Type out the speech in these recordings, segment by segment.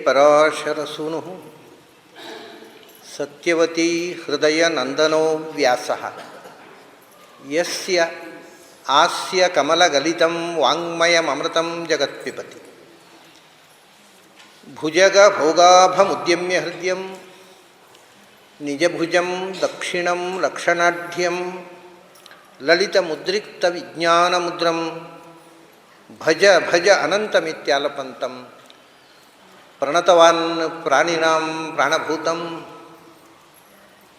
ಪರಾಶರಸೂನು ಸತ್ಯವತೀ ಹೃದಯ ನಂದನೋ ವ್ಯಾಸ ಯಸ್ಯ ಆಸ್ಯ ಕಮಲಗಲಿತಂ ವಾಂಗ್ಮಯಮೃತಂ ಜಗತ್ಪಿಬತಿ ಭುಜಗ ಭೋಗಾಭಮುದ್ಯಮ್ಯ ಹೃದಯಂ ನಿಜಭುಜಂ ದಕ್ಷಿಣಂ ಲಕ್ಷಣಾಢ್ಯಂ ಲಲಿತಮುದ್ರಿಕ್ತ ವಿಜ್ಞಾನಮುದ್ರಂ ಭಜ ಭಜ ಅನಂತಮಿತ್ಯಾಲಪಂತಂ ಪ್ರಣತವಾನ್ ಪ್ರಾಣಿನಾಂ ಪ್ರಾಣಭೂತಂ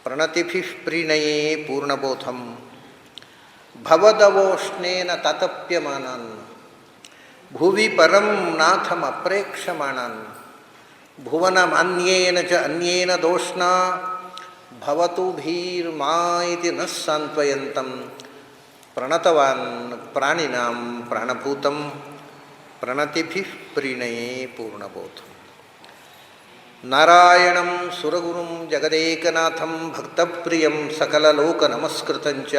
ಪ್ರಣತಿಭಿಃ ಪ್ರೀಣಯೇ ಪೂರ್ಣಬೋಧಂ ಭವದವೋಷ್ಣೇನ ತಾತಪ್ಯಮಾನಾನ್ ಭುವಿ ಪರಂ ನಾಥಮಪ್ರೇಕ್ಷಮಾಣಾನ್ ಭುವನಮನ್ಯೇನ ಚ ಅನ್ಯೇನ ದೋಷ್ಣಾ ಭವತು ಭೀರ್ಮಾ ಇತಿ ನ ಸಾಂತ್ವಯಂತಂ ಪ್ರಣತವಾನ್ ಪ್ರಾಣಿನಾಂ ಪ್ರಾಣಭೂತಂ ಪ್ರಣತಿಭಿಃ ಪ್ರೀಣಯೇ ಪೂರ್ಣಬೋಧಂ ನಾರಾಯಣಂ ಸುರಗುರುಂ ಜಗದೇಕನಾಥಂ ಭಕ್ತಪ್ರಿಯಂ ಸಕಲಲೋಕನಮಸ್ಕೃತಂಚ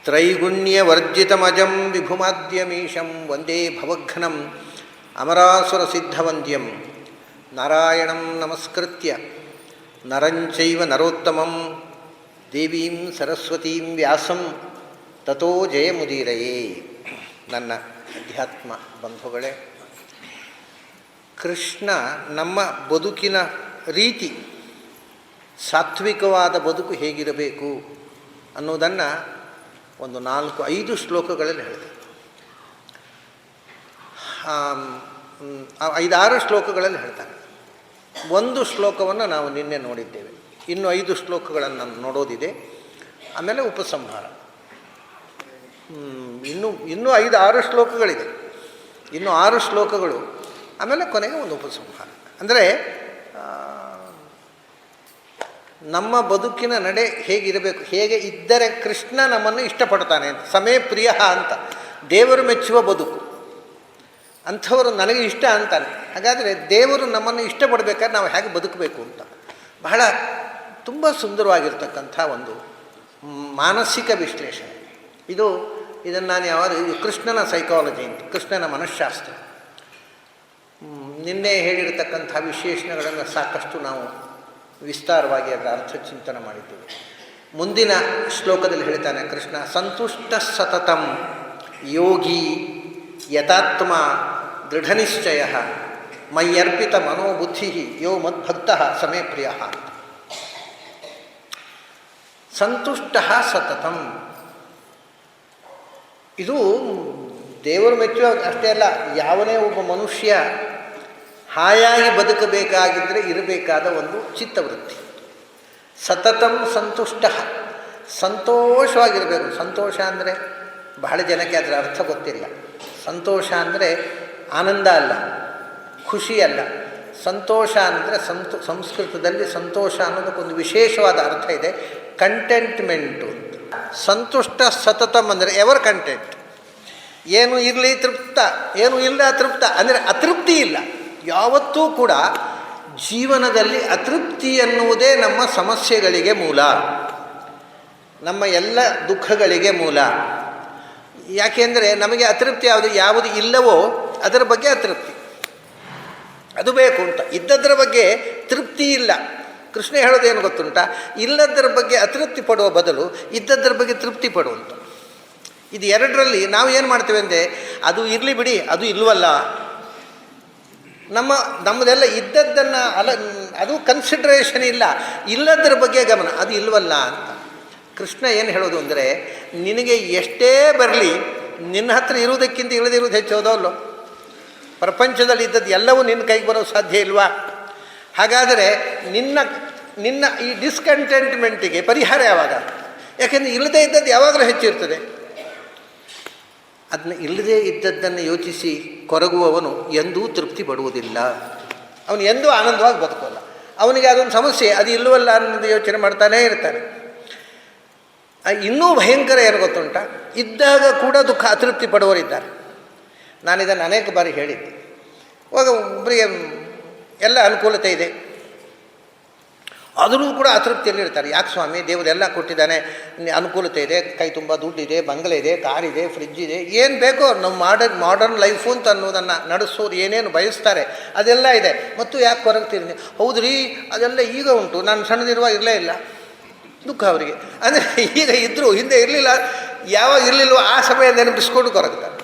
ತ್ರೈಗುಣ್ಯವರ್ಜಿತಮಜಂ ವಿಭುಮಾದ್ಯಮೀಶಂ ವಂದೇ ಭವಘ್ನಂ ಅಮರಾಸುರಸಿದ್ಧವಂದ್ಯಂ ನಾರಾಯಣಂ ನಮಸ್ಕೃತ್ಯ ನರಂಚೈವ ನರೋತ್ತಮಂ ದೇವೀಂ ಸರಸ್ವತೀಂ ವ್ಯಾಸಂ ತತೋ ಜಯಮುದೀರಯೇ. ನನ್ನ ಅಧ್ಯಾತ್ಮ ಬಂಧುಗಳೇ, ಕೃಷ್ಣ ನಮ್ಮ ಬದುಕಿನ ರೀತಿ, ಸಾತ್ವಿಕವಾದ ಬದುಕು ಹೇಗಿರಬೇಕು ಅನ್ನೋದನ್ನು ಒಂದು 4-5 ಶ್ಲೋಕಗಳಲ್ಲಿ ಹೇಳಿದೆ. 5-6 ಶ್ಲೋಕಗಳಲ್ಲಿ ಹೇಳ್ತಾರೆ. ಒಂದು ಶ್ಲೋಕವನ್ನು ನಾವು ನಿನ್ನೆ ನೋಡಿದ್ದೇವೆ. ಇನ್ನು 5 ಶ್ಲೋಕಗಳನ್ನು ನೋಡೋದಿದೆ. ಆಮೇಲೆ ಉಪಸಂಹಾರ. ಇನ್ನೂ 5-6 ಶ್ಲೋಕಗಳಿದೆ. ಇನ್ನು 6 ಶ್ಲೋಕಗಳು, ಆಮೇಲೆ ಕೊನೆಗೆ ಒಂದು ಉಪಸಂಹಾರ. ಅಂದರೆ ನಮ್ಮ ಬದುಕಿನ ನಡೆ ಹೇಗಿರಬೇಕು, ಹೇಗೆ ಇದ್ದರೆ ಕೃಷ್ಣ ನಮ್ಮನ್ನು ಇಷ್ಟಪಡ್ತಾನೆ ಅಂತ. ಸಮೇ ಪ್ರಿಯ ಅಂತ, ದೇವರು ಮೆಚ್ಚುವ ಬದುಕು, ಅಂಥವರು ನನಗೆ ಇಷ್ಟ ಅಂತಾನೆ. ಹಾಗಾದರೆ ದೇವರು ನಮ್ಮನ್ನು ಇಷ್ಟಪಡಬೇಕಾದ್ರೆ ನಾವು ಹೇಗೆ ಬದುಕಬೇಕು ಅಂತ ಬಹಳ ತುಂಬ ಸುಂದರವಾಗಿರ್ತಕ್ಕಂಥ ಒಂದು ಮಾನಸಿಕ ವಿಶ್ಲೇಷಣೆ ಇದನ್ನು ನಾನು ಇದು ಕೃಷ್ಣನ ಸೈಕಾಲಜಿ ಅಂತ, ಕೃಷ್ಣನ ಮನಃಶಾಸ್ತ್ರ. ನಿನ್ನೆ ಹೇಳಿರತಕ್ಕಂಥ ವಿಶ್ಲೇಷಣೆಗಳನ್ನು ಸಾಕಷ್ಟು ನಾವು ವಿಸ್ತಾರವಾಗಿ ಅದರ ಅರ್ಥ ಚಿಂತನೆ ಮಾಡಿದ್ದೇವೆ. ಮುಂದಿನ ಶ್ಲೋಕದಲ್ಲಿ ಹೇಳ್ತಾನೆ ಕೃಷ್ಣ, ಸಂತುಷ್ಟ ಸತತಂ ಯೋಗಿ ಯಥಾತ್ಮ ದೃಢನಿಶ್ಚಯ ಮಯ್ಯರ್ಪಿತ ಮನೋಬುದ್ಧಿ ಯೋ ಮದ್ಭಕ್ತ ಸಮೇ ಪ್ರಿಯ. ಸಂತುಷ್ಟ ಸತತಂ, ಇದು ದೇವರು ಮೆಚ್ಚುವ ಅಷ್ಟೇ ಅಲ್ಲ, ಯಾವನೇ ಒಬ್ಬ ಮನುಷ್ಯ ಹಾಯಾಗಿ ಬದುಕಬೇಕಾಗಿದ್ದರೆ ಇರಬೇಕಾದ ಒಂದು ಚಿತ್ತವೃತ್ತಿ. ಸತತಂ ಸಂತುಷ್ಟ, ಸಂತೋಷವಾಗಿರಬೇಕು. ಸಂತೋಷ ಅಂದರೆ ಬಹಳ ಜನಕ್ಕೆ ಅದರ ಅರ್ಥ ಗೊತ್ತಿಲ್ಲ. ಸಂತೋಷ ಅಂದರೆ ಆನಂದ ಅಲ್ಲ, ಖುಷಿ ಅಲ್ಲ. ಸಂತೋಷ ಅಂದರೆ ಸಂಸ್ಕೃತದಲ್ಲಿ ಸಂತೋಷ ಅನ್ನೋದಕ್ಕೊಂದು ವಿಶೇಷವಾದ ಅರ್ಥ ಇದೆ, ಕಂಟೆಂಟ್ಮೆಂಟು. ಸಂತುಷ್ಟ ಸತತಂ ಅಂದರೆ ಎವರ್ ಕಂಟೆಂಟ್. ಏನು ಇರಲಿ ತೃಪ್ತ, ಏನು ಇಲ್ಲ ತೃಪ್ತ ಅಂದರೆ ಅತೃಪ್ತಿ ಇಲ್ಲ. ಯಾವತ್ತೂ ಕೂಡ ಜೀವನದಲ್ಲಿ ಅತೃಪ್ತಿ ಎನ್ನುವುದೇ ನಮ್ಮ ಸಮಸ್ಯೆಗಳಿಗೆ ಮೂಲ, ನಮ್ಮ ಎಲ್ಲ ದುಃಖಗಳಿಗೆ ಮೂಲ. ಯಾಕೆಂದರೆ ನಮಗೆ ಅತೃಪ್ತಿ ಯಾವುದು ಇಲ್ಲವೋ ಅದರ ಬಗ್ಗೆ ಅತೃಪ್ತಿ, ಅದು ಬೇಕು ಅಂತ. ಇದ್ದದರ ಬಗ್ಗೆ ತೃಪ್ತಿ ಇಲ್ಲ. ಕೃಷ್ಣ ಹೇಳೋದೇನು ಗೊತ್ತುಂಟ, ಇಲ್ಲದರ ಬಗ್ಗೆ ಅತೃಪ್ತಿ ಪಡುವ ಬದಲು ಇದ್ದದ್ದರ ಬಗ್ಗೆ ತೃಪ್ತಿ ಪಡುವಂಥ. ಇದು ಎರಡರಲ್ಲಿ ನಾವು ಏನು ಮಾಡ್ತೇವೆ ಅಂದರೆ, ಅದು ಇರಲಿ ಬಿಡಿ, ಅದು ಇಲ್ವಲ್ಲ, ನಮ್ಮದೆಲ್ಲ ಇದ್ದದ್ದನ್ನು ಅದು ಕನ್ಸಿಡ್ರೇಷನ್ ಇಲ್ಲ, ಇಲ್ಲದರ ಬಗ್ಗೆ ಗಮನ, ಅದು ಇಲ್ವಲ್ಲ ಅಂತ. ಕೃಷ್ಣ ಏನು ಹೇಳೋದು ಅಂದರೆ, ನಿನಗೆ ಎಷ್ಟೇ ಬರಲಿ, ನಿನ್ನ ಹತ್ರ ಇರುವುದಕ್ಕಿಂತ ಇಲ್ಲದಿರುವುದು ಹೆಚ್ಚೋದೋ ಅಲ್ಲೋ. ಪ್ರಪಂಚದಲ್ಲಿ ಇದ್ದದ್ದು ಎಲ್ಲವೂ ನಿನ್ನ ಕೈಗೆ ಬರೋದು ಸಾಧ್ಯ ಇಲ್ವಾ? ಹಾಗಾದರೆ ನಿನ್ನ ಈ ಡಿಸ್ಕಂಟೆಂಟ್ಮೆಂಟಿಗೆ ಪರಿಹಾರ ಯಾವಾಗ? ಯಾಕೆಂದರೆ ಇಲ್ಲದೇ ಇದ್ದದ್ದು ಯಾವಾಗಲೂ ಹೆಚ್ಚಿರ್ತದೆ. ಅದನ್ನ ಇಲ್ಲದೇ ಇದ್ದದ್ದನ್ನು ಯೋಚಿಸಿ ಕೊರಗುವವನು ಎಂದೂ ತೃಪ್ತಿ ಪಡುವುದಿಲ್ಲ, ಅವನು ಎಂದೂ ಆನಂದವಾಗಿ ಬದುಕೋಲ್ಲ. ಅವನಿಗೆ ಅದೊಂದು ಸಮಸ್ಯೆ, ಅದು ಇಲ್ಲವಲ್ಲ ಅನ್ನೋದು ಯೋಚನೆ ಮಾಡ್ತಾನೇ ಇರ್ತಾನೆ. ಇನ್ನೂ ಭಯಂಕರ ಏನು ಗೊತ್ತುಂಟ, ಇದ್ದಾಗ ಕೂಡ ದುಃಖ ಅತೃಪ್ತಿ ಪಡುವವರಿದ್ದಾರೆ. ನಾನಿದನ್ನು ಅನೇಕ ಬಾರಿ ಹೇಳಿದ್ದೆ. ಇವಾಗ ಒಬ್ಬರಿಗೆ ಎಲ್ಲ ಅನುಕೂಲತೆ ಇದೆ, ಆದರೂ ಕೂಡ ಅತೃಪ್ತಿಯಲ್ಲಿರ್ತಾರೆ. ಯಾಕೆ ಸ್ವಾಮಿ, ದೇವರೆಲ್ಲ ಕೊಟ್ಟಿದ್ದಾನೆ, ಅನುಕೂಲತೆ ಇದೆ, ಕೈ ತುಂಬ ದುಡ್ಡಿದೆ, ಬಂಗಲೆ ಇದೆ, ಕಾರಿದೆ, ಫ್ರಿಜ್ ಇದೆ, ಏನು ಬೇಕೋ ನಮ್ಮ ಮಾಡರ್ನ್ ಲೈಫು ಅಂತ ಅನ್ನೋದನ್ನು ನಡೆಸೋದು ಏನೇನು ಬಯಸ್ತಾರೆ ಅದೆಲ್ಲ ಇದೆ, ಮತ್ತು ಯಾಕೆ ಕೊರಗ್ತೀನಿ? ಹೌದು ರೀ, ಅದೆಲ್ಲ ಈಗ ಉಂಟು, ನಾನು ಸಣ್ಣದಿರುವಾಗ ಇರಲೇ ಇಲ್ಲ. ದುಃಖ ಅವರಿಗೆ. ಅಂದರೆ ಈಗ ಇದ್ದರೂ ಹಿಂದೆ ಇರಲಿಲ್ಲ, ಯಾವಾಗ ಇರಲಿಲ್ವೋ ಆ ಸಮಯ ನೆನಪಿಸ್ಕೊಂಡು ಕೊರಗ್ತಾರೆ.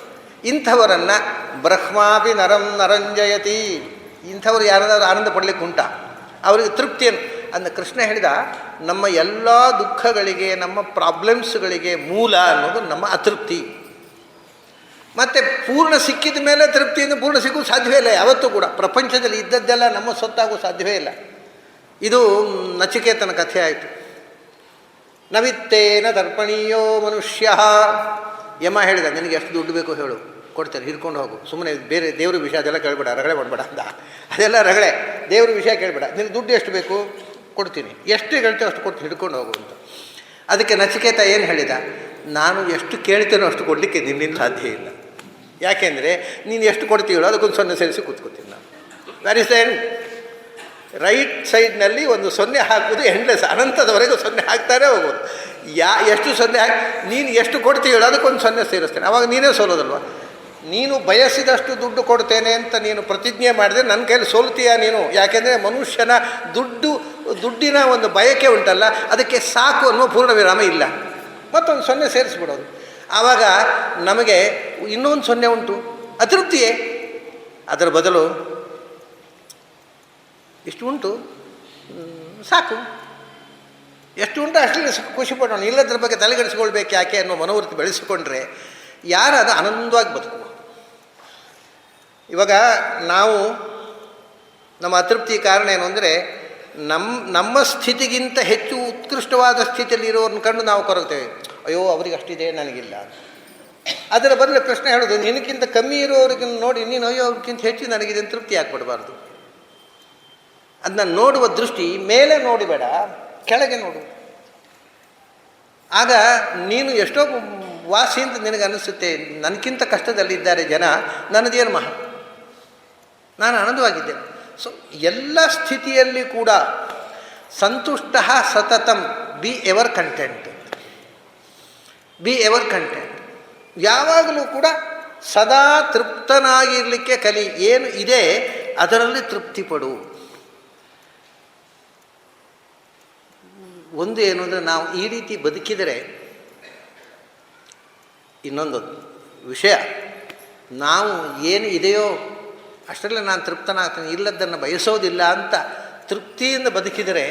ಇಂಥವರನ್ನು ಬ್ರಹ್ಮಾಪಿ ನರಂಜಯತಿ, ಇಂಥವ್ರು ಯಾರಾದರೂ ಆನಂದ ಪಡಲಿಕ್ಕೆ ಉಂಟಾ? ಅವರಿಗೆ ತೃಪ್ತಿಯನ್ನು ಅಂದ ಕೃಷ್ಣ ಹೇಳಿದ, ನಮ್ಮ ಎಲ್ಲ ದುಃಖಗಳಿಗೆ, ನಮ್ಮ ಪ್ರಾಬ್ಲಮ್ಸ್ಗಳಿಗೆ ಮೂಲ ಅನ್ನೋದು ನಮ್ಮ ಅತೃಪ್ತಿ. ಮತ್ತು ಪೂರ್ಣ ಸಿಕ್ಕಿದ ಮೇಲೆ ತೃಪ್ತಿಯಿಂದ ಪೂರ್ಣ ಸಿಗೋದು ಸಾಧ್ಯವೇ ಇಲ್ಲ. ಯಾವತ್ತೂ ಕೂಡ ಪ್ರಪಂಚದಲ್ಲಿ ಇದ್ದದ್ದೆಲ್ಲ ನಮ್ಮ ಸೊತ್ತಾಗೂ ಸಾಧ್ಯವೇ ಇಲ್ಲ. ಇದು ನಚಿಕೇತನ ಕಥೆ ಆಯಿತು. ನವಿತ್ತೇನ ದರ್ಪಣೀಯೋ ಮನುಷ್ಯ. ಯಮ ಹೇಳಿದ, ನಿನಗೆ ಎಷ್ಟು ದುಡ್ಡು ಬೇಕು ಹೇಳು, ಕೊಡ್ತೇನೆ, ಹಿಡ್ಕೊಂಡು ಹೋಗು. ಸುಮ್ಮನೆ ಬೇರೆ ದೇವ್ರ ವಿಷಯ ಅದೆಲ್ಲ ಕೇಳಬೇಡ, ರಗಳೆ ಮಾಡಬೇಡ ಅಂದ. ಅದೆಲ್ಲ ರಗಳೆ, ದೇವ್ರ ವಿಷಯ ಕೇಳಬೇಡ, ನಿನಗೆ ದುಡ್ಡು ಎಷ್ಟು ಬೇಕು ಕೊಡ್ತೀನಿ, ಎಷ್ಟು ಹೇಳ್ತೇವೆ ಅಷ್ಟು ಕೊಡ್ತೀನಿ, ಹಿಡ್ಕೊಂಡು ಹೋಗು ಅಂತ. ಅದಕ್ಕೆ ನಚಿಕೇತ ಏನು ಹೇಳಿದ, ನಾನು ಎಷ್ಟು ಕೇಳ್ತೇನೋ ಅಷ್ಟು ಕೊಡಲಿಕ್ಕೆ ನಿನ್ನಿಂದ ಸಾಧ್ಯ ಇಲ್ಲ. ಯಾಕೆಂದರೆ ನೀನು ಎಷ್ಟು ಕೊಡ್ತೀವೋ ಅದಕ್ಕೊಂದು 0 ಸೇರಿಸಿ ಕೂತ್ಕೋತೀನಿ ನಾನು. Where is the end? Right ಸೈಡ್ನಲ್ಲಿ ಒಂದು 0 ಹಾಕುವುದು ಎಂಡ್ಲೆಸ್, ಅನಂತದವರೆಗೂ 0 ಹಾಕ್ತಾನೆ ಹೋಗೋದು. ಎಷ್ಟು 0 ಹಾಕಿ ನೀನು ಎಷ್ಟು ಕೊಡ್ತೀವೋ ಅದಕ್ಕೊಂದು 0 ಸೇರಿಸ್ತೇನೆ. ಆವಾಗ ನೀನೇ ಸೋಲೋದಲ್ವ? ನೀನು ಬಯಸಿದಷ್ಟು ದುಡ್ಡು ಕೊಡ್ತೇನೆ ಅಂತ ನೀನು ಪ್ರತಿಜ್ಞೆ ಮಾಡಿದ್ರೆ ನನ್ನ ಕೈಯಲ್ಲಿ ಸೋಲ್ತೀಯ ನೀನು. ಯಾಕೆಂದರೆ ಮನುಷ್ಯನ ದುಡ್ಡಿನ ಒಂದು ಬಯಕೆ ಉಂಟಲ್ಲ, ಅದಕ್ಕೆ ಸಾಕು ಅನ್ನೋ ಪೂರ್ಣ ವಿರಾಮ ಇಲ್ಲ. ಮತ್ತೊಂದು 0 ಸೇರಿಸ್ಬಿಡೋದು. ಆವಾಗ ನಮಗೆ ಇನ್ನೊಂದು 0 ಉಂಟು, ಅತೃಪ್ತಿಯೇ. ಅದರ ಬದಲು ಇಷ್ಟು ಉಂಟು, ಸಾಕು, ಎಷ್ಟು ಉಂಟು ಅಷ್ಟೇ ಖುಷಿ ಪಡೋಣ, ಇಲ್ಲದ್ರ ಬಗ್ಗೆ ತಲೆಗೆಡಿಸ್ಕೊಳ್ಬೇಕು ಯಾಕೆ ಅನ್ನೋ ಮನೋವೃತ್ತಿ ಬೆಳೆಸಿಕೊಂಡ್ರೆ ಯಾರು ಅದು ಆನಂದವಾಗಿ ಬದುಕುವ. ಇವಾಗ ನಾವು ನಮ್ಮ ಅತೃಪ್ತಿ ಕಾರಣ ಏನು ಅಂದರೆ, ನಮ್ಮ ಸ್ಥಿತಿಗಿಂತ ಹೆಚ್ಚು ಉತ್ಕೃಷ್ಟವಾದ ಸ್ಥಿತಿಯಲ್ಲಿ ಇರೋರನ್ನ ಕಂಡು ನಾವು ಕೊರಗ್ತೇವೆ. ಅಯ್ಯೋ ಅವರಿಗೆ ಅಷ್ಟಿದೆ, ನನಗಿಲ್ಲ. ಅದರ ಬದಲು ಪ್ರಶ್ನೆ ಹೇಳೋದು, ನಿನಕ್ಕಿಂತ ಕಮ್ಮಿ ಇರೋರಿಗೆ ನೋಡಿ ನೀನು ಅಯ್ಯೋ ಅವ್ರಿಗಿಂತ ಹೆಚ್ಚು ನನಗಿದೆ ಅಂತ ತೃಪ್ತಿ ಹಾಕ್ಬಿಡಬಾರ್ದು. ಅದನ್ನ ನೋಡುವ ದೃಷ್ಟಿ ಮೇಲೆ ನೋಡಿಬೇಡ, ಕೆಳಗೆ ನೋಡು. ಆಗ ನೀನು ಎಷ್ಟೋ ವಾಸಿ ಅಂತ ನಿನಗೆ ಅನ್ನಿಸುತ್ತೆ, ನನಗಿಂತ ಕಷ್ಟದಲ್ಲಿದ್ದಾರೆ ಜನ, ನನ್ನದೇನು ಮಹಾ, ನಾನು ಆನಂದವಾಗಿದ್ದೇನೆ. ಸೊ ಎಲ್ಲ ಸ್ಥಿತಿಯಲ್ಲಿ ಕೂಡ ಸಂತುಷ್ಟ ಸತತಂ, be ever content, be ever content. ಯಾವಾಗಲೂ ಕೂಡ ಸದಾ ತೃಪ್ತನಾಗಿರಲಿಕ್ಕೆ ಕಲಿ. ಏನು ಇದೆ ಅದರಲ್ಲಿ ತೃಪ್ತಿಪಡು. ಒಂದು ಏನು ಅಂದರೆ, ನಾವು ಈ ರೀತಿ ಬದುಕಿದರೆ ಇನ್ನೊಂದು ವಿಷಯ, ನಾವು ಏನು ಇದೆಯೋ ಅಷ್ಟರಲ್ಲೇ ನಾನು ತೃಪ್ತನಾಗ್ತೇನೆ, ಇಲ್ಲದನ್ನು ಬಯಸೋದಿಲ್ಲ ಅಂತ ತೃಪ್ತಿಯಿಂದ ಬದುಕಿದರೆ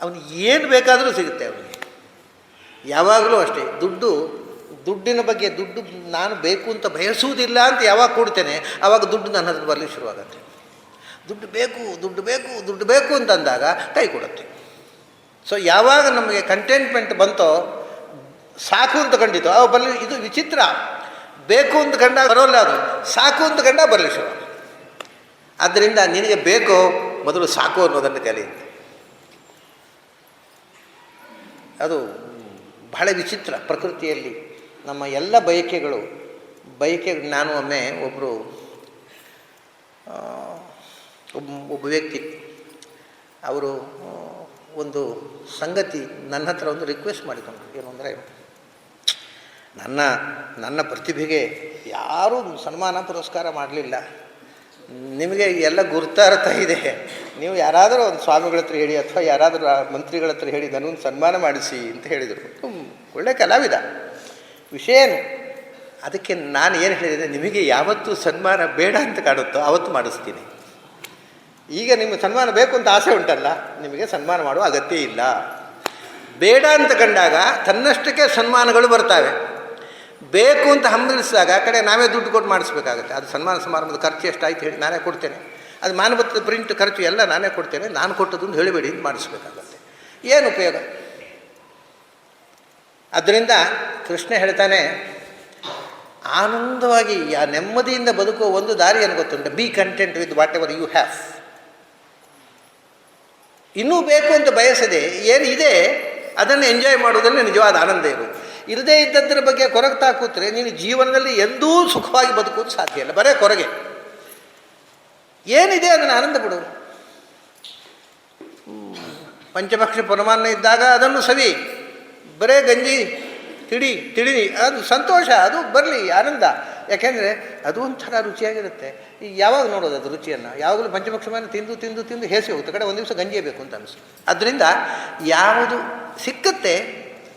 ಅವನಿಗೆ ಏನು ಬೇಕಾದರೂ ಸಿಗುತ್ತೆ. ಅವನಿಗೆ ಯಾವಾಗಲೂ ಅಷ್ಟೇ. ದುಡ್ಡಿನ ಬಗ್ಗೆ, ದುಡ್ಡು ನಾನು ಬೇಕು ಅಂತ ಬಯಸುವುದಿಲ್ಲ ಅಂತ ಯಾವಾಗ ಕೊಡ್ತೇನೆ ಆವಾಗ ದುಡ್ಡು ನನ್ನ ಹತ್ರ ಬರಲಿಕ್ಕೆ ಶುರುವಾಗತ್ತೆ. ದುಡ್ಡು ಬೇಕು ದುಡ್ಡು ಬೇಕು ದುಡ್ಡು ಬೇಕು ಅಂತಂದಾಗ ಕೈ ಕೊಡುತ್ತೆ. ಸೊ ಯಾವಾಗ ನಮಗೆ ಕಂಟೆಂಟ್ಮೆಂಟ್ ಬಂತೋ, ಸಾಕು ಅಂತ ಕಂಡಿತು ಅವು ಬರಲಿ. ಇದು ವಿಚಿತ್ರ, ಬೇಕು ಅಂತ ಕಂಡಾಗ ಬರೋಲ್ಲ, ಅದು ಸಾಕು ಅಂತ ಕಂಡಾಗ ಬರಲಿ ಶುರು. ಆದ್ದರಿಂದ ನಿನಗೆ ಬೇಕೋ ಮೊದಲು ಸಾಕು ಅನ್ನೋದನ್ನು ಕಲಿಯುತ್ತೆ. ಅದು ಬಹಳ ವಿಚಿತ್ರ ಪ್ರಕೃತಿಯಲ್ಲಿ ನಮ್ಮ ಎಲ್ಲ ಬಯಕೆ. ನಾನು ಒಮ್ಮೆ ಒಬ್ಬ ವ್ಯಕ್ತಿ ಅವರು ಒಂದು ಸಂಗತಿ ನನ್ನ ಹತ್ರ ಒಂದು ರಿಕ್ವೆಸ್ಟ್ ಮಾಡಿಕೊಂಡ್ರು. ಏನು ಅಂದರೆ, ನನ್ನ ಪ್ರತಿಭೆಗೆ ಯಾರೂ ಸನ್ಮಾನ ಪುರಸ್ಕಾರ ಮಾಡಲಿಲ್ಲ, ನಿಮಗೆ ಎಲ್ಲ ಗುರ್ತಾರ್ಥ ಇದೆ, ನೀವು ಯಾರಾದರೂ ಒಂದು ಸ್ವಾಮಿಗಳ ಹತ್ರ ಹೇಳಿ ಅಥವಾ ಯಾರಾದರೂ ಮಂತ್ರಿಗಳ ಹತ್ರ ಹೇಳಿ ನನಗೊಂದು ಸನ್ಮಾನ ಮಾಡಿಸಿ ಅಂತ ಹೇಳಿದರು. ಒಳ್ಳೆ ಕಲಾವಿದ. ವಿಷಯ ಏನು? ಅದಕ್ಕೆ ನಾನು ಏನು ಹೇಳಿದೆ, ನಿಮಗೆ ಯಾವತ್ತೂ ಸನ್ಮಾನ ಬೇಡ ಅಂತ ಕಾಣುತ್ತೋ ಆವತ್ತು ಮಾಡಿಸ್ತೀನಿ. ಈಗ ನಿಮಗೆ ಸನ್ಮಾನ ಬೇಕು ಅಂತ ಆಸೆ ಉಂಟಲ್ಲ, ನಿಮಗೆ ಸನ್ಮಾನ ಮಾಡುವ ಅಗತ್ಯ ಇಲ್ಲ. ಬೇಡ ಅಂತ ಕಂಡಾಗ ತನ್ನಷ್ಟಕ್ಕೆ ಸನ್ಮಾನಗಳು ಬರ್ತಾವೆ. ಬೇಕು ಅಂತ ಹಂಬಲಿಸಿದಾಗ ಆ ಕಡೆ ನಾವೇ ದುಡ್ಡು ಕೊಟ್ಟು ಮಾಡಿಸ್ಬೇಕಾಗತ್ತೆ. ಅದು ಸನ್ಮಾನ ಸಮಾರಂಭದ ಖರ್ಚು ಎಷ್ಟಾಯ್ತು ಹೇಳಿ ನಾನೇ ಕೊಡ್ತೇನೆ, ಅದು ಮಾನವತ್ವದ ಪ್ರಿಂಟ್ ಖರ್ಚು ಎಲ್ಲ ನಾನೇ ಕೊಡ್ತೇನೆ, ನಾನು ಕೊಟ್ಟದನ್ನು ಹೇಳಿಬೇಡಿ ಅಂತ ಮಾಡಿಸ್ಬೇಕಾಗತ್ತೆ. ಏನು ಉಪಯೋಗ? ಅದರಿಂದ ಕೃಷ್ಣ ಹೇಳ್ತಾನೆ, ಆನಂದವಾಗಿ ಆ ನೆಮ್ಮದಿಯಿಂದ ಬದುಕುವ ಒಂದು ದಾರಿ ಏನು ಗೊತ್ತುಂಟು? Be content with whatever you have. ಇನ್ನೂ ಬೇಕು ಅಂತ ಬಯಸದೆ ಏನಿದೆ ಅದನ್ನು ಎಂಜಾಯ್ ಮಾಡೋದ್ರಲ್ಲಿ ನಿಜವಾದ ಆನಂದ ಇರುವುದು. ಇರದೇ ಇದ್ದದ್ರ ಬಗ್ಗೆ ಕೊರಗ್ತಾ ಕೂತ್ರೆ ನೀನು ಜೀವನದಲ್ಲಿ ಎಂದೂ ಸುಖವಾಗಿ ಬದುಕೋದು ಸಾಧ್ಯ ಇಲ್ಲ, ಬರೇ ಕೊರಗೆ. ಏನಿದೆ ಅದನ್ನು ಆನಂದ ಪಡು. ಪಂಚಭಕ್ಷ ಪರಮಾನ್ನ ಇದ್ದಾಗ ಅದನ್ನು ಸವಿ, ಬರೇ ಗಂಜಿ ತಿಳಿ ಅದು ಸಂತೋಷ, ಅದು ಬರಲಿ ಆನಂದ. ಯಾಕೆಂದರೆ ಅದು ಒಂಥರ ರುಚಿಯಾಗಿರುತ್ತೆ. ಈಗ ಯಾವಾಗ ನೋಡೋದು ಅದು ರುಚಿಯನ್ನು? ಯಾವಾಗಲೂ ಪಂಚಭಕ್ಷವನ್ನು ತಿಂದು ತಿಂದು ತಿಂದು ಹೇಸಿ ಹೋಗುತ್ತೆ, ಕಡೆ ಒಂದು ದಿವಸ ಗಂಜಿ ಬೇಕು ಅಂತ ಅನಿಸ್ತು. ಅದರಿಂದ ಯಾವುದು ಸಿಕ್ಕತ್ತೆ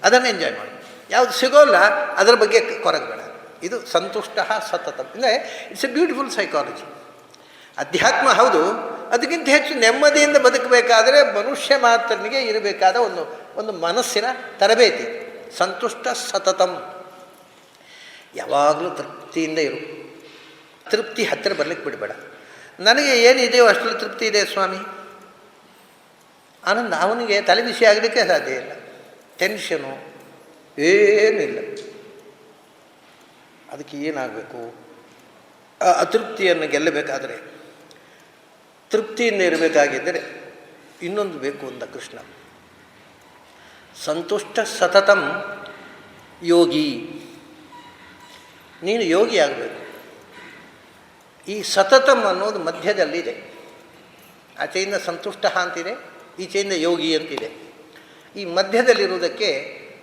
ಅದನ್ನು ಎಂಜಾಯ್ ಮಾಡಿ, ಯಾವುದು ಸಿಗೋಲ್ಲ ಅದರ ಬಗ್ಗೆ ಕೊರಗಬೇಡ. ಇದು ಸಂತುಷ್ಟ ಸತತ ಅಂದರೆ ಇಟ್ಸ್ ಎ ಬ್ಯೂಟಿಫುಲ್ ಸೈಕಾಲಜಿ. ಅಧ್ಯಾತ್ಮ ಹೌದು, ಅದಕ್ಕಿಂತ ಹೆಚ್ಚು ನೆಮ್ಮದಿಯಿಂದ ಬದುಕಬೇಕಾದರೆ ಮನುಷ್ಯ ಮಾತ್ರನಿಗೆ ಇರಬೇಕಾದ ಒಂದು ಮನಸ್ಸಿನ ತರಬೇತಿ. ಸಂತುಷ್ಟ ಸತತಂ, ಯಾವಾಗಲೂ ತೃಪ್ತಿಯಿಂದ ಇರು. ತೃಪ್ತಿ ಹತ್ತಿರ ಬರಲಿಕ್ಕೆ ಬಿಡಬೇಡ. ನನಗೆ ಏನಿದೆಯೋ ಅಷ್ಟರಲ್ಲಿ ತೃಪ್ತಿ ಇದೆ ಸ್ವಾಮಿ, ಆನಂದ. ಅವನಿಗೆ ತಲೆ ಬಿಸಿ ಆಗಲಿಕ್ಕೆ ಸಾಧ್ಯ ಇಲ್ಲ, ಟೆನ್ಷನು ಏನಿಲ್ಲ. ಅದಕ್ಕೆ ಏನಾಗಬೇಕು? ಅತೃಪ್ತಿಯನ್ನು ಗೆಲ್ಲಬೇಕಾದರೆ, ತೃಪ್ತಿಯಿಂದ ಇರಬೇಕಾಗಿದ್ದರೆ ಇನ್ನೊಂದು ಬೇಕು ಅಂದ ಕೃಷ್ಣ. ಸಂತುಷ್ಟ ಸತತಂ ಯೋಗಿ. ನೀನು ಯೋಗಿ ಆಗಬೇಕು. ಈ ಸತತಂ ಅನ್ನೋದು ಮಧ್ಯದಲ್ಲಿದೆ. ಆಚೆಯಿಂದ ಸಂತುಷ್ಟ ಅಂತಿದೆ, ಈಚೆಯಿಂದ ಯೋಗಿ ಅಂತಿದೆ. ಈ ಮಧ್ಯದಲ್ಲಿರುವುದಕ್ಕೆ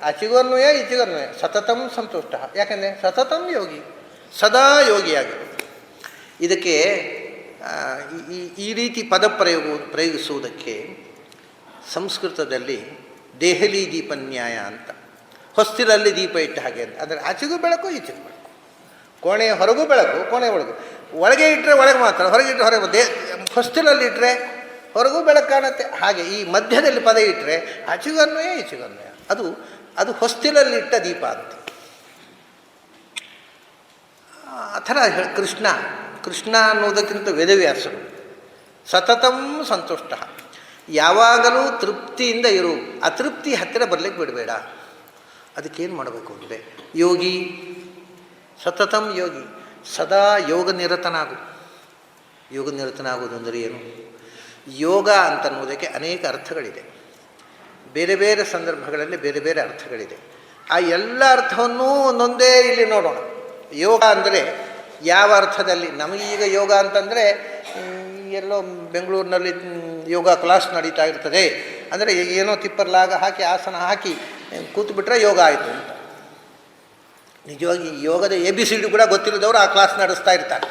ಆಚೆಗೂ ಅನ್ವಯ ಈಚೆಗೂ ಅನ್ವಯ. ಸತತಂ ಸಂತುಷ್ಟ, ಯಾಕಂದರೆ ಸತತಂ ಯೋಗಿ, ಸದಾ ಯೋಗಿಯಾಗಿರೋದು. ಇದಕ್ಕೆ ಈ ರೀತಿ ಪ್ರಯೋಗಿಸುವುದಕ್ಕೆ ಸಂಸ್ಕೃತದಲ್ಲಿ ದೇಹಲಿ ದೀಪ ನ್ಯಾಯ ಅಂತ, ಹೊಸ್ತಿಲಲ್ಲಿ ದೀಪ ಇಟ್ಟ ಹಾಗೆ ಅಂತ. ಅಂದರೆ ಆಚೆಗೂ ಬೆಳಕು ಈಚೆಗೂ ಬೆಳಕು, ಕೋಣೆಯ ಹೊರಗೂ ಬೆಳಕು ಕೋಣೆಯ ಒಳಗೂ. ಒಳಗೆ ಇಟ್ಟರೆ ಒಳಗೆ ಮಾತ್ರ, ಹೊರಗೆ ಇಟ್ಟರೆ ಹೊರಗೆ. ಹೊಸ್ತಿಲಲ್ಲಿ ಇಟ್ಟರೆ ಹೊರಗೂ ಬೆಳಕು ಕಾಣುತ್ತೆ. ಹಾಗೆ ಈ ಮಧ್ಯದಲ್ಲಿ ಪದ ಇಟ್ಟರೆ ಆಚೆಗೂ ಅನ್ವಯ ಈಚೆಗೂ ಅನ್ವಯ. ಅದು ಹೊಸ್ತಿಲಲ್ಲಿಟ್ಟ ದೀಪ ಅಂತ. ಆ ಥರ ಕೃಷ್ಣ ಅನ್ನೋದಕ್ಕಿಂತ ವೇದವ್ಯಾಸರು ಸತತಂ ಸಂತುಷ್ಟ, ಯಾವಾಗಲೂ ತೃಪ್ತಿಯಿಂದ ಇರು, ಅತೃಪ್ತಿ ಹತ್ತಿರ ಬರಲಿಕ್ಕೆ ಬಿಡಬೇಡ. ಅದಕ್ಕೇನು ಮಾಡಬೇಕು ಅಂದರೆ ಯೋಗಿ, ಸತತಂ ಯೋಗಿ, ಸದಾ ಯೋಗ ನಿರತನಾಗುವುದು ಅಂದರೆ ಏನು? ಯೋಗ ಅಂತನ್ನುವುದಕ್ಕೆ ಅನೇಕ ಅರ್ಥಗಳಿದೆ. ಬೇರೆ ಬೇರೆ ಸಂದರ್ಭಗಳಲ್ಲಿ ಬೇರೆ ಬೇರೆ ಅರ್ಥಗಳಿದೆ. ಆ ಎಲ್ಲ ಅರ್ಥವನ್ನೂ ಒಂದೊಂದೇ ಇಲ್ಲಿ ನೋಡೋಣ. ಯೋಗ ಅಂದರೆ ಯಾವ ಅರ್ಥದಲ್ಲಿ? ನಮಗೀಗ ಯೋಗ ಅಂತಂದರೆ ಎಲ್ಲೋ ಬೆಂಗಳೂರಿನಲ್ಲಿ ಯೋಗ ಕ್ಲಾಸ್ ನಡೀತಾ ಇರ್ತದೆ ಅಂದರೆ ಏನೋ ತಿಪ್ಪರ್ಲಾಗ ಹಾಕಿ ಆಸನ ಹಾಕಿ ಕೂತ್ಬಿಟ್ರೆ ಯೋಗ ಆಯಿತು ಅಂತ. ನಿಜವಾಗಿ ಯೋಗದ ABCD ಕೂಡ ಗೊತ್ತಿಲ್ಲದವರು ಆ ಕ್ಲಾಸ್ ನಡೆಸ್ತಾ ಇರ್ತಾರೆ.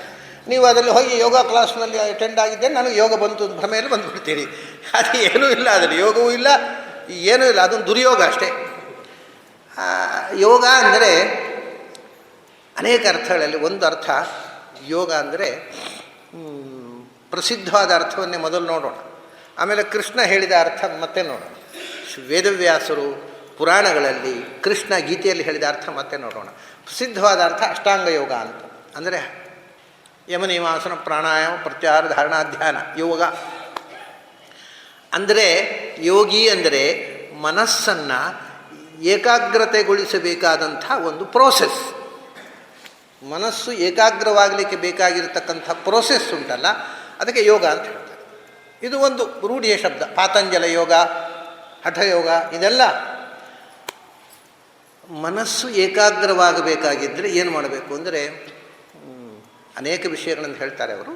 ನೀವು ಅದರಲ್ಲಿ ಹೋಗಿ ಯೋಗ ಕ್ಲಾಸ್ನಲ್ಲಿ ಅಟೆಂಡ್ ಆಗಿದ್ದರೆ ನನಗೆ ಯೋಗ ಬಂತು ಭ್ರಮೆಯಲ್ಲಿ ಬಂದುಬಿಡ್ತೀರಿ. ಅದು ಏನೂ ಇಲ್ಲ, ಅದರಲ್ಲಿ ಯೋಗವೂ ಇಲ್ಲ, ಏನೂ ಇಲ್ಲ, ಅದೊಂದು ದುರ್ಯೋಗ ಅಷ್ಟೇ. ಯೋಗ ಅಂದರೆ ಅನೇಕ ಅರ್ಥಗಳಲ್ಲಿ ಒಂದು ಅರ್ಥ ಯೋಗ ಅಂದರೆ ಪ್ರಸಿದ್ಧವಾದ ಅರ್ಥವನ್ನೇ ಮೊದಲು ನೋಡೋಣ, ಆಮೇಲೆ ಕೃಷ್ಣ ಹೇಳಿದ ಅರ್ಥ ಮತ್ತೆ ನೋಡೋಣ. ವೇದವ್ಯಾಸರು ಪುರಾಣಗಳಲ್ಲಿ, ಕೃಷ್ಣ ಗೀತೆಯಲ್ಲಿ ಹೇಳಿದ ಅರ್ಥ ಮತ್ತೆ ನೋಡೋಣ. ಪ್ರಸಿದ್ಧವಾದ ಅರ್ಥ ಅಷ್ಟಾಂಗ ಯೋಗ ಅಂತ, ಅಂದರೆ ಯಮನಿಯಮಾಸನ ಪ್ರಾಣಾಯಾಮ ಪ್ರತ್ಯಾಹಾರ ಧಾರಣಾ ಧ್ಯಾನ ಯೋಗ. ಅಂದರೆ ಯೋಗಿ ಅಂದರೆ ಮನಸ್ಸನ್ನು ಏಕಾಗ್ರತೆಗೊಳಿಸಬೇಕಾದಂಥ ಒಂದು ಪ್ರೋಸೆಸ್. ಮನಸ್ಸು ಏಕಾಗ್ರವಾಗಲಿಕ್ಕೆ ಬೇಕಾಗಿರತಕ್ಕಂಥ ಪ್ರೋಸೆಸ್ ಉಂಟಲ್ಲ, ಅದಕ್ಕೆ ಯೋಗ ಅಂತ ಹೇಳ್ತಾರೆ. ಇದು ಒಂದು ರೂಢಿಯ ಶಬ್ದ. ಪಾತಂಜಲ ಯೋಗ, ಹಠಯೋಗ, ಇದೆಲ್ಲ ಮನಸ್ಸು ಏಕಾಗ್ರವಾಗಬೇಕಾಗಿದ್ದರೆ ಏನು ಮಾಡಬೇಕು ಅಂದರೆ ಅನೇಕ ವಿಷಯಗಳನ್ನು ಹೇಳ್ತಾರೆ ಅವರು.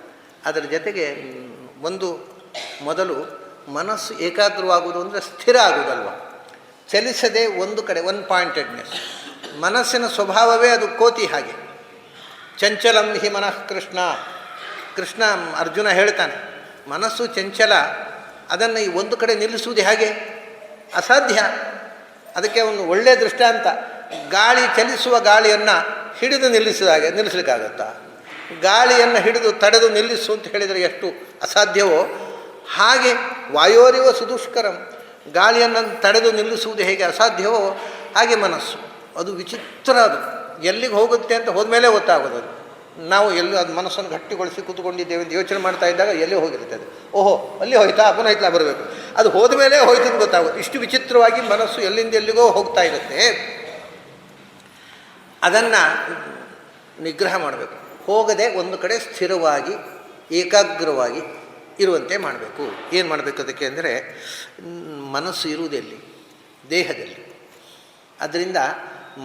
ಅದರ ಜೊತೆಗೆ ಮೊದಲು ಮನಸ್ಸು ಏಕಾಗ್ರವಾಗುವುದು ಅಂದರೆ ಸ್ಥಿರ ಆಗುವುದಲ್ವ, ಚಲಿಸದೆ ಒಂದು ಕಡೆ, ಒನ್ ಪಾಯಿಂಟೆಡ್ನೆಸ್. ಮನಸ್ಸಿನ ಸ್ವಭಾವವೇ ಅದು ಕೋತಿ ಹಾಗೆ. ಚಂಚಲಂ ಹಿ ಮನಃ ಕೃಷ್ಣ ಅರ್ಜುನ ಹೇಳ್ತಾನೆ, ಮನಸ್ಸು ಚಂಚಲ, ಅದನ್ನು ಈ ಒಂದು ಕಡೆ ನಿಲ್ಲಿಸುವುದು ಹೇಗೆ? ಅಸಾಧ್ಯ. ಅದಕ್ಕೆ ಒಂದು ಒಳ್ಳೆಯ ದೃಷ್ಟಾಂತ, ಗಾಳಿ ಚಲಿಸುವ ಗಾಳಿಯನ್ನು ಹಿಡಿದು ನಿಲ್ಲಿಸಲಿಕ್ಕಾಗತ್ತಾ? ಗಾಳಿಯನ್ನು ಹಿಡಿದು ತಡೆದು ನಿಲ್ಲಿಸು ಅಂತ ಹೇಳಿದರೆ ಎಷ್ಟು ಅಸಾಧ್ಯವೋ ಹಾಗೆ ವಾಯೋರಿವ ಸುದುಷ್ಕರಂ, ಗಾಳಿಯನ್ನು ತಡೆದು ನಿಲ್ಲಿಸುವುದು ಹೇಗೆ ಅಸಾಧ್ಯವೋ ಹಾಗೆ ಮನಸ್ಸು. ಅದು ವಿಚಿತ್ರ. ಅದು ಎಲ್ಲಿಗೆ ಹೋಗುತ್ತೆ ಅಂತ ಹೋದ್ಮೇಲೆ ಗೊತ್ತಾಗೋದು. ಅದು ನಾವು ಎಲ್ಲಿ ಅದು ಮನಸ್ಸನ್ನು ಗಟ್ಟಿಗೊಳಿಸಿ ಕೂತ್ಕೊಂಡಿದ್ದೇವೆ ಅಂತ ಯೋಚನೆ ಮಾಡ್ತಾ ಇದ್ದಾಗ ಎಲ್ಲಿ ಹೋಗಿರ್ತದೆ. ಓಹೋ ಅಲ್ಲಿ ಹೋಯ್ತಾ, ಪುನಃ ಇತ್ಲಾ ಬರಬೇಕು. ಅದು ಹೋದ ಮೇಲೆ ಹೋಯ್ತು ಅಂತ ಗೊತ್ತಾಗೋದು. ಇಷ್ಟು ವಿಚಿತ್ರವಾಗಿ ಮನಸ್ಸು ಎಲ್ಲಿಂದ ಎಲ್ಲಿಗೋ ಹೋಗ್ತಾ ಇರುತ್ತೆ. ಅದನ್ನು ನಿಗ್ರಹ ಮಾಡಬೇಕು. ಹೋಗದೆ ಒಂದು ಕಡೆ ಸ್ಥಿರವಾಗಿ ಏಕಾಗ್ರವಾಗಿ ಇರುವಂತೆ ಮಾಡಬೇಕು. ಏನು ಮಾಡಬೇಕು ಅದಕ್ಕೆ ಅಂದರೆ, ಮನಸ್ಸು ಇರುವುದೆಲ್ಲಿ? ದೇಹದಲ್ಲಿ. ಅದರಿಂದ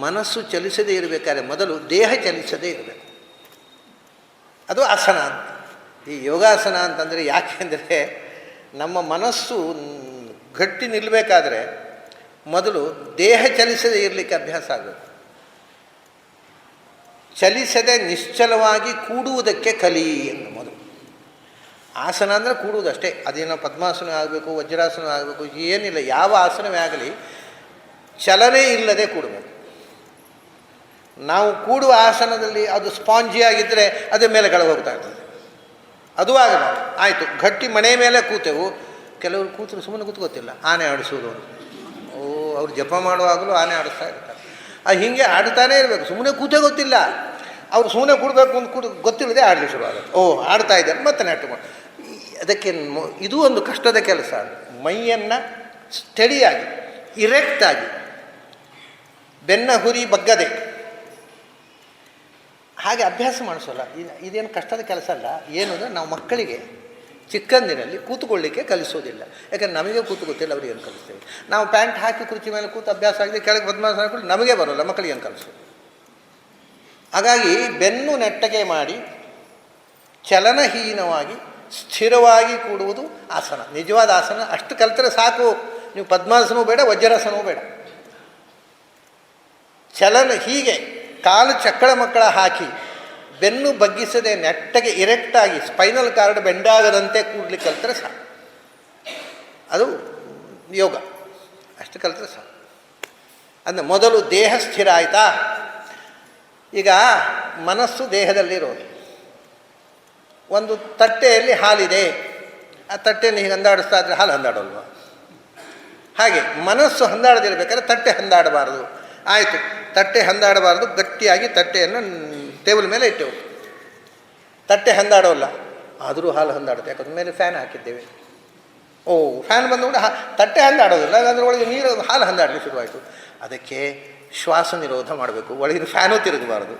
ಮನಸ್ಸು ಚಲಿಸದೇ ಇರಬೇಕಾದ್ರೆ ಮೊದಲು ದೇಹ ಚಲಿಸದೇ ಇರಬೇಕು. ಅದು ಆಸನ ಅಂತ. ಈ ಯೋಗಾಸನ ಅಂತಂದರೆ ಯಾಕೆ ಅಂದರೆ, ನಮ್ಮ ಮನಸ್ಸು ಗಟ್ಟಿ ನಿಲ್ಲಬೇಕಾದ್ರೆ ಮೊದಲು ದೇಹ ಚಲಿಸದೇ ಇರಲಿಕ್ಕೆ ಅಭ್ಯಾಸ ಆಗಬೇಕು. ಚಲಿಸದೆ ನಿಶ್ಚಲವಾಗಿ ಕೂಡುವುದಕ್ಕೆ ಕಲಿ ಎಂದು ಮೊದಲು. ಆಸನ ಅಂದರೆ ಕೂಡುವುದಷ್ಟೇ, ಅದೇನೋ ಪದ್ಮಾಸನ ಆಗಬೇಕು, ವಜ್ರಾಸನ ಆಗಬೇಕು, ಏನಿಲ್ಲ. ಯಾವ ಆಸನವೇ ಆಗಲಿ ಚಲನೆ ಇಲ್ಲದೆ ಕೂಡಬೇಕು. ನಾವು ಕೂಡುವ ಆಸನದಲ್ಲಿ ಅದು ಸ್ಪಾಂಜಿಯಾಗಿದ್ದರೆ ಅದೇ ಮೇಲೆ ಕೆಳಗೆ ಹೋಗ್ತಾ ಇರ್ತದೆ. ಅದು ಆಗಬಾರ್ದು. ಆಯಿತು, ಗಟ್ಟಿ ಮನೆ ಮೇಲೆ ಕೂತೆವು. ಕೆಲವರು ಕೂತರು ಸುಮ್ಮನೆ ಕೂತ್ಕೋತಿಲ್ಲ, ಆನೆ ಆಡಿಸೋದು. ಅವ್ರು ಜಪ ಮಾಡುವಾಗಲೂ ಆನೆ ಆಡಿಸ್ತಾ ಇರ್ತಾರೆ. ಹೀಗೆ ಆಡ್ತಾನೇ ಇರಬೇಕು. ಸುಮ್ಮನೆ ಕೂತೇ ಗೊತ್ತಿಲ್ಲ, ಅವ್ರು ಸುಮ್ಮನೆ ಕೂಡಬೇಕು ಅಂತ ಗೊತ್ತಿಲ್ಲದೆ ಆಡಲಿ ಶುರುವಾಗುತ್ತೆ. ಆಡ್ತಾ ಇದ್ದಾರೆ ಮತ್ತೆ ನೆಟ್ಟು ಮಾಡಿ. ಅದಕ್ಕೆ ಇದು ಒಂದು ಕಷ್ಟದ ಕೆಲಸ. ಮೈಯನ್ನು ಸ್ಟಡಿಯಾಗಿ ಇರೆಕ್ಟಾಗಿ ಬೆನ್ನ ಹುರಿ ಬಗ್ಗದೆ ಹಾಗೆ ಅಭ್ಯಾಸ ಮಾಡಿಸೋಲ್ಲ. ಇದೇನು ಕಷ್ಟದ ಕೆಲಸ ಅಲ್ಲ. ಏನು ಅಂದರೆ ನಾವು ಮಕ್ಕಳಿಗೆ ಚಿಕ್ಕಂದಿನಲ್ಲಿ ಕೂತ್ಕೊಳ್ಳಿಕ್ಕೆ ಕಲಿಸೋದಿಲ್ಲ. ಯಾಕಂದರೆ ನಮಗೆ ಕೂತು ಗೊತ್ತಿಲ್ಲ, ಅವ್ರಿಗೆ ಏನು ಕಲಿಸ್ತೇವೆ. ನಾವು ಪ್ಯಾಂಟ್ ಹಾಕಿ ಕುರ್ಚಿ ಮೇಲೆ ಕೂತು ಅಭ್ಯಾಸ ಆಗಿದೆ, ಕೆಳಗೆ ಪದ್ಮಾಸನ ಹಾಕೊಂಡು ನಮಗೆ ಬರೋಲ್ಲ, ಮಕ್ಕಳಿಗೆ ಏನು ಕಲಿಸೋದು. ಹಾಗಾಗಿ ಬೆನ್ನು ನೆಟ್ಟಗೆ ಮಾಡಿ ಚಲನಹೀನವಾಗಿ ಸ್ಥಿರವಾಗಿ ಕೂಡುವುದು ಆಸನ, ನಿಜವಾದ ಆಸನ. ಅಷ್ಟು ಕಲಿತರೆ ಸಾಕು. ನೀವು ಪದ್ಮಾಸನವೂ ಬೇಡ, ವಜ್ರಾಸನವೂ ಬೇಡ. ಚಲನ ಹೀಗೆ ಕಾಲು ಚಕ್ಕಳ ಮಕ್ಕಳ ಹಾಕಿ ಬೆನ್ನು ಬಗ್ಗಿಸದೆ ನೆಟ್ಟಗೆ ಇರೆಕ್ಟಾಗಿ ಸ್ಪೈನಲ್ ಕಾರ್ಡ್ ಬೆಂಡಾಗದಂತೆ ಕೂಡ್ಲಿಕ್ಕೆ ಕಲಿತರೆ ಸಾಕು. ಅದು ಯೋಗ. ಅಷ್ಟು ಕಲಿತರೆ ಸಾಕು. ಅಂದರೆ ಮೊದಲು ದೇಹ ಸ್ಥಿರ ಆಯಿತಾ. ಈಗ ಮನಸ್ಸು ದೇಹದಲ್ಲಿರೋದು. ಒಂದು ತಟ್ಟೆಯಲ್ಲಿ ಹಾಲಿದೆ, ಆ ತಟ್ಟೆಯನ್ನು ಹೀಗೆ ಹಂದಾಡಿಸ್ತಾ ಇದ್ರೆ ಹಾಲು ಹಂದಾಡೋಲ್ವ? ಹಾಗೆ ಮನಸ್ಸು ಹಂದಾಡದಿರಬೇಕಾದ್ರೆ ತಟ್ಟೆ ಹಂದಾಡಬಾರ್ದು. ಆಯಿತು, ತಟ್ಟೆ ಹಂದಾಡಬಾರ್ದು. ಗಟ್ಟಿಯಾಗಿ ತಟ್ಟೆಯನ್ನು ಟೇಬಲ್ ಮೇಲೆ ಇಟ್ಟೆವು. ತಟ್ಟೆ ಹಂದಾಡೋಲ್ಲ, ಆದರೂ ಹಾಲು ಹಂದಾಡುತ್ತೆ. ಯಾಕಂದ್ರೆ ಮೇಲೆ ಫ್ಯಾನ್ ಹಾಕಿದ್ದೇವೆ. ಫ್ಯಾನ್ ಬಂದು ಕೂಡ ತಟ್ಟೆ ಹಂದಾಡೋದಿಲ್ಲ, ಅದರೊಳಗೆ ನೀರು ಹಾಲು ಹಂದಾಡಲಿಕ್ಕೆ ಶುರುವಾಯಿತು. ಅದಕ್ಕೆ ಶ್ವಾಸ ನಿರೋಧ ಮಾಡಬೇಕು. ಒಳಗಿನ ಫ್ಯಾನು ತಿರುಗಬಾರ್ದು.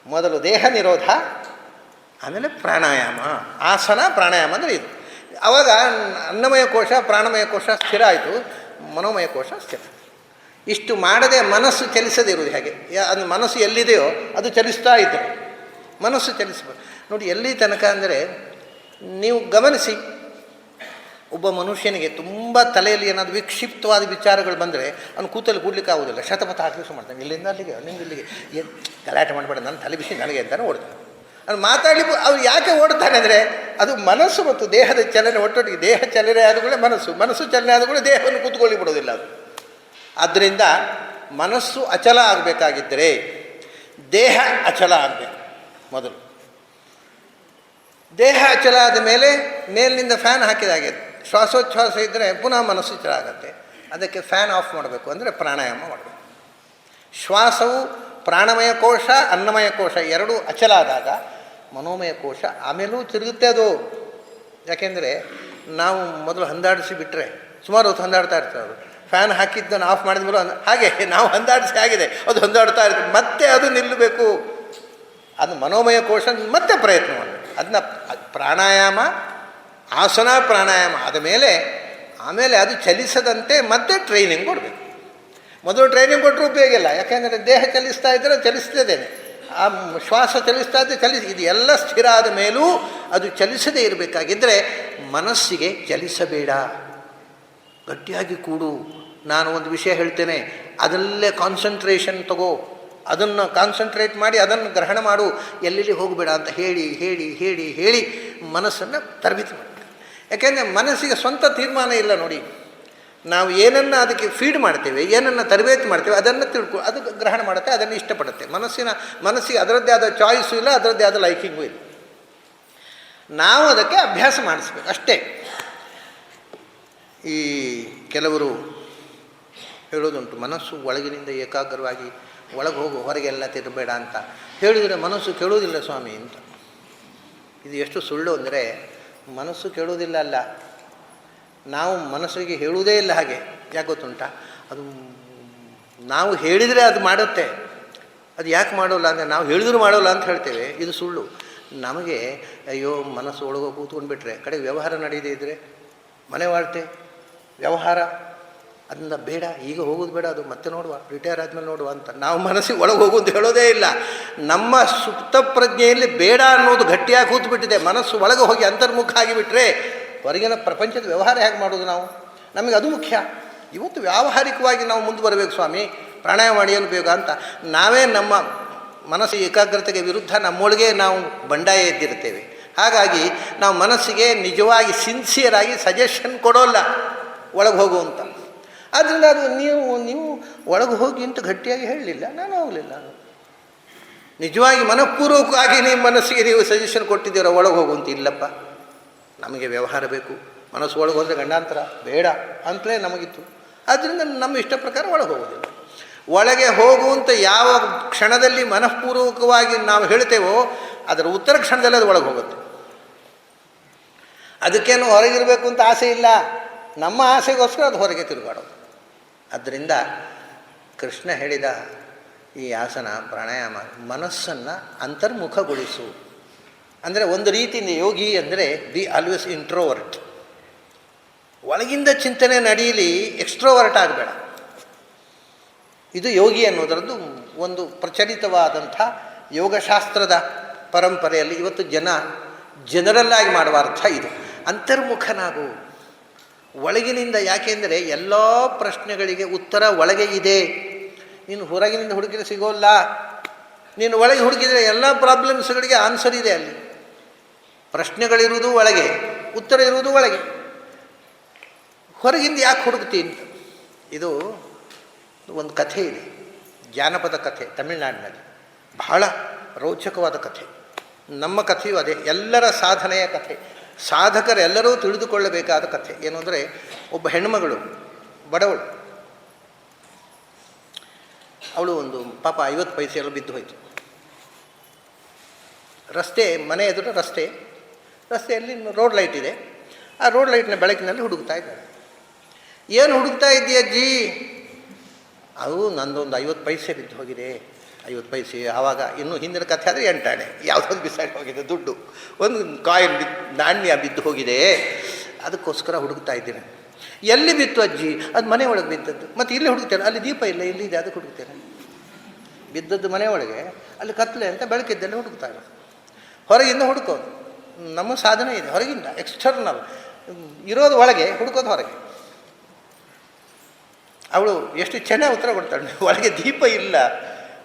ಮೊದಲು ದೇಹ ನಿರೋಧ, ಆಮೇಲೆ ಪ್ರಾಣಾಯಾಮ. ಆಸನ ಪ್ರಾಣಾಯಾಮ ಅಂದರೆ ಇದು. ಆವಾಗ ಅನ್ನಮಯ ಕೋಶ ಪ್ರಾಣಮಯ ಕೋಶ ಸ್ಥಿರ ಆಯಿತು, ಮನೋಮಯ ಕೋಶ ಸ್ಥಿರ. ಇಷ್ಟು ಮಾಡದೆ ಮನಸ್ಸು ಚಲಿಸದೇ ಇರುವುದು ಹೇಗೆ? ಅದು ಮನಸ್ಸು ಎಲ್ಲಿದೆಯೋ ಅದು ಚಲಿಸ್ತಾ ಇದ್ದರೆ ಮನಸ್ಸು ಚಲಿಸಬೇಕು. ನೋಡಿ, ಎಲ್ಲಿ ತನಕ ಅಂದರೆ ನೀವು ಗಮನಿಸಿ, ಒಬ್ಬ ಮನುಷ್ಯನಿಗೆ ತುಂಬ ತಲೆಯಲ್ಲಿ ಏನಾದರೂ ವಿಕ್ಷಿಪ್ತವಾದ ವಿಚಾರಗಳು ಬಂದರೆ ಅವನು ಕೂತಲ್ಲಿ ಕೂಡ್ಲಿಕ್ಕೆ ಆಗೋದಿಲ್ಲ. ಶತಪಥ ಹಾಕಲಿಕ್ಕೆ ಮಾಡ್ತಾನೆ. ಇಲ್ಲಿಂದ ಅಲ್ಲಿಗೆ, ಅಲ್ಲಿಂದ ಇಲ್ಲಿಗೆ. ಏನು ಗಲಾಟೆ ಮಾಡಬೇಡ, ನನ್ನ ತಲೆ ಬಿಸಿ ನನಗೆ ಅಂತಾನೆ ಓಡ್ತಾನೆ. ಅದು ಮಾತಾಡಲಿಕ್ಕೆ ಅವ್ರು ಯಾಕೆ ಓಡ್ತಾನೆ ಅಂದರೆ ಅದು ಮನಸ್ಸು ಮತ್ತು ದೇಹದ ಚಲನೆ ಒಟ್ಟೊಟ್ಟಿಗೆ. ದೇಹ ಚಲನೆ ಆದ ಕೂಡ ಮನಸ್ಸು ಚಲನೆ ಆದ ಕೂಡ ದೇಹವನ್ನು ಕೂತ್ಕೊಳ್ಳಿ ಬಿಡೋದಿಲ್ಲ ಅದು. ಆದ್ದರಿಂದ ಮನಸ್ಸು ಅಚಲ ಆಗಬೇಕಾಗಿದ್ದರೆ ದೇಹ ಅಚಲ ಆಗಬೇಕು ಮೊದಲು. ದೇಹ ಅಚಲ ಆದ ಮೇಲೆ ಮೇಲಿನಿಂದ ಫ್ಯಾನ್ ಹಾಕಿದಾಗೆ ಶ್ವಾಸೋಚ್ಛ್ವಾಸ ಇದ್ದರೆ ಪುನಃ ಮನಸ್ಸು ಚಲ ಆಗುತ್ತೆ. ಅದಕ್ಕೆ ಫ್ಯಾನ್ ಆಫ್ ಮಾಡಬೇಕು, ಅಂದರೆ ಪ್ರಾಣಾಯಾಮ ಮಾಡಬೇಕು. ಶ್ವಾಸವು ಪ್ರಾಣಮಯ ಕೋಶ ಅನ್ನಮಯ ಕೋಶ ಎರಡೂ ಅಚಲ ಆದಾಗ ಮನೋಮಯ ಕೋಶ ಆಮೇಲೂ ತಿರುಗುತ್ತೆ ಅದು. ಯಾಕೆಂದರೆ ನಾವು ಮೊದಲು ಹಂದಾಡಿಸಿ ಬಿಟ್ಟರೆ ಸುಮಾರು ಹೊತ್ತು ಹಂದಾಡ್ತಾ ಇರ್ತಾರೆ ಅವರು. ಫ್ಯಾನ್ ಹಾಕಿದ್ದನ್ನು ಆಫ್ ಮಾಡಿದ ಮೇಲೆ ಹಾಗೆ ನಾವು ಹಂದಾಡಿಸಿ ಆಗಿದೆ, ಅದು ಹೊಂದಾಡ್ತಾ ಇರ್ತದೆ. ಮತ್ತೆ ಅದು ನಿಲ್ಲಬೇಕು. ಅದು ಮನೋಮಯ ಕೋಶ ಮತ್ತೆ ಪ್ರಯತ್ನ ಮಾಡಬೇಕು. ಅದನ್ನ ಪ್ರಾಣಾಯಾಮ, ಆಸನ ಪ್ರಾಣಾಯಾಮ ಆದ ಮೇಲೆ ಆಮೇಲೆ ಅದು ಚಲಿಸದಂತೆ ಮತ್ತೆ ಟ್ರೈನಿಂಗ್ ಕೊಡಬೇಕು. ಮೊದಲು ಟ್ರೈನಿಂಗ್ ಕೊಟ್ಟರು ಉಪಯೋಗ ಇಲ್ಲ. ಯಾಕೆಂದರೆ ದೇಹ ಚಲಿಸ್ತಾ ಇದ್ದರೆ ಚಲಿಸ್ತದೇನೆ, ಆ ಶ್ವಾಸ ಚಲಿಸ್ತಾ ಇದ್ದರೆ ಇದು ಎಲ್ಲ ಸ್ಥಿರ ಆದ ಮೇಲೂ ಅದು ಚಲಿಸದೇ ಇರಬೇಕಾಗಿದ್ದರೆ ಮನಸ್ಸಿಗೆ ಚಲಿಸಬೇಡ, ಗಟ್ಟಿಯಾಗಿ ಕೂಡು. ನಾನು ಒಂದು ವಿಷಯ ಹೇಳ್ತೇನೆ, ಅದರಲ್ಲೇ ಕಾನ್ಸಂಟ್ರೇಷನ್ ತಗೋ, ಅದನ್ನು ಕಾನ್ಸಂಟ್ರೇಟ್ ಮಾಡಿ ಅದನ್ನು ಗ್ರಹಣ ಮಾಡು, ಎಲ್ಲೆಲ್ಲಿ ಹೋಗಬೇಡ ಅಂತ ಹೇಳಿ ಹೇಳಿ ಹೇಳಿ ಹೇಳಿ ಮನಸ್ಸನ್ನು ತರಬೇತಿ ಮಾಡಬೇಕು. ಯಾಕೆಂದರೆ ಮನಸ್ಸಿಗೆ ಸ್ವಂತ ತೀರ್ಮಾನ ಇಲ್ಲ. ನೋಡಿ, ನಾವು ಏನನ್ನು ಅದಕ್ಕೆ ಫೀಡ್ ಮಾಡ್ತೇವೆ, ಏನನ್ನು ತರಬೇತಿ ಮಾಡ್ತೇವೆ, ಅದನ್ನು ಅದು ಗ್ರಹಣ ಮಾಡುತ್ತೆ, ಅದನ್ನು ಇಷ್ಟಪಡುತ್ತೆ. ಮನಸ್ಸಿಗೆ ಅದರದ್ದೇ ಆದ ಚಾಯ್ಸು ಇಲ್ಲ, ಅದರದ್ದೇ ಆದ ಲೈಕಿಂಗೂ ಇಲ್ಲ. ನಾವು ಅದಕ್ಕೆ ಅಭ್ಯಾಸ ಮಾಡಿಸ್ಬೇಕು ಅಷ್ಟೇ. ಈ ಕೆಲವರು ಹೇಳೋದುಂಟು, ಮನಸ್ಸು ಒಳಗಿನಿಂದ ಏಕಾಗ್ರವಾಗಿ ಒಳಗೆ ಹೋಗು, ಹೊರಗೆಲ್ಲ ತಿರುಗಬೇಡ ಅಂತ ಹೇಳಿದರೆ ಮನಸ್ಸು ಕೇಳುವುದಿಲ್ಲ ಸ್ವಾಮಿ ಅಂತ. ಇದು ಎಷ್ಟು ಸುಳ್ಳು ಅಂದರೆ, ಮನಸ್ಸು ಕೇಳುವುದಿಲ್ಲ ಅಲ್ಲ, ನಾವು ಮನಸ್ಸಿಗೆ ಹೇಳುವುದೇ ಇಲ್ಲ. ಹಾಗೆ ಯಾಕೆ ಗೊತ್ತುಂಟ, ಅದು ನಾವು ಹೇಳಿದರೆ ಅದು ಮಾಡುತ್ತೆ. ಅದು ಯಾಕೆ ಮಾಡೋಲ್ಲ ಅಂದರೆ ನಾವು ಹೇಳಿದ್ರು ಮಾಡೋಲ್ಲ ಅಂತ ಹೇಳ್ತೇವೆ. ಇದು ಸುಳ್ಳು. ನಮಗೆ ಅಯ್ಯೋ ಮನಸ್ಸು ಒಳಗೆ ಕೂತ್ಕೊಂಡು ಬಿಟ್ಟರೆ ಕಡೆಗೆ ವ್ಯವಹಾರ ನಡೆಯದೇ ಇದ್ದರೆ, ಮನೆ ವಾಳ್ತೆ ವ್ಯವಹಾರ, ಅದನ್ನ ಬೇಡ, ಈಗ ಹೋಗೋದು ಬೇಡ, ಅದು ಮತ್ತೆ ನೋಡುವ, ರಿಟೈರ್ ಆದಮೇಲೆ ನೋಡುವ ಅಂತ ನಾವು ಮನಸ್ಸಿಗೆ ಒಳಗೆ ಹೋಗೋದು ಹೇಳೋದೇ ಇಲ್ಲ. ನಮ್ಮ ಸುಪ್ತ ಪ್ರಜ್ಞೆಯಲ್ಲಿ ಬೇಡ ಅನ್ನೋದು ಗಟ್ಟಿಯಾಗಿ ಕೂತ್ಬಿಟ್ಟಿದೆ. ಮನಸ್ಸು ಒಳಗೆ ಹೋಗಿ ಅಂತರ್ಮುಖ ಆಗಿಬಿಟ್ರೆ ಹೊರಗಿನ ಪ್ರಪಂಚದ ವ್ಯವಹಾರ ಹೇಗೆ ಮಾಡೋದು ನಾವು? ನಮಗೆ ಅದು ಮುಖ್ಯ. ಇವತ್ತು ವ್ಯಾವಹಾರಿಕವಾಗಿ ನಾವು ಮುಂದುವರಬೇಕು ಸ್ವಾಮಿ, ಪ್ರಾಣಾಯಾಮ ಮಾಡಿಯನ್ನು ಬೇಗ ಅಂತ ನಾವೇ ನಮ್ಮ ಮನಸ್ಸು ಏಕಾಗ್ರತೆಗೆ ವಿರುದ್ಧ ನಮ್ಮೊಳಗೆ ನಾವು ಬಂಡಾಯ ಎದ್ದಿರ್ತೇವೆ. ಹಾಗಾಗಿ ನಾವು ಮನಸ್ಸಿಗೆ ನಿಜವಾಗಿ ಸಿನ್ಸಿಯರಾಗಿ ಸಜೆಷನ್ ಕೊಡೋಲ್ಲ ಒಳಗೆ ಹೋಗು ಅಂತ. ಆದ್ದರಿಂದ ಅದು ನೀವು ಒಳಗೆ ಹೋಗಿ ಅಂತ ಗಟ್ಟಿಯಾಗಿ ಹೇಳಲಿಲ್ಲ, ನಾನು ಹೋಗಲಿಲ್ಲ. ನಿಜವಾಗಿ ಮನಃಪೂರ್ವಕವಾಗಿ ನಿಮ್ಮ ಮನಸ್ಸಿಗೆ ನೀವು ಸಜೆಷನ್ ಕೊಟ್ಟಿದ್ದೀರೋ ಒಳಗೆ ಹೋಗುವಂತ. ಇಲ್ಲಪ್ಪ, ನಮಗೆ ವ್ಯವಹಾರ ಬೇಕು, ಮನಸ್ಸು ಒಳಗೆ ಹೋದರೆ ಗಂಡಾಂತರ ಬೇಡ ಅಂತಲೇ ನಮಗಿತ್ತು. ಆದ್ದರಿಂದ ನಮ್ಮ ಇಷ್ಟ ಪ್ರಕಾರ ಒಳಗೆ ಹೋಗೋದಿಲ್ಲ. ಒಳಗೆ ಹೋಗುವಂತ ಯಾವ ಕ್ಷಣದಲ್ಲಿ ಮನಃಪೂರ್ವಕವಾಗಿ ನಾವು ಹೇಳ್ತೇವೋ ಅದರ ಉತ್ತರ ಕ್ಷಣದಲ್ಲಿ ಅದು ಒಳಗೆ ಹೋಗುತ್ತೆ. ಅದಕ್ಕೇನು ಹೊರಗಿರಬೇಕು ಅಂತ ಆಸೆ ಇಲ್ಲ, ನಮ್ಮ ಆಸೆಗೋಸ್ಕರ ಅದು ಹೊರಗೆ ತಿರುಗಾಡೋದು. ಆದ್ದರಿಂದ ಕೃಷ್ಣ ಹೇಳಿದ ಈ ಆಸನ ಪ್ರಾಣಾಯಾಮ ಮನಸ್ಸನ್ನು ಅಂತರ್ಮುಖಗೊಳಿಸು. ಅಂದರೆ ಒಂದು ರೀತಿಯಿಂದ ಯೋಗಿ ಅಂದರೆ ಬಿ ಆಲ್ವೇಸ್ ಇಂಟ್ರೋವರ್ಟ್. ಒಳಗಿಂದ ಚಿಂತನೆ ನಡೆಯಲಿ, ಎಕ್ಸ್ಟ್ರೋವರ್ಟ್ ಆಗಬೇಡ. ಇದು ಯೋಗಿ ಅನ್ನೋದರದ್ದು ಒಂದು ಪ್ರಚಲಿತವಾದಂಥ ಯೋಗಶಾಸ್ತ್ರದ ಪರಂಪರೆಯಲ್ಲಿ ಇವತ್ತು ಜನರಲ್ಲಾಗಿ ಮಾಡುವ ಅರ್ಥ ಇದು. ಅಂತರ್ಮುಖನಾಗು ಒಳಗಿನಿಂದ. ಯಾಕೆಂದರೆ ಎಲ್ಲ ಪ್ರಶ್ನೆಗಳಿಗೆ ಉತ್ತರ ಒಳಗೆ ಇದೆ. ನೀನು ಹೊರಗಿನಿಂದ ಹುಡುಕಿದ್ರೆ ಸಿಗೋಲ್ಲ. ನೀನು ಒಳಗೆ ಹುಡುಕಿದರೆ ಎಲ್ಲ ಪ್ರಾಬ್ಲಮ್ಸ್ಗಳಿಗೆ ಆನ್ಸರ್ ಇದೆ. ಅಲ್ಲಿ ಪ್ರಶ್ನೆಗಳಿರುವುದು ಒಳಗೆ, ಉತ್ತರ ಇರುವುದು ಒಳಗೆ. ಹೊರಗಿಂದ ಯಾಕೆ ಹುಡುಕ್ತೀನಿ ಅಂತ. ಇದು ಒಂದು ಕಥೆ ಇದೆ, ಜಾನಪದ ಕಥೆ, ತಮಿಳುನಾಡಿನಲ್ಲಿ ಬಹಳ ರೋಚಕವಾದ ಕಥೆ. ನಮ್ಮ ಕಥೆಯೂ ಅದೇ, ಎಲ್ಲರ ಸಾಧನೆಯ ಕಥೆ, ಸಾಧಕರೆಲ್ಲರೂ ತಿಳಿದುಕೊಳ್ಳಬೇಕಾದ ಕಥೆ. ಏನು ಅಂದರೆ, ಒಬ್ಬ ಹೆಣ್ಣುಮಗಳು, ಬಡವಳು, ಅವಳು ಒಂದು ಪಾಪ 50 ಪೈಸೆಯಲ್ಲೂ ಬಿದ್ದು ಹೋಯಿತು. ರಸ್ತೆ, ಮನೆ ಎದುರು ರಸ್ತೆಯಲ್ಲಿ ರೋಡ್ ಲೈಟ್ ಇದೆ. ಆ ರೋಡ್ ಲೈಟ್ನ ಬೆಳಕಿನಲ್ಲಿ ಹುಡುಕ್ತಾ ಇದ್ದಾಳೆ. ಏನು ಹುಡುಕ್ತಾ ಇದ್ದೀಯ ಅಜ್ಜಿ? ಅದು ನಂದೊಂದು 50 ಪೈಸೆ ಬಿದ್ದು ಹೋಗಿದೆ. 50 ಪೈಸೆ ಆವಾಗ ಇನ್ನೂ ಹಿಂದಿನ ಕಥೆ ಆದರೆ 8 ಆಣೆ ಯಾವುದೊಂದು ಬಿಸಾಡಿ ಹೋಗಿದೆ, ದುಡ್ಡು, ಒಂದು ಕಾಯಿನ್ ನಾಣ್ಯ ಬಿದ್ದು ಹೋಗಿದೆ, ಅದಕ್ಕೋಸ್ಕರ ಹುಡುಕ್ತಾ ಇದ್ದೇನೆ. ಎಲ್ಲಿ ಬಿತ್ತು ಅಜ್ಜಿ? ಅದು ಮನೆ ಒಳಗೆ ಬಿದ್ದದ್ದು. ಮತ್ತು ಇಲ್ಲಿ ಹುಡುಕ್ತೇನೆ, ಅಲ್ಲಿ ದೀಪ ಇಲ್ಲ, ಇಲ್ಲಿದೆ, ಅದಕ್ಕೆ ಹುಡುಕ್ತೇನೆ. ಬಿದ್ದದ್ದು ಮನೆ ಒಳಗೆ, ಅಲ್ಲಿ ಕತ್ತಲೆ ಅಂತ ಬೆಳಕಿದ್ದಲ್ಲಿ ಹುಡುಕ್ತಾ ಇರೋದು. ಹೊರಗಿಂದ ಹುಡುಕೋದು ನಮ್ಮ ಸಾಧನೆ ಇದೆ. ಹೊರಗಿಂದ ಎಕ್ಸ್ಟರ್ನಲ್ ಇರೋದು ಒಳಗೆ, ಹುಡುಕೋದು ಹೊರಗೆ. ಅವಳು ಎಷ್ಟು ಚೆನ್ನಾಗಿ ಉತ್ತರ ಕೊಡ್ತಾಳೆ. ಒಳಗೆ ದೀಪ ಇಲ್ಲ,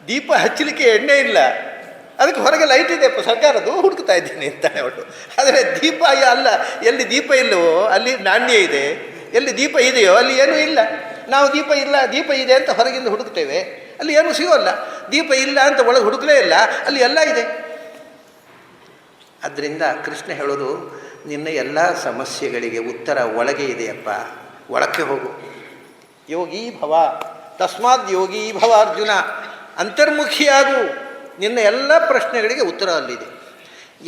ದೀಪ ಹಚ್ಚಲಿಕ್ಕೆ ಎಣ್ಣೆ ಇಲ್ಲ, ಅದಕ್ಕೆ ಹೊರಗೆ ಲೈಟ್ ಇದೆ ಸರ್ಕಾರದ್ದು, ಹುಡುಕ್ತಾ ಇದ್ದೀನಿ ಅಂತಾನೆ ಅವಳು. ಆದರೆ ದೀಪ ಅಲ್ಲ, ಎಲ್ಲಿ ದೀಪ ಇಲ್ಲವೋ ಅಲ್ಲಿ ನಾಣ್ಯ ಇದೆ, ಎಲ್ಲಿ ದೀಪ ಇದೆಯೋ ಅಲ್ಲಿ ಏನೂ ಇಲ್ಲ. ನಾವು ದೀಪ ಇಲ್ಲ, ದೀಪ ಇದೆ ಅಂತ ಹೊರಗಿಂದ ಹುಡುಕ್ತೇವೆ, ಅಲ್ಲಿ ಏನೂ ಸಿಗೋಲ್ಲ. ದೀಪ ಇಲ್ಲ ಅಂತ ಒಳಗೆ ಹುಡುಕಲೇ ಇಲ್ಲ, ಅಲ್ಲಿ ಎಲ್ಲ ಇದೆ. ಆದ್ದರಿಂದ ಕೃಷ್ಣ ಹೇಳೋದು, ನಿನ್ನ ಎಲ್ಲ ಸಮಸ್ಯೆಗಳಿಗೆ ಉತ್ತರ ಒಳಗೆ ಇದೆಯಪ್ಪ, ಒಳಕ್ಕೆ ಹೋಗು. ಯೋಗಿ ಭವ, ತಸ್ಮಾತ್ ಯೋಗಿ ಭವ ಅರ್ಜುನ. ಅಂತರ್ಮುಖಿಯಾಗು, ನಿನ್ನ ಎಲ್ಲ ಪ್ರಶ್ನೆಗಳಿಗೆ ಉತ್ತರ ಅಲ್ಲಿದೆ.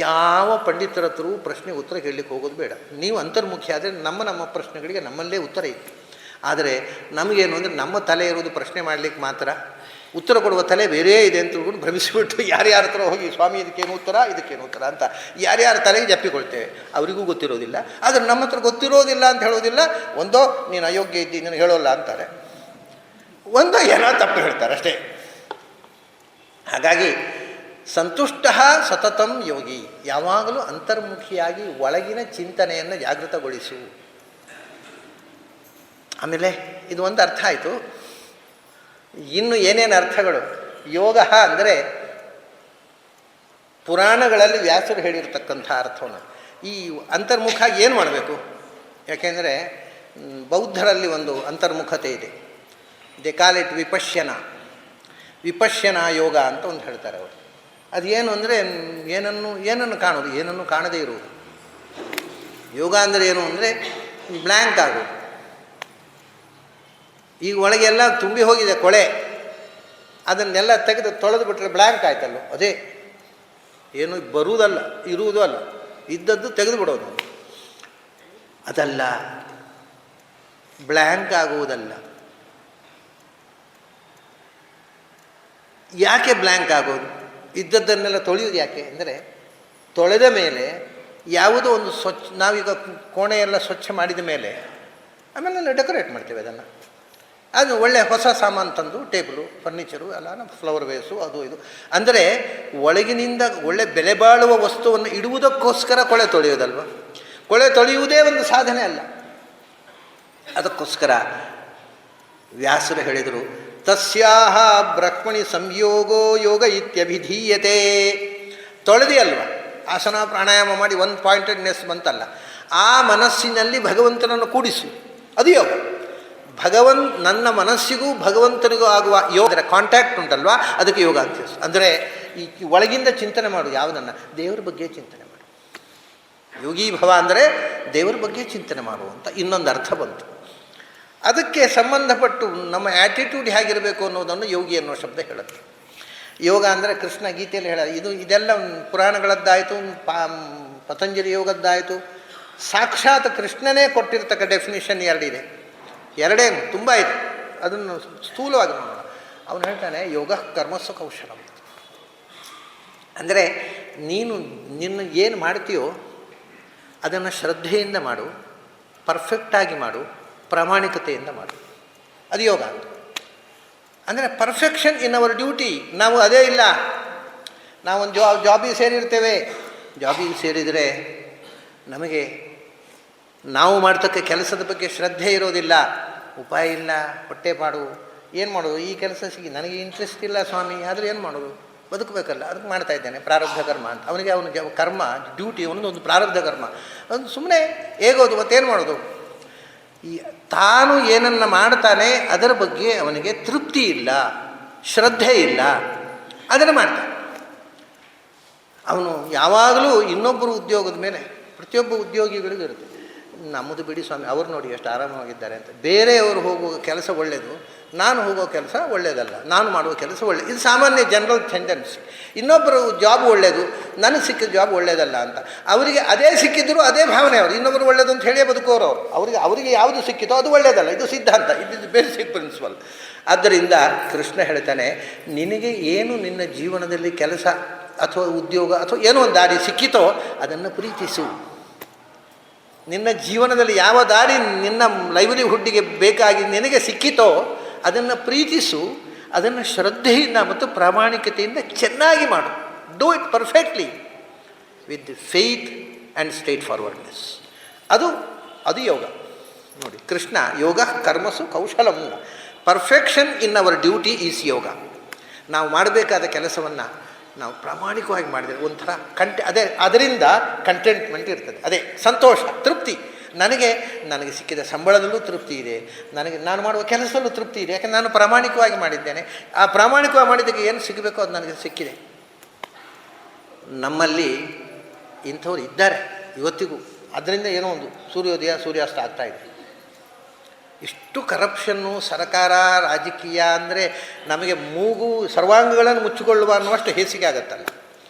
ಯಾವ ಪಂಡಿತರ ಹತ್ರವೂ ಪ್ರಶ್ನೆಗೆ ಉತ್ತರ ಕೇಳಲಿಕ್ಕೆ ಹೋಗೋದು ಬೇಡ. ನೀವು ಅಂತರ್ಮುಖಿ ಆದರೆ ನಮ್ಮ ಪ್ರಶ್ನೆಗಳಿಗೆ ನಮ್ಮಲ್ಲೇ ಉತ್ತರ ಇದೆ. ಆದರೆ ನಮಗೇನು ಅಂದರೆ, ನಮ್ಮ ತಲೆ ಇರೋದು ಪ್ರಶ್ನೆ ಮಾಡಲಿಕ್ಕೆ ಮಾತ್ರ, ಉತ್ತರ ಕೊಡುವ ತಲೆ ಬೇರೆ ಇದೆ ಅಂತ ತಿಳ್ಕೊಂಡು ಭ್ರಮಿಸಿಬಿಟ್ಟು ಯಾರ್ಯಾರ ಹತ್ರ ಹೋಗಿ ಸ್ವಾಮಿ ಇದಕ್ಕೇನು ಉತ್ತರ ಅಂತ ಯಾರ್ಯಾರ ತಲೆಗೆ ಜಪ್ಪಿಕೊಳ್ತೇವೆ. ಅವರಿಗೂ ಗೊತ್ತಿರೋದಿಲ್ಲ. ಆದರೆ ನಮ್ಮ ಹತ್ರ ಗೊತ್ತಿರೋದಿಲ್ಲ ಅಂತ ಹೇಳೋದಿಲ್ಲ. ಒಂದೋ ನೀನು ಅಯೋಗ್ಯ ಇದ್ದೀನಿ ನೀನು ಹೇಳೋಲ್ಲ ಅಂತಾರೆ, ಒಂದೋ ಏನೋ ತಪ್ಪು ಹೇಳ್ತಾರೆ ಅಷ್ಟೇ. ಹಾಗಾಗಿ ಸಂತುಷ್ಟ ಸತತಂ ಯೋಗಿ, ಯಾವಾಗಲೂ ಅಂತರ್ಮುಖಿಯಾಗಿ ಒಳಗಿನ ಚಿಂತನೆಯನ್ನು ಜಾಗೃತಗೊಳಿಸು. ಆಮೇಲೆ ಇದು ಒಂದು ಅರ್ಥ ಆಯಿತು. ಇನ್ನು ಏನೇನು ಅರ್ಥಗಳು? ಯೋಗ ಅಂದರೆ ಪುರಾಣಗಳಲ್ಲಿ ವ್ಯಾಸರು ಹೇಳಿರ್ತಕ್ಕಂಥ ಅರ್ಥವನ್ನು. ಈ ಅಂತರ್ಮುಖ ಏನು ಮಾಡಬೇಕು? ಯಾಕೆಂದರೆ ಬೌದ್ಧರಲ್ಲಿ ಒಂದು ಅಂತರ್ಮುಖತೆ ಇದೆ. ದೆ ಕಾಲ್ ಇಟ್ ವಿಪಶ್ಯನ ಯೋಗ ಅಂತ ಒಂದು ಹೇಳ್ತಾರೆ ಅವರು. ಅದೇನು ಅಂದರೆ ಏನನ್ನು ಕಾಣೋದು, ಏನನ್ನು ಕಾಣದೇ ಇರುವುದು. ಯೋಗ ಅಂದರೆ ಏನು ಅಂದರೆ ಬ್ಲ್ಯಾಂಕ್ ಆಗೋದು. ಈಗ ಒಳಗೆಲ್ಲ ತುಂಬಿ ಹೋಗಿದೆ ಕೊಳೆ, ಅದನ್ನೆಲ್ಲ ತೆಗೆದು ತೊಳೆದು ಬಿಟ್ಟರೆ ಬ್ಲ್ಯಾಂಕ್ ಆಯ್ತಲ್ಲ. ಅದೇ ಏನು ಬರುವುದಲ್ಲ, ಇರುವುದೂ ಅಲ್ಲ, ಇದ್ದದ್ದು ತೆಗೆದು ಬಿಡೋದು. ಅದಲ್ಲ, ಬ್ಲ್ಯಾಂಕ್ ಆಗುವುದಲ್ಲ. ಯಾಕೆ ಬ್ಲ್ಯಾಂಕ್ ಆಗೋದು? ಇದ್ದದ್ದನ್ನೆಲ್ಲ ತೊಳೆಯೋದು ಯಾಕೆ ಅಂದರೆ, ತೊಳೆದ ಮೇಲೆ ಯಾವುದೋ ಒಂದು ಸ್ವಚ್ಛ, ನಾವೀಗ ಕೋಣೆಯೆಲ್ಲ ಸ್ವಚ್ಛ ಮಾಡಿದ ಮೇಲೆ ಆಮೇಲೆ ಡೆಕೋರೇಟ್ ಮಾಡ್ತೇವೆ ಅದನ್ನು. ಅದು ಒಳ್ಳೆಯ ಹೊಸ ಸಾಮಾನು ತಂದು, ಟೇಬಲು, ಫರ್ನಿಚರು ಎಲ್ಲ, ಫ್ಲವರ್ ವೇಸು, ಅದು ಇದು. ಅಂದರೆ ಒಳಗಿನಿಂದ ಒಳ್ಳೆ ಬೆಲೆ ಬಾಳುವ ವಸ್ತುವನ್ನು ಇಡುವುದಕ್ಕೋಸ್ಕರ ಕೊಳೆ ತೊಳೆಯೋದಲ್ವ. ಕೊಳೆ ತೊಳೆಯುವುದೇ ಒಂದು ಸಾಧನೆ ಅಲ್ಲ. ಅದಕ್ಕೋಸ್ಕರ ವ್ಯಾಸರು ಹೇಳಿದರು, ತಸ್ಯಾಹ ಬ್ರಹ್ಮಣಿ ಸಂಯೋಗೋ ಯೋಗ ಇತ್ಯಭಿಧೀಯತೆ. ತೊಳೆದಿ ಅಲ್ವ, ಆಸನ ಪ್ರಾಣಾಯಾಮ ಮಾಡಿ ಒಂದು ಪಾಯಿಂಟೆಡ್ನೆಸ್ ಬಂತಲ್ಲ, ಆ ಮನಸ್ಸಿನಲ್ಲಿ ಭಗವಂತನನ್ನು ಕೂಡಿಸು, ಅದು ಯೋಗ. ನನ್ನ ಮನಸ್ಸಿಗೂ ಭಗವಂತನಿಗೂ ಆಗುವ ಯೋಗದ ಕಾಂಟ್ಯಾಕ್ಟ್ ಉಂಟಲ್ವ, ಅದಕ್ಕೆ ಯೋಗ ಅಂತ. ಅಂದರೆ ಈ ಒಳಗಿಂದ ಚಿಂತನೆ ಮಾಡು, ಯಾವುದನ್ನು? ದೇವರ ಬಗ್ಗೆ ಚಿಂತನೆ ಮಾಡು. ಯೋಗೀ ಭವ ಅಂದರೆ ದೇವರ ಬಗ್ಗೆ ಚಿಂತನೆ ಮಾಡುವಂಥ ಇನ್ನೊಂದು ಅರ್ಥ ಬಂತು. ಅದಕ್ಕೆ ಸಂಬಂಧಪಟ್ಟು ನಮ್ಮ ಆ್ಯಟಿಟ್ಯೂಡ್ ಹೇಗಿರಬೇಕು ಅನ್ನೋದನ್ನು ಯೋಗಿ ಅನ್ನೋ ಶಬ್ದ ಹೇಳುತ್ತೆ. ಯೋಗ ಅಂದರೆ ಕೃಷ್ಣ ಗೀತೆಯಲ್ಲಿ ಹೇಳ, ಇದೆಲ್ಲ ಪುರಾಣಗಳದ್ದಾಯಿತು, ಪತಂಜಲಿ ಯೋಗದ್ದಾಯಿತು, ಸಾಕ್ಷಾತ್ ಕೃಷ್ಣನೇ ಕೊಟ್ಟಿರ್ತಕ್ಕ ಡೆಫಿನಿಷನ್ ಎರಡೇ ತುಂಬ ಇದೆ. ಅದನ್ನು ಸ್ಥೂಲವಾಗಿ ನೋಡೋಣ. ಅವನು ಹೇಳ್ತಾನೆ, ಯೋಗ ಕರ್ಮಸ್ಸು ಕೌಶಲಂ. ಅಂದರೆ ನಿನ್ನ ಏನು ಮಾಡ್ತೀಯೋ ಅದನ್ನು ಶ್ರದ್ಧೆಯಿಂದ ಮಾಡು, ಪರ್ಫೆಕ್ಟಾಗಿ ಮಾಡು, ಪ್ರಾಮಾಣಿಕತೆಯಿಂದ ಮಾಡು, ಅದು ಯೋಗ. ಅಂದರೆ ಪರ್ಫೆಕ್ಷನ್ ಇನ್ ಅವರ್ ಡ್ಯೂಟಿ. ನಾವು ಅದೇ ಇಲ್ಲ, ನಾವೊಂದು ಜಾಬಿಗೆ ಸೇರಿರ್ತೇವೆ. ಜಾಬಿಗೆ ಸೇರಿದರೆ ನಮಗೆ ನಾವು ಮಾಡ್ತಕ್ಕ ಕೆಲಸದ ಬಗ್ಗೆ ಶ್ರದ್ಧೆ ಇರೋದಿಲ್ಲ, ಉಪಾಯ ಇಲ್ಲ, ಹೊಟ್ಟೆ ಪಾಡು, ಏನು ಮಾಡೋದು? ಈ ಕೆಲಸ ನನಗೆ ಇಂಟ್ರೆಸ್ಟ್ ಇಲ್ಲ ಸ್ವಾಮಿ, ಆದರೂ ಏನು ಮಾಡೋದು? ಬದುಕಬೇಕಲ್ಲ, ಅದಕ್ಕೆ ಮಾಡ್ತಾ ಇದ್ದೇನೆ, ಪ್ರಾರಬ್ಧ ಕರ್ಮ ಅಂತ. ಅವನ ಕರ್ಮ ಡ್ಯೂಟಿ, ಒಂದು ಪ್ರಾರಬ್ಧ ಕರ್ಮ. ಒಂದು ಸುಮ್ಮನೆ ಹೇಗೋದು, ಮತ್ತೇನು ಮಾಡೋದು? ಈ ತಾನು ಏನನ್ನು ಮಾಡ್ತಾನೆ ಅದರ ಬಗ್ಗೆ ಅವನಿಗೆ ತೃಪ್ತಿ ಇಲ್ಲ, ಶ್ರದ್ಧೆ ಇಲ್ಲ, ಅದನ್ನು ಮಾಡ್ತಾನೆ. ಅವನು ಯಾವಾಗಲೂ ಇನ್ನೊಬ್ಬರು ಉದ್ಯೋಗದ ಮೇಲೆ, ಪ್ರತಿಯೊಬ್ಬ ಉದ್ಯೋಗಿಗಳಿಗೂ ಇರುತ್ತೆ, ನಮ್ಮದು ಬಿಡಿ ಸ್ವಾಮಿ, ಅವ್ರು ನೋಡಿ ಎಷ್ಟು ಆರಾಮವಾಗಿದ್ದಾರೆ ಅಂತ. ಬೇರೆಯವರು ಹೋಗುವ ಕೆಲಸ ಒಳ್ಳೆಯದು, ನಾನು ಹೋಗೋ ಕೆಲಸ ಒಳ್ಳೆಯದಲ್ಲ, ನಾನು ಮಾಡುವ ಕೆಲಸ ಒಳ್ಳೆಯದು. ಇದು ಸಾಮಾನ್ಯ ಜನರಲ್ ಟೆಂಡೆನ್ಸಿ. ಇನ್ನೊಬ್ಬರು ಜಾಬ್ ಒಳ್ಳೆಯದು, ನನಗೆ ಸಿಕ್ಕಿದ ಜಾಬ್ ಒಳ್ಳೆಯದಲ್ಲ ಅಂತ. ಅವರಿಗೆ ಅದೇ ಸಿಕ್ಕಿದ್ರು ಅದೇ ಭಾವನೆ, ಅವರು ಇನ್ನೊಬ್ಬರು ಒಳ್ಳೆಯದು ಅಂತ ಹೇಳಿಯೇ ಬದುಕೋರು ಅವರು. ಅವರಿಗೆ ಯಾವುದು ಸಿಕ್ಕಿತೋ ಅದು ಒಳ್ಳೆಯದಲ್ಲ, ಇದು ಸಿದ್ಧಾಂತ, ಇದು ಬೇಸಿಕ್ ಪ್ರಿನ್ಸಿಪಲ್. ಆದ್ದರಿಂದ ಕೃಷ್ಣ ಹೇಳ್ತಾನೆ, ನಿನಗೆ ಏನು ನಿನ್ನ ಜೀವನದಲ್ಲಿ ಕೆಲಸ ಅಥವಾ ಉದ್ಯೋಗ ಅಥವಾ ಏನೋ ಒಂದು ದಾರಿ ಸಿಕ್ಕಿತೋ ಅದನ್ನು ಪ್ರೀತಿಸು. ನಿನ್ನ ಜೀವನದಲ್ಲಿ ಯಾವ ದಾರಿ ನಿನ್ನ ಲೈವ್ಲಿಹುಡ್ಡಿಗೆ ಬೇಕಾಗಿ ನಿನಗೆ ಸಿಕ್ಕಿತೋ ಅದನ್ನು ಪ್ರೀತಿಸು, ಅದನ್ನು ಶ್ರದ್ಧೆಯಿಂದ ಮತ್ತು ಪ್ರಾಮಾಣಿಕತೆಯಿಂದ ಚೆನ್ನಾಗಿ ಮಾಡು. Do it perfectly with faith and straightforwardness. ಅದು ಯೋಗ. ನೋಡಿ, ಕೃಷ್ಣ ಯೋಗ ಕರ್ಮಸು ಕೌಶಲಂ. Perfection in our duty is yoga. ನಾವು ಮಾಡಬೇಕಾದ ಕೆಲಸವನ್ನು ನಾವು ಪ್ರಾಮಾಣಿಕವಾಗಿ ಮಾಡಿದರೆ ಒಂಥರ ಅದರಿಂದ ಕಂಟೆಂಟ್ಮೆಂಟ್ ಇರ್ತದೆ, ಅದೇ ಸಂತೋಷ, ತೃಪ್ತಿ. ನನಗೆ ಸಿಕ್ಕಿದ ಸಂಬಳದಲ್ಲೂ ತೃಪ್ತಿ ಇದೆ, ನಾನು ಮಾಡುವ ಕೆಲಸದಲ್ಲೂ ತೃಪ್ತಿ ಇದೆ, ಯಾಕಂದರೆ ನಾನು ಪ್ರಾಮಾಣಿಕವಾಗಿ ಮಾಡಿದ್ದೇನೆ. ಆ ಪ್ರಾಮಾಣಿಕವಾಗಿ ಮಾಡಿದ್ದಕ್ಕೆ ಏನು ಸಿಗಬೇಕೋ ಅದು ನನಗೆ ಸಿಕ್ಕಿದೆ. ನಮ್ಮಲ್ಲಿ ಇಂಥವ್ರು ಇದ್ದಾರೆ ಇವತ್ತಿಗೂ. ಅದರಿಂದ ಏನೋ ಒಂದು ಸೂರ್ಯೋದಯ ಸೂರ್ಯಾಸ್ತ ಆಗ್ತಾಯಿದೆ. ಇಷ್ಟು ಕರಪ್ಷನ್ನು, ಸರ್ಕಾರ, ರಾಜಕೀಯ ಅಂದರೆ ನಮಗೆ ಮೂಗು ಸರ್ವಾಂಗಗಳನ್ನು ಮುಚ್ಚಿಕೊಳ್ಳುವ ಅನ್ನುವಷ್ಟು ಹೇಸಿಗೆ ಆಗುತ್ತಲ್ಲ.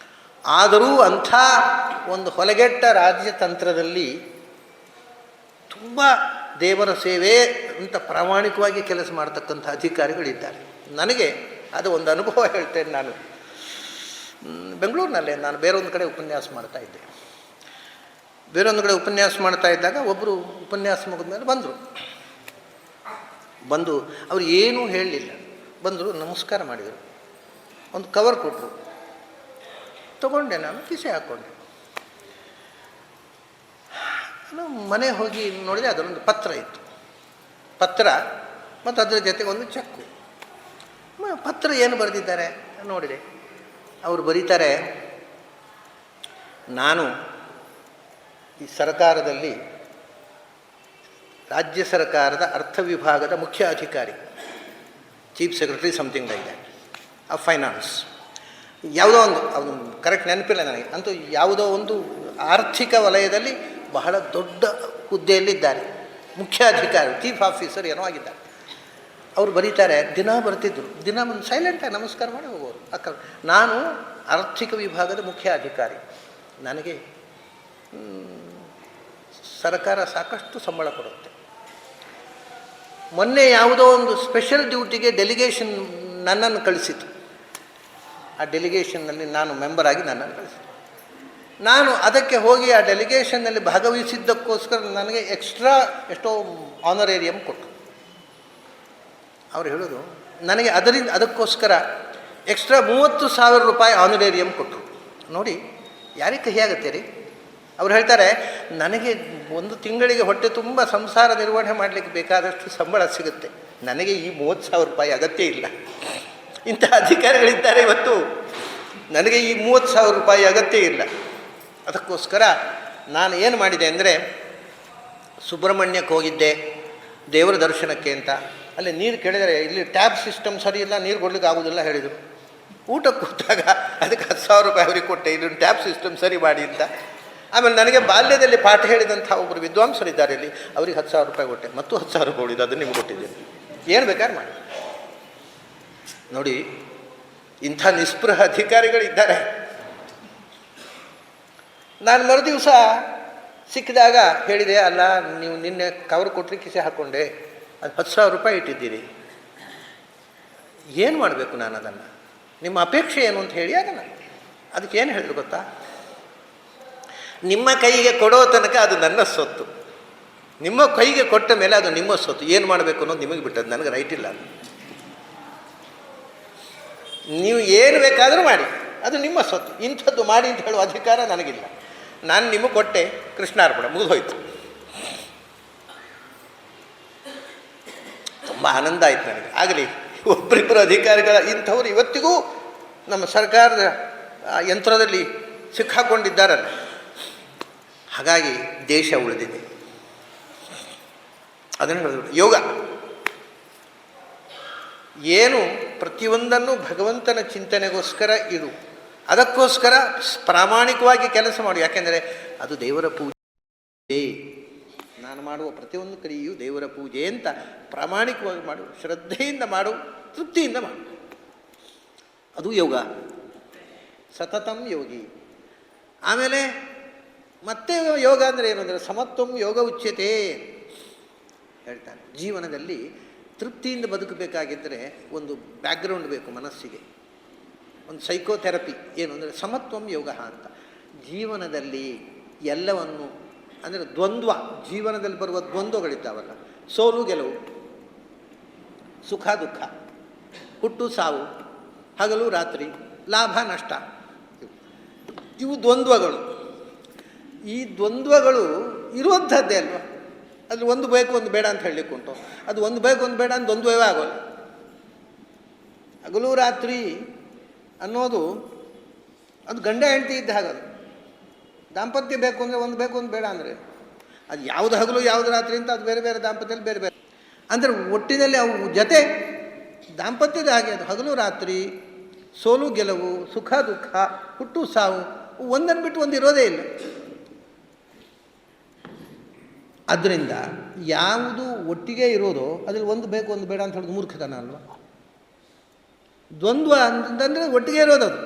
ಆದರೂ ಅಂಥ ಒಂದು ಹೊಲಗೆಟ್ಟ ರಾಜ್ಯತಂತ್ರದಲ್ಲಿ ತುಂಬ ದೇವರ ಸೇವೆ ಅಂತ ಪ್ರಾಮಾಣಿಕವಾಗಿ ಕೆಲಸ ಮಾಡ್ತಕ್ಕಂಥ ಅಧಿಕಾರಿಗಳಿದ್ದಾರೆ. ನನಗೆ ಅದು ಒಂದು ಅನುಭವ ಹೇಳ್ತೇನೆ. ನಾನು ಬೆಂಗಳೂರಿನಲ್ಲೇ ನಾನು ಬೇರೊಂದು ಕಡೆ ಉಪನ್ಯಾಸ ಮಾಡ್ತಾಯಿದ್ದೆ. ಬೇರೊಂದು ಕಡೆ ಉಪನ್ಯಾಸ ಮಾಡ್ತಾ ಇದ್ದಾಗ ಒಬ್ಬರು ಉಪನ್ಯಾಸ ಮುಗಿದ ಮೇಲೆ ಬಂದು ಅವರು ಏನೂ ಹೇಳಲಿಲ್ಲ. ಬಂದರು, ನಮಸ್ಕಾರ ಮಾಡಿದರು, ಒಂದು ಕವರ್ ಕೊಟ್ಟರು, ತೊಗೊಂಡೆ, ನಾನು ಕಿಸೆ ಹಾಕ್ಕೊಂಡೆ. ನಾನು ಮನೆ ಹೋಗಿ ನೋಡಿದೆ, ಅದರೊಂದು ಪತ್ರ ಇತ್ತು. ಪತ್ರ ಮತ್ತು ಅದರ ಜೊತೆಗೆ ಒಂದು ಚೆಕ್ಕು. ಪತ್ರ ಏನು ಬರೆದಿದ್ದಾರೆ ನೋಡಿದೆ. ಅವರು ಬರೀತಾರೆ, ನಾನು ಈ ಸರ್ಕಾರದಲ್ಲಿ ರಾಜ್ಯ ಸರ್ಕಾರದ ಅರ್ಥ ವಿಭಾಗದ ಮುಖ್ಯ ಅಧಿಕಾರಿ, chief secretary something like that of finance. ಯಾವುದೋ ಒಂದು, ಅದು ಕರೆಕ್ಟ್ ನೆನಪಿಲ್ಲ ನನಗೆ, ಅಂತೂ ಯಾವುದೋ ಒಂದು ಆರ್ಥಿಕ ವಲಯದಲ್ಲಿ ಬಹಳ ದೊಡ್ಡ ಹುದ್ದೆಯಲ್ಲಿದ್ದಾರೆ, ಮುಖ್ಯ ಅಧಿಕಾರಿ, ಚೀಫ್ ಆಫೀಸರ್ ಏನೋ ಆಗಿದ್ದಾರೆ. ಅವರು ಬರೀತಾರೆ, ದಿನ ಬರ್ತಿದ್ರು, ದಿನ ಒಂದು ಸೈಲೆಂಟಾಗಿ ನಮಸ್ಕಾರ ಮಾಡಿ ಹೋಗೋರು. ನಾನು ಆರ್ಥಿಕ ವಿಭಾಗದ ಮುಖ್ಯ ಅಧಿಕಾರಿ, ನನಗೆ ಸರ್ಕಾರ ಸಾಕಷ್ಟು ಸಂಬಳ ಕೊಡುತ್ತೆ. ಮೊನ್ನೆ ಯಾವುದೋ ಒಂದು ಸ್ಪೆಷಲ್ ಡ್ಯೂಟಿಗೆ ಡೆಲಿಗೇಷನ್ ನನ್ನನ್ನು ಕಳಿಸಿತು. ಆ ಡೆಲಿಗೇಷನ್ನಲ್ಲಿ ನಾನು ಮೆಂಬರಾಗಿ ನನ್ನನ್ನು ಕಳಿಸಿತು. ನಾನು ಅದಕ್ಕೆ ಹೋಗಿ ಆ ಡೆಲಿಗೇಷನ್ನಲ್ಲಿ ಭಾಗವಹಿಸಿದ್ದಕ್ಕೋಸ್ಕರ ನನಗೆ ಎಕ್ಸ್ಟ್ರಾ ಎಷ್ಟೋ ಆನರೇರಿಯಮ್ ಕೊಟ್ಟರು. ಅವರು ಹೇಳೋದು, ನನಗೆ ಅದಕ್ಕೋಸ್ಕರ ಎಕ್ಸ್ಟ್ರಾ 30,000 ರೂಪಾಯಿ ಆನರೇರಿಯಮ್ ಕೊಟ್ಟರು. ನೋಡಿ, ಯಾರಿಗೆ ಕಹಿ ಆಗುತ್ತೆ ರೀ? ಅವ್ರು ಹೇಳ್ತಾರೆ, ನನಗೆ ಒಂದು ತಿಂಗಳಿಗೆ ಹೊಟ್ಟೆ ತುಂಬ ಸಂಸಾರ ನಿರ್ವಹಣೆ ಮಾಡಲಿಕ್ಕೆ ಬೇಕಾದಷ್ಟು ಸಂಬಳ ಸಿಗುತ್ತೆ, ನನಗೆ ಈ 30,000 ರೂಪಾಯಿ ಅಗತ್ಯ ಇಲ್ಲ. ಇಂಥ ಅಧಿಕಾರಿಗಳಿದ್ದಾರೆ ಇವತ್ತು. ನನಗೆ ಈ 30,000 ರೂಪಾಯಿ ಅಗತ್ಯ ಇಲ್ಲ. ಅದಕ್ಕೋಸ್ಕರ ನಾನು ಏನು ಮಾಡಿದೆ ಅಂದರೆ, ಸುಬ್ರಹ್ಮಣ್ಯಕ್ಕೆ ಹೋಗಿದ್ದೆ ದೇವರ ದರ್ಶನಕ್ಕೆ ಅಂತ. ಅಲ್ಲಿ ನೀರು ಕೇಳಿದರೆ ಇಲ್ಲಿ ಟ್ಯಾಪ್ ಸಿಸ್ಟಮ್ ಸರಿ ಇಲ್ಲ, ನೀರು ಕೊಡ್ಲಿಕ್ಕೆ ಆಗೋದಿಲ್ಲ ಹೇಳಿದರು. ಊಟಕ್ಕೆ ಕೂತಾಗ ಅದಕ್ಕೆ 10,000 ರೂಪಾಯಿ ಅವ್ರಿಗೆ ಕೊಟ್ಟೆ, ಇದನ್ನು ಟ್ಯಾಪ್ ಸಿಸ್ಟಮ್ ಸರಿ ಮಾಡಿ ಅಂತ. ಆಮೇಲೆ ನನಗೆ ಬಾಲ್ಯದಲ್ಲಿ ಪಾಠ ಹೇಳಿದಂಥ ಒಬ್ಬರು ವಿದ್ವಾಂಸರಿದ್ದಾರೆ ಇಲ್ಲಿ, ಅವ್ರಿಗೆ 10,000 ರೂಪಾಯಿ ಕೊಟ್ಟೆ, ಮತ್ತು 10,000 ರೂಪಾಯಿ ಉಳಿದು ಅದನ್ನು ನಿಮ್ಗೆ ಕೊಟ್ಟಿದ್ದೇನೆ, ಏನು ಬೇಕಾದ್ರೆ ಮಾಡಿ. ನೋಡಿ, ಇಂಥ ನಿಸ್ಪೃಹ ಅಧಿಕಾರಿಗಳಿದ್ದಾರೆ. ನಾನು ಮರುದಿವಸ ಸಿಕ್ಕಿದಾಗ ಹೇಳಿದೆ, ಅಲ್ಲ ನೀವು ನಿನ್ನೆ ಕವರ್ ಕೊಟ್ಟರೆ ಕಿಸೆ ಹಾಕ್ಕೊಂಡೆ, ಅದು 10,000 ರೂಪಾಯಿ ಇಟ್ಟಿದ್ದೀರಿ, ಏನು ಮಾಡಬೇಕು ನಾನು ಅದನ್ನು, ನಿಮ್ಮ ಅಪೇಕ್ಷೆ ಏನು ಅಂತ ಹೇಳಿ ಅದನ್ನು. ಅದಕ್ಕೆ ಏನು ಹೇಳಿದ್ರು ಗೊತ್ತಾ, ನಿಮ್ಮ ಕೈಗೆ ಕೊಡೋ ತನಕ ಅದು ನನ್ನ ಸೊತ್ತು, ನಿಮ್ಮ ಕೈಗೆ ಕೊಟ್ಟ ಮೇಲೆ ಅದು ನಿಮ್ಮ ಸೊತ್ತು, ಏನು ಮಾಡಬೇಕು ಅನ್ನೋದು ನಿಮಗೆ ಬಿಟ್ಟದ್ದು, ನನಗೆ ರೈಟ್ ಇಲ್ಲ. ನೀವು ಏನು ಬೇಕಾದರೂ ಮಾಡಿ, ಅದು ನಿಮ್ಮ ಸೊತ್ತು, ಇಂಥದ್ದು ಮಾಡಿ ಅಂತ ಹೇಳುವ ಅಧಿಕಾರ ನನಗಿಲ್ಲ. ನಾನು ನಿಮಗೆ ಕೊಟ್ಟೆ, ಕೃಷ್ಣಾರ್ಪಣ, ಮುಗಿದೋಯ್ತು. ತುಂಬ ಆನಂದ ಆಯಿತು ನನಗೆ. ಆಗಲಿ, ಒಬ್ಬರಿಬ್ಬರು ಅಧಿಕಾರಿಗಳ ಇಂಥವ್ರು ಇವತ್ತಿಗೂ ನಮ್ಮ ಸರ್ಕಾರದ ಯಂತ್ರದಲ್ಲಿ ಸಿಕ್ಕಾಕೊಂಡಿದ್ದಾರಲ್ಲ, ಹಾಗಾಗಿ ದೇಶ ಉಳಿದಿದೆ. ಅದನ್ನು ಹೇಳಿದ್ರು, ಯೋಗ ಏನು ಪ್ರತಿಯೊಂದನ್ನು ಭಗವಂತನ ಚಿಂತನೆಗೋಸ್ಕರ ಇಡು, ಅದಕ್ಕೋಸ್ಕರ ಪ್ರಾಮಾಣಿಕವಾಗಿ ಕೆಲಸ ಮಾಡು. ಯಾಕೆಂದರೆ ಅದು ದೇವರ ಪೂಜೆ, ನಾನು ಮಾಡುವ ಪ್ರತಿಯೊಂದು ಕ್ರಿಯೆಯು ದೇವರ ಪೂಜೆ ಅಂತ ಪ್ರಾಮಾಣಿಕವಾಗಿ ಮಾಡು, ಶ್ರದ್ಧೆಯಿಂದ ಮಾಡು, ತೃಪ್ತಿಯಿಂದ ಮಾಡು. ಅದು ಯೋಗ, ಸತತಂ ಯೋಗಿ. ಆಮೇಲೆ ಮತ್ತೆ ಯೋಗ ಅಂದರೆ ಏನು ಅಂದರೆ, ಸಮತ್ವಂ ಯೋಗ ಉಚ್ಯತೆ ಹೇಳ್ತಾನೆ. ಜೀವನದಲ್ಲಿ ತೃಪ್ತಿಯಿಂದ ಬದುಕಬೇಕಾಗಿದ್ದರೆ ಒಂದು ಬ್ಯಾಕ್ಗ್ರೌಂಡ್ ಬೇಕು ಮನಸ್ಸಿಗೆ, ಒಂದು ಸೈಕೋಥೆರಪಿ. ಏನು ಅಂದರೆ ಸಮತ್ವಂ ಯೋಗ ಅಂತ. ಜೀವನದಲ್ಲಿ ಎಲ್ಲವನ್ನು ಅಂದರೆ ದ್ವಂದ್ವ, ಜೀವನದಲ್ಲಿ ಬರುವ ದ್ವಂದ್ವಗಳಿದ್ದಾವಲ್ಲ, ಸೋಲು ಗೆಲುವು, ಸುಖ ದುಃಖ, ಹುಟ್ಟು ಸಾವು, ಹಗಲು ರಾತ್ರಿ, ಲಾಭ ನಷ್ಟ, ಇವು ದ್ವಂದ್ವಗಳು. ಈ ದ್ವಂದ್ವಗಳು ಇರುವಂಥದ್ದೇ ಅಲ್ವ. ಅದು ಒಂದು ಬೇಕು ಒಂದು ಬೇಡ ಅಂತ ಹೇಳಲಿಕ್ಕೆ ಉಂಟು. ಅದು ಒಂದು ಬೇಕು ಒಂದು ಬೇಡ ಅಂತ ದ್ವಂದ್ವವೇ ಆಗೋಲ್ಲ. ಹಗಲು ರಾತ್ರಿ ಅನ್ನೋದು ಅದು ಗಂಡ ಹೆಂಡತಿ ಇದ್ದ ಹಾಗದು. ದಾಂಪತ್ಯ ಬೇಕು ಅಂದರೆ ಒಂದು ಬೇಕು ಒಂದು ಬೇಡ ಅಂದರೆ ಅದು ಯಾವುದು ಹಗಲು ಯಾವುದು ರಾತ್ರಿ ಅಂತ ಅದು ಬೇರೆ ಬೇರೆ ದಾಂಪತ್ಯದಲ್ಲಿ ಬೇರೆ ಬೇರೆ. ಅಂದರೆ ಒಟ್ಟಿನಲ್ಲಿ ಅವು ಜೊತೆ ದಾಂಪತ್ಯದ ಹಾಗೆ ಅದು ಹಗಲು ರಾತ್ರಿ, ಸೋಲು ಗೆಲುವು, ಸುಖ ದುಃಖ, ಹುಟ್ಟು ಸಾವು, ಒಂದನ್ನು ಬಿಟ್ಟು ಒಂದು ಇರೋದೇ ಇಲ್ಲ. ಅದರಿಂದ ಯಾವುದು ಒಟ್ಟಿಗೆ ಇರೋದೋ ಅದ್ರಲ್ಲಿ ಒಂದು ಬೇಕು ಒಂದು ಬೇಡ ಅಂತ ಹೇಳೋದು ಮೂರ್ಖತನ ಅಲ್ವ. ದ್ವಂದ್ವ ಅಂತಂದರೆ ಒಟ್ಟಿಗೆ ಇರೋದು, ಅದು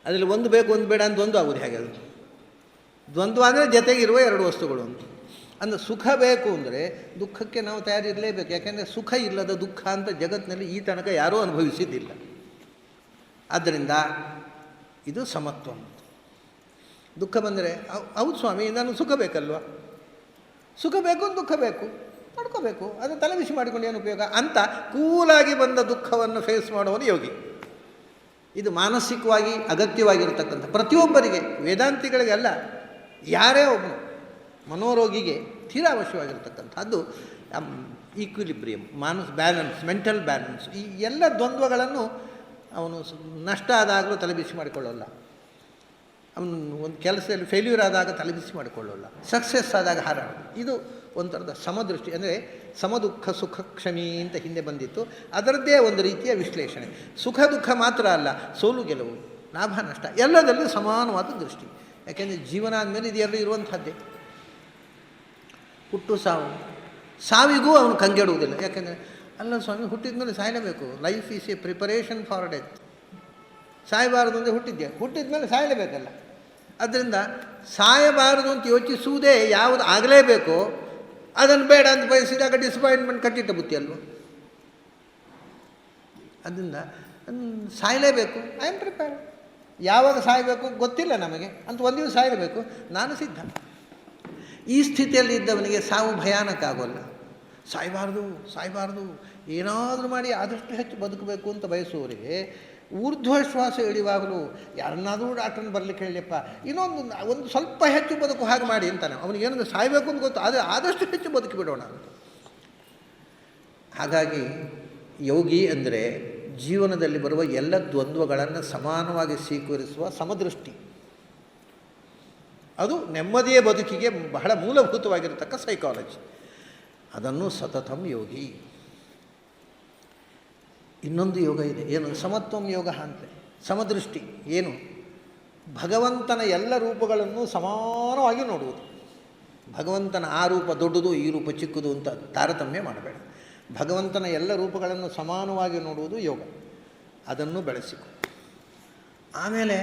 ಅದರಲ್ಲಿ ಒಂದು ಬೇಕು ಒಂದು ಬೇಡ ಅಂತ ದ್ವಂದ್ವ ಆಗೋದು ಹೇಗೆ? ಅದು ದ್ವಂದ್ವ ಅಂದರೆ ಜೊತೆಗಿರುವ ಎರಡು ವಸ್ತುಗಳು ಅಂತ. ಅಂದರೆ ಸುಖ ಬೇಕು ಅಂದರೆ ದುಃಖಕ್ಕೆ ನಾವು ತಯಾರಿರಲೇಬೇಕು. ಯಾಕೆಂದರೆ ಸುಖ ಇಲ್ಲದ ದುಃಖ ಅಂತ ಜಗತ್ತಿನಲ್ಲಿ ಈ ತನಕ ಯಾರೂ ಅನುಭವಿಸಿದ್ದಿಲ್ಲ. ಆದ್ದರಿಂದ ಇದು ಸಮತ್ವ. ದುಃಖ ಬಂದರೆ ಹೌದು ಸ್ವಾಮಿ ನಾನು ಸುಖ ಬೇಕಲ್ವ, ಸುಖ ಬೇಕು ದುಃಖ ಬೇಕು ಪಡ್ಕೋಬೇಕು, ಅದು ತಲೆಬಿಸಿ ಮಾಡಿಕೊಂಡು ಏನು ಉಪಯೋಗ ಅಂತ ಕೂಲಾಗಿ ಬಂದ ದುಃಖವನ್ನು ಫೇಸ್ ಮಾಡುವನು ಯೋಗಿ. ಇದು ಮಾನಸಿಕವಾಗಿ ಅಗತ್ಯವಾಗಿರತಕ್ಕಂಥ ಪ್ರತಿಯೊಬ್ಬರಿಗೆ, ವೇದಾಂತಿಗಳಿಗೆಲ್ಲ, ಯಾರೇ ಒಬ್ಬನು ಮನೋರೋಗಿಗೆ ತೀರಾ ಅವಶ್ಯವಾಗಿರ್ತಕ್ಕಂಥದ್ದು ಈಕ್ವಿಲಿಬ್ರಿಯಮ್, ಬ್ಯಾಲೆನ್ಸ್, ಮೆಂಟಲ್ ಬ್ಯಾಲೆನ್ಸ್. ಈ ಎಲ್ಲ ದ್ವಂದ್ವಗಳನ್ನು ಅವನು ನಷ್ಟ ಆದಾಗಲೂ ತಲೆಬಿಸಿ ಮಾಡಿಕೊಳ್ಳೋಲ್ಲ, ಅವನು ಒಂದು ಕೆಲಸದಲ್ಲಿ ಫೇಲ್ಯೂರ್ ಆದಾಗ ತಲೆಬಿಸಿ ಮಾಡಿಕೊಳ್ಳೋಲ್ಲ, ಸಕ್ಸಸ್ ಆದಾಗ ಹಾರಾಡೋದು. ಇದು ಒಂಥರದ ಸಮದೃಷ್ಟಿ. ಅಂದರೆ ಸಮದುಃಖ ಸುಖ ಕ್ಷಮಿ ಅಂತ ಹಿಂದೆ ಬಂದಿತ್ತು, ಅದರದ್ದೇ ಒಂದು ರೀತಿಯ ವಿಶ್ಲೇಷಣೆ. ಸುಖ ದುಃಖ ಮಾತ್ರ ಅಲ್ಲ, ಸೋಲು ಗೆಲುವು, ಲಾಭ ನಷ್ಟ ಎಲ್ಲದಲ್ಲೂ ಸಮಾನವಾದ ದೃಷ್ಟಿ. ಯಾಕೆಂದರೆ ಜೀವನ ಆದಮೇಲೆ ಇದೆಲ್ಲ ಇರುವಂಥದ್ದೇ. ಹುಟ್ಟು ಸಾವು, ಸಾವಿಗೂ ಅವನು ಕಂಗೆಡುವುದಿಲ್ಲ. ಯಾಕೆಂದರೆ ಅಲ್ಲ ಸ್ವಾಮಿ ಹುಟ್ಟಿದ ಮೇಲೆ ಸಾಯಲೇಬೇಕು, life is a preparation for death. ಸಾಯಬಾರದು ಅಂದರೆ ಹುಟ್ಟಿದ ಮೇಲೆ ಸಾಯಲೇಬೇಕಲ್ಲ. ಅದರಿಂದ ಸಾಯಬಾರದು ಅಂತ ಯೋಚಿಸುವುದೇ ಯಾವುದು ಆಗಲೇಬೇಕೋ ಅದನ್ನು ಬೇಡ ಅಂತ ಬಯಸಿದಾಗ ಡಿಸಪಾಯಿಂಟ್ಮೆಂಟ್ ಕಟ್ಟಿಟ್ಟ ಬುತ್ತಿ ಅಲ್ವ. ಅದರಿಂದ ಸಾಯಲೇಬೇಕು, ಐ ಆಮ್ ಪ್ರಿಪೇರ್ಡ್. ಯಾವಾಗ ಸಾಯಬೇಕು ಗೊತ್ತಿಲ್ಲ ನಮಗೆ ಅಂತ ಒಂದು ದಿವಸ ಸಾಯಲೇಬೇಕು, ನಾನು ಸಿದ್ಧ. ಈ ಸ್ಥಿತಿಯಲ್ಲಿ ಇದ್ದವನಿಗೆ ಸಾವು ಭಯಾನಕ ಆಗೋಲ್ಲ. ಸಾಯಬಾರ್ದು ಏನಾದರೂ ಮಾಡಿ ಆದಷ್ಟು ಹೆಚ್ಚು ಬದುಕಬೇಕು ಅಂತ ಬಯಸುವವರಿಗೆ ಊರ್ಧ್ವಶ್ವಾಸ ಎಳೆಯುವಾಗಲೂ ಯಾರನ್ನಾದರೂ ಡಾಕ್ಟ್ರನ್ನ ಬರಲಿಕ್ಕೆ ಹೇಳಿಯಪ್ಪ ಒಂದು ಸ್ವಲ್ಪ ಹೆಚ್ಚು ಬದುಕು ಹಾಗೆ ಮಾಡಿ ಅಂತಾನೆ. ಅವನಿಗೇನಂದ್ರೆ ಸಾಯಬೇಕು ಅಂತ ಗೊತ್ತು, ಆದರೆ ಆದಷ್ಟು ಹೆಚ್ಚು ಬದುಕಿ ಬಿಡೋಣ ಅಂತ. ಹಾಗಾಗಿ ಯೋಗಿ ಅಂದರೆ ಜೀವನದಲ್ಲಿ ಬರುವ ಎಲ್ಲ ದ್ವಂದ್ವಗಳನ್ನು ಸಮಾನವಾಗಿ ಸ್ವೀಕರಿಸುವ ಸಮದೃಷ್ಟಿ. ಅದು ನೆಮ್ಮದಿಯ ಬದುಕಿಗೆ ಬಹಳ ಮೂಲಭೂತವಾಗಿರತಕ್ಕ ಸೈಕಾಲಜಿ. ಅದನ್ನು ಸತತಂ ಯೋಗಿ. ಇನ್ನೊಂದು ಯೋಗ ಇದೆ, ಏನು ಸಮತ್ವಂ ಯೋಗ ಅಂತ. ಸಮದೃಷ್ಟಿ ಏನು? ಭಗವಂತನ ಎಲ್ಲ ರೂಪಗಳನ್ನು ಸಮಾನವಾಗಿ ನೋಡುವುದು. ಭಗವಂತನ ಆ ರೂಪ ದೊಡ್ಡದು, ಈ ರೂಪ ಚಿಕ್ಕದು ಅಂತ ತಾರತಮ್ಯ ಮಾಡಬೇಡ. ಭಗವಂತನ ಎಲ್ಲ ರೂಪಗಳನ್ನು ಸಮಾನವಾಗಿ ನೋಡುವುದು ಯೋಗ. ಅದನ್ನು ಬೆಳೆಸಿಕೊ. ಆಮೇಲೆ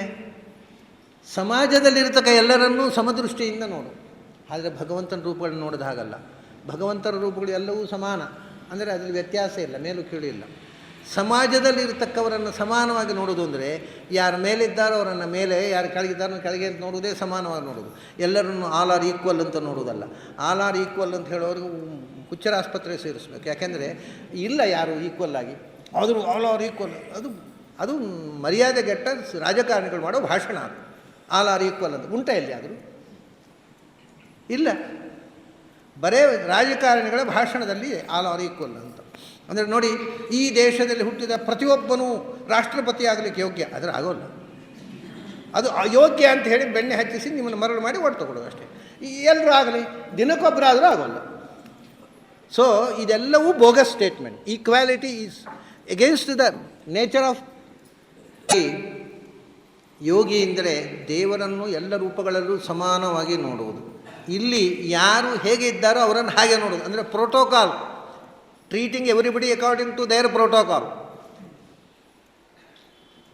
ಸಮಾಜದಲ್ಲಿರ್ತಕ್ಕ ಎಲ್ಲರನ್ನೂ ಸಮದೃಷ್ಟಿಯಿಂದ ನೋಡು. ಆದರೆ ಭಗವಂತನ ರೂಪಗಳನ್ನು ನೋಡಿದ ಹಾಗಲ್ಲ. ಭಗವಂತನ ರೂಪಗಳು ಎಲ್ಲವೂ ಸಮಾನ, ಅಂದರೆ ಅದರಲ್ಲಿ ವ್ಯತ್ಯಾಸ ಇಲ್ಲ, ಮೇಲೂ ಕೀಳು ಇಲ್ಲ. ಸಮಾಜದಲ್ಲಿರ್ತಕ್ಕವರನ್ನು ಸಮಾನವಾಗಿ ನೋಡೋದು ಅಂದರೆ ಯಾರ ಮೇಲಿದ್ದಾರೋ ಅವರನ್ನು ಮೇಲೆ, ಯಾರು ಕೆಳಗಿದ್ದಾರೋ ಕೆಳಗೆ ಅಂತ ನೋಡೋದೇ ಸಮಾನವಾಗಿ ನೋಡೋದು. ಎಲ್ಲರನ್ನು ಆಲ್ ಆರ್ ಈಕ್ವಲ್ ಅಂತ ನೋಡೋದಲ್ಲ. ಆಲ್ ಆರ್ ಈಕ್ವಲ್ ಅಂತ ಹೇಳೋರಿಗೆ ಹುಚ್ಚರ ಆಸ್ಪತ್ರೆ ಸೇರಿಸ್ಬೇಕು. ಯಾಕೆಂದರೆ ಇಲ್ಲ ಯಾರು ಈಕ್ವಲ್ ಆಗಿ, ಆದರೂ ಆಲ್ ಆರ್ ಈಕ್ವಲ್, ಅದು ಮರ್ಯಾದೆಗೆಟ್ಟ ರಾಜಕಾರಣಿಗಳು ಮಾಡೋ ಭಾಷಣ. ಅದು ಆಲ್ ಆರ್ ಈಕ್ವಲ್ ಅಂತ ಉಂಟ ಎಲ್ಲಿ ಆದರೂ ಇಲ್ಲ. ಬರೇ ರಾಜಕಾರಣಿಗಳ ಭಾಷಣದಲ್ಲಿ ಆಲ್ ಆರ್ ಈಕ್ವಲ್ ಅಂತ. ಅಂದರೆ ನೋಡಿ, ಈ ದೇಶದಲ್ಲಿ ಹುಟ್ಟಿದ ಪ್ರತಿಯೊಬ್ಬನೂ ರಾಷ್ಟ್ರಪತಿ ಆಗಲಿಕ್ಕೆ ಯೋಗ್ಯ, ಆದರೆ ಆಗೋಲ್ಲ. ಅದು ಅಯೋಗ್ಯ ಅಂತ ಹೇಳಿ ಬೆಣ್ಣೆ ಹಚ್ಚಿಸಿ ನಿಮ್ಮನ್ನು ಮರಳು ಮಾಡಿ ಓಟ್ ತಗೊಳ್ಳೋದು ಅಷ್ಟೇ. ಎಲ್ಲರೂ ಆಗಲಿ, ದಿನಕ್ಕೊಬ್ಬರಾದರೂ ಆಗೋಲ್ಲ. ಸೊ ಇದೆಲ್ಲವೂ bogus statement. Equality is against the nature of Yogi. ಅಂದರೆ ದೇವರನ್ನು ಎಲ್ಲ ರೂಪಗಳಲ್ಲೂ ಸಮಾನವಾಗಿ ನೋಡುವುದು. ಇಲ್ಲಿ ಯಾರು ಹೇಗೆ ಇದ್ದಾರೋ ಅವರನ್ನು ಹಾಗೆ ನೋಡೋದು. ಅಂದರೆ protocol, treating everybody according to their protocol.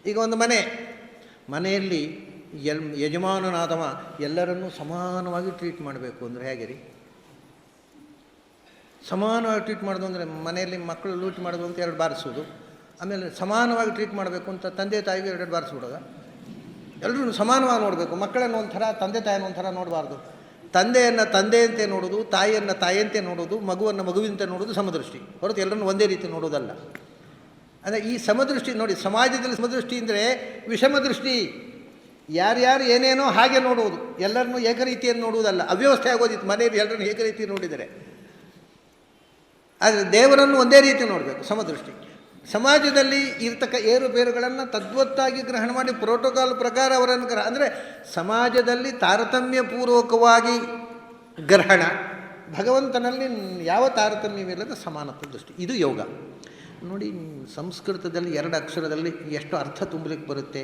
ಈಗ ಒಂದು ಮನೆಯಲ್ಲಿ ಯಜಮಾನನಾದವ ಎಲ್ಲರನ್ನೂ ಸಮಾನವಾಗಿ ಟ್ರೀಟ್ ಮಾಡಬೇಕು ಅಂದರೆ ಹೇಗೆ ರೀ? ಸಮಾನವಾಗಿ ಟ್ರೀಟ್ ಮಾಡೋದು ಅಂದರೆ ಮನೆಯಲ್ಲಿ ಮಕ್ಕಳು ಲೂಟಿ ಮಾಡೋದು ಅಂತ 2 ಬಾರಿಸೋದು. ಆಮೇಲೆ ಸಮಾನವಾಗಿ ಟ್ರೀಟ್ ಮಾಡಬೇಕು ಅಂತ ತಂದೆ ತಾಯಿಗೆ 2 ಬಾರಿಸ್ಬಿಡೋದು. ಎಲ್ಲರೂ ಸಮಾನವಾಗಿ ನೋಡಬೇಕು. ಮಕ್ಕಳನ್ನು ಒಂಥರ, ತಂದೆ ತಾಯಿಯನ್ನು ಒಂಥರ ನೋಡಬಾರ್ದು. ತಂದೆಯನ್ನು ತಂದೆಯಂತೆ ನೋಡೋದು, ತಾಯಿಯನ್ನು ತಾಯಿಯಂತೆ ನೋಡೋದು, ಮಗುವನ್ನು ಮಗುವಿನಂತೆ ನೋಡೋದು ಸಮದೃಷ್ಟಿ, ಹೊರತು ಎಲ್ಲರನ್ನು ಒಂದೇ ರೀತಿ ನೋಡೋದಲ್ಲ. ಅಂದರೆ ಈ ಸಮದೃಷ್ಟಿ ನೋಡಿ, ಸಮಾಜದಲ್ಲಿ ಸಮದೃಷ್ಟಿ ಅಂದರೆ ವಿಷಮದೃಷ್ಟಿ. ಯಾರ್ಯಾರು ಏನೇನೋ ಹಾಗೆ ನೋಡುವುದು, ಎಲ್ಲರನ್ನೂ ಏಕರೀತಿಯನ್ನು ನೋಡುವುದಲ್ಲ. ಅವ್ಯವಸ್ಥೆ ಆಗೋದಿತ್ತು ಮನೆಯಲ್ಲಿ ಎಲ್ಲರನ್ನು ಏಕರೀತಿ ನೋಡಿದರೆ. ಆದರೆ ದೇವರನ್ನು ಒಂದೇ ರೀತಿ ನೋಡಬೇಕು, ಸಮದೃಷ್ಟಿ. ಸಮಾಜದಲ್ಲಿ ಇರ್ತಕ್ಕ ಏರುಪೇರುಗಳನ್ನು ತದ್ವತ್ತಾಗಿ ಗ್ರಹಣ ಮಾಡಿ ಪ್ರೋಟೋಕಾಲ್ ಪ್ರಕಾರ ಅವರನ್ನು ಅಂದರೆ ಸಮಾಜದಲ್ಲಿ ತಾರತಮ್ಯಪೂರ್ವಕವಾಗಿ ಗ್ರಹಣ, ಭಗವಂತನಲ್ಲಿ ಯಾವ ತಾರತಮ್ಯವಿಲ್ಲದ ಸಮಾನತ್ವ ದೃಷ್ಟಿ. ಇದು ಯೋಗ. ನೋಡಿ, ಸಂಸ್ಕೃತದಲ್ಲಿ 2 ಅಕ್ಷರದಲ್ಲಿ ಎಷ್ಟು ಅರ್ಥ ತುಂಬಲಿಕ್ಕೆ ಬರುತ್ತೆ.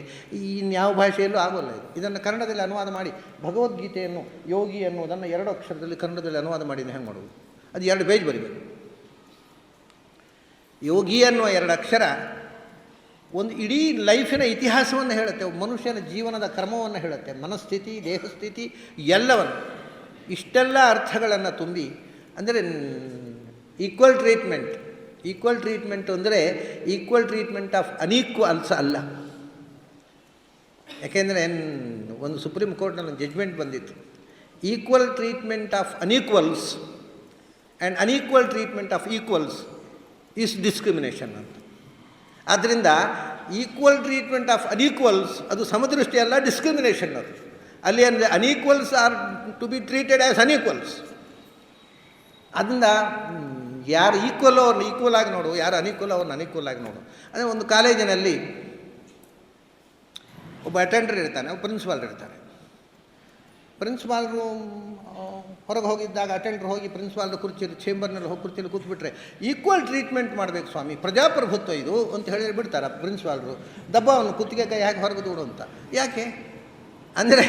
ಇನ್ಯಾವ ಭಾಷೆಯಲ್ಲೂ ಆಗೋಲ್ಲ ಇದು. ಇದನ್ನು ಕನ್ನಡದಲ್ಲಿ ಅನುವಾದ ಮಾಡಿ ಭಗವದ್ಗೀತೆಯನ್ನು ಯೋಗಿ ಅನ್ನೋದನ್ನು 2 ಅಕ್ಷರದಲ್ಲಿ ಕನ್ನಡದಲ್ಲಿ ಅನುವಾದ ಮಾಡಿದ ಹೆಂಗೆ ಮಾಡೋದು? ಅದು 2 ಪೇಜ್ ಬರೀಬೇಕು. ಯೋಗಿ ಅನ್ನುವ 2 ಅಕ್ಷರ ಒಂದು ಇಡೀ ಲೈಫಿನ ಇತಿಹಾಸವನ್ನು ಹೇಳುತ್ತೆ, ಮನುಷ್ಯನ ಜೀವನದ ಕ್ರಮವನ್ನು ಹೇಳುತ್ತೆ, ಮನಸ್ಥಿತಿ, ದೇಹಸ್ಥಿತಿ ಎಲ್ಲವನ್ನು. ಇಷ್ಟೆಲ್ಲ ಅರ್ಥಗಳನ್ನು ತುಂಬಿ, ಅಂದರೆ ಈಕ್ವಲ್ ಟ್ರೀಟ್ಮೆಂಟ್ ಅಂದರೆ ಈಕ್ವಲ್ ಟ್ರೀಟ್ಮೆಂಟ್ ಆಫ್ ಅನ್ಈಕ್ವಲ್ಸ್ ಅಲ್ಲ. ಯಾಕೆಂದರೆ ಒಂದು ಸುಪ್ರೀಂ ಕೋರ್ಟ್ನಲ್ಲಿ ಒಂದು ಜಡ್ಜ್ಮೆಂಟ್ ಬಂದಿತ್ತು, equal treatment of unequals and unequal treatment of equals is discrimination ಅಂತ. ಆದ್ದರಿಂದ ಈಕ್ವಲ್ ಟ್ರೀಟ್ಮೆಂಟ್ ಆಫ್ ಅನ್ಈಕ್ವಲ್ಸ್ ಅದು ಸಮದೃಷ್ಟಿ ಅಲ್ಲ, ಡಿಸ್ಕ್ರಿಮಿನೇಷನ್ ಅದು. ಅಲ್ಲಿ ಅಂದರೆ unequals are to be treated as unequals. ಅದರಿಂದ ಯಾರು ಈಕ್ವಲ್ ಅವ್ರನ್ನ ಈಕ್ವಲ್ ಆಗಿ ನೋಡು, ಯಾರು ಅನ್ಈಕ್ವಲ್ ಅವ್ರನ್ನ ಅನ್ಈಕ್ವಲ್ ಆಗಿ ನೋಡು. ಅಂದರೆ ಒಂದು ಕಾಲೇಜಿನಲ್ಲಿ ಒಬ್ಬ ಅಟೆಂಡರ್ ಇರ್ತಾನೆ, ಒಬ್ಬ ಪ್ರಿನ್ಸಿಪಾಲ್ ಇರ್ತಾರೆ. ಪ್ರಿನ್ಸಿಪಾಲ್ರು ಹೊರಗೆ ಹೋಗಿದ್ದಾಗ ಅಟೆಂಡರ್ ಹೋಗಿ ಪ್ರಿನ್ಸಿಪಾಲ್ರ ಕುರ್ಚಿಯಲ್ಲಿ ಚೇಂಬರ್ನಲ್ಲಿ ಹೋಗಿ ಕುರ್ಚಿಯಲ್ಲಿ ಕೂತ್ಬಿಟ್ರೆ, ಈಕ್ವಲ್ ಟ್ರೀಟ್ಮೆಂಟ್ ಮಾಡಬೇಕು ಸ್ವಾಮಿ, ಪ್ರಜಾಪ್ರಭುತ್ವ ಇದು ಅಂತ ಹೇಳಿ ಬಿಡ್ತಾರೆ ಪ್ರಿನ್ಸಿಪಾಲ್ರು. ದಬ್ಬವನ್ನು ಕುತ್ತಿಗೆ ಕೈ ಹಾಕಿ ಹೊರಗೆ ದೂಡು ಅಂತ. ಯಾಕೆ ಅಂದರೆ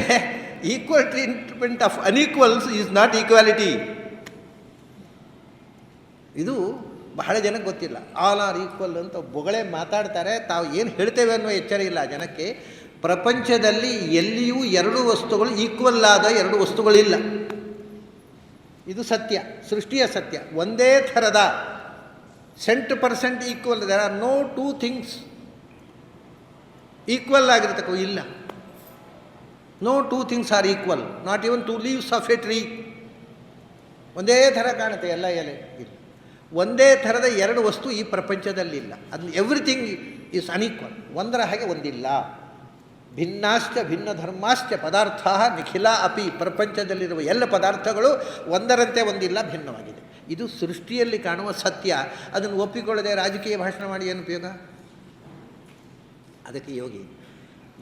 equal treatment of unequals is not equality. ಇದು ಬಹಳ ಜನಕ್ಕೆ ಗೊತ್ತಿಲ್ಲ. ಆಲ್ ಆರ್ ಈಕ್ವಲ್ ಅಂತ ಬೊಗಳೆ ಮಾತಾಡ್ತಾರೆ, ತಾವು ಏನು ಹೇಳ್ತೇವೆ ಅನ್ನೋ ಎಚ್ಚರ ಇಲ್ಲ ಜನಕ್ಕೆ. ಪ್ರಪಂಚದಲ್ಲಿ ಎಲ್ಲಿಯೂ 2 ವಸ್ತುಗಳು ಈಕ್ವಲ್ ಆದ 2 ವಸ್ತುಗಳಿಲ್ಲ. ಇದು ಸತ್ಯ, ಸೃಷ್ಟಿಯ ಸತ್ಯ. ಒಂದೇ ಥರದ 100% equal. There are no 2 things equal ಆಗಿರ್ತಕ್ಕೂ ಇಲ್ಲ. No 2 things are equal, not even 2 leaves of a tree. ಒಂದೇ ಥರ ಕಾಣುತ್ತೆ ಎಲ್ಲ ಎಲೆ. ಇಲ್ಲ, ಒಂದೇ ಥರದ 2 ವಸ್ತು ಈ ಪ್ರಪಂಚದಲ್ಲಿಲ್ಲ. ಅದು ಎವ್ರಿಥಿಂಗ್ ಈಸ್ ಅನ್ಈಕ್ವಲ್. ಒಂದರ ಹಾಗೆ ಒಂದಿಲ್ಲ. ಭಿನ್ನಾಶ್ಚ ಭಿನ್ನ ಧರ್ಮಾಶ್ಚ ಪದಾರ್ಥ ನಿಖಿಲ ಅಪಿ. ಪ್ರಪಂಚದಲ್ಲಿರುವ ಎಲ್ಲ ಪದಾರ್ಥಗಳು ಒಂದರಂತೆ ಒಂದಿಲ್ಲ, ಭಿನ್ನವಾಗಿದೆ. ಇದು ಸೃಷ್ಟಿಯಲ್ಲಿ ಕಾಣುವ ಸತ್ಯ. ಅದನ್ನು ಒಪ್ಪಿಕೊಳ್ಳದೆ ರಾಜಕೀಯ ಭಾಷಣ ಮಾಡಿ ಏನು ಉಪಯೋಗ? ಅದಕ್ಕೆ ಯೋಗಿ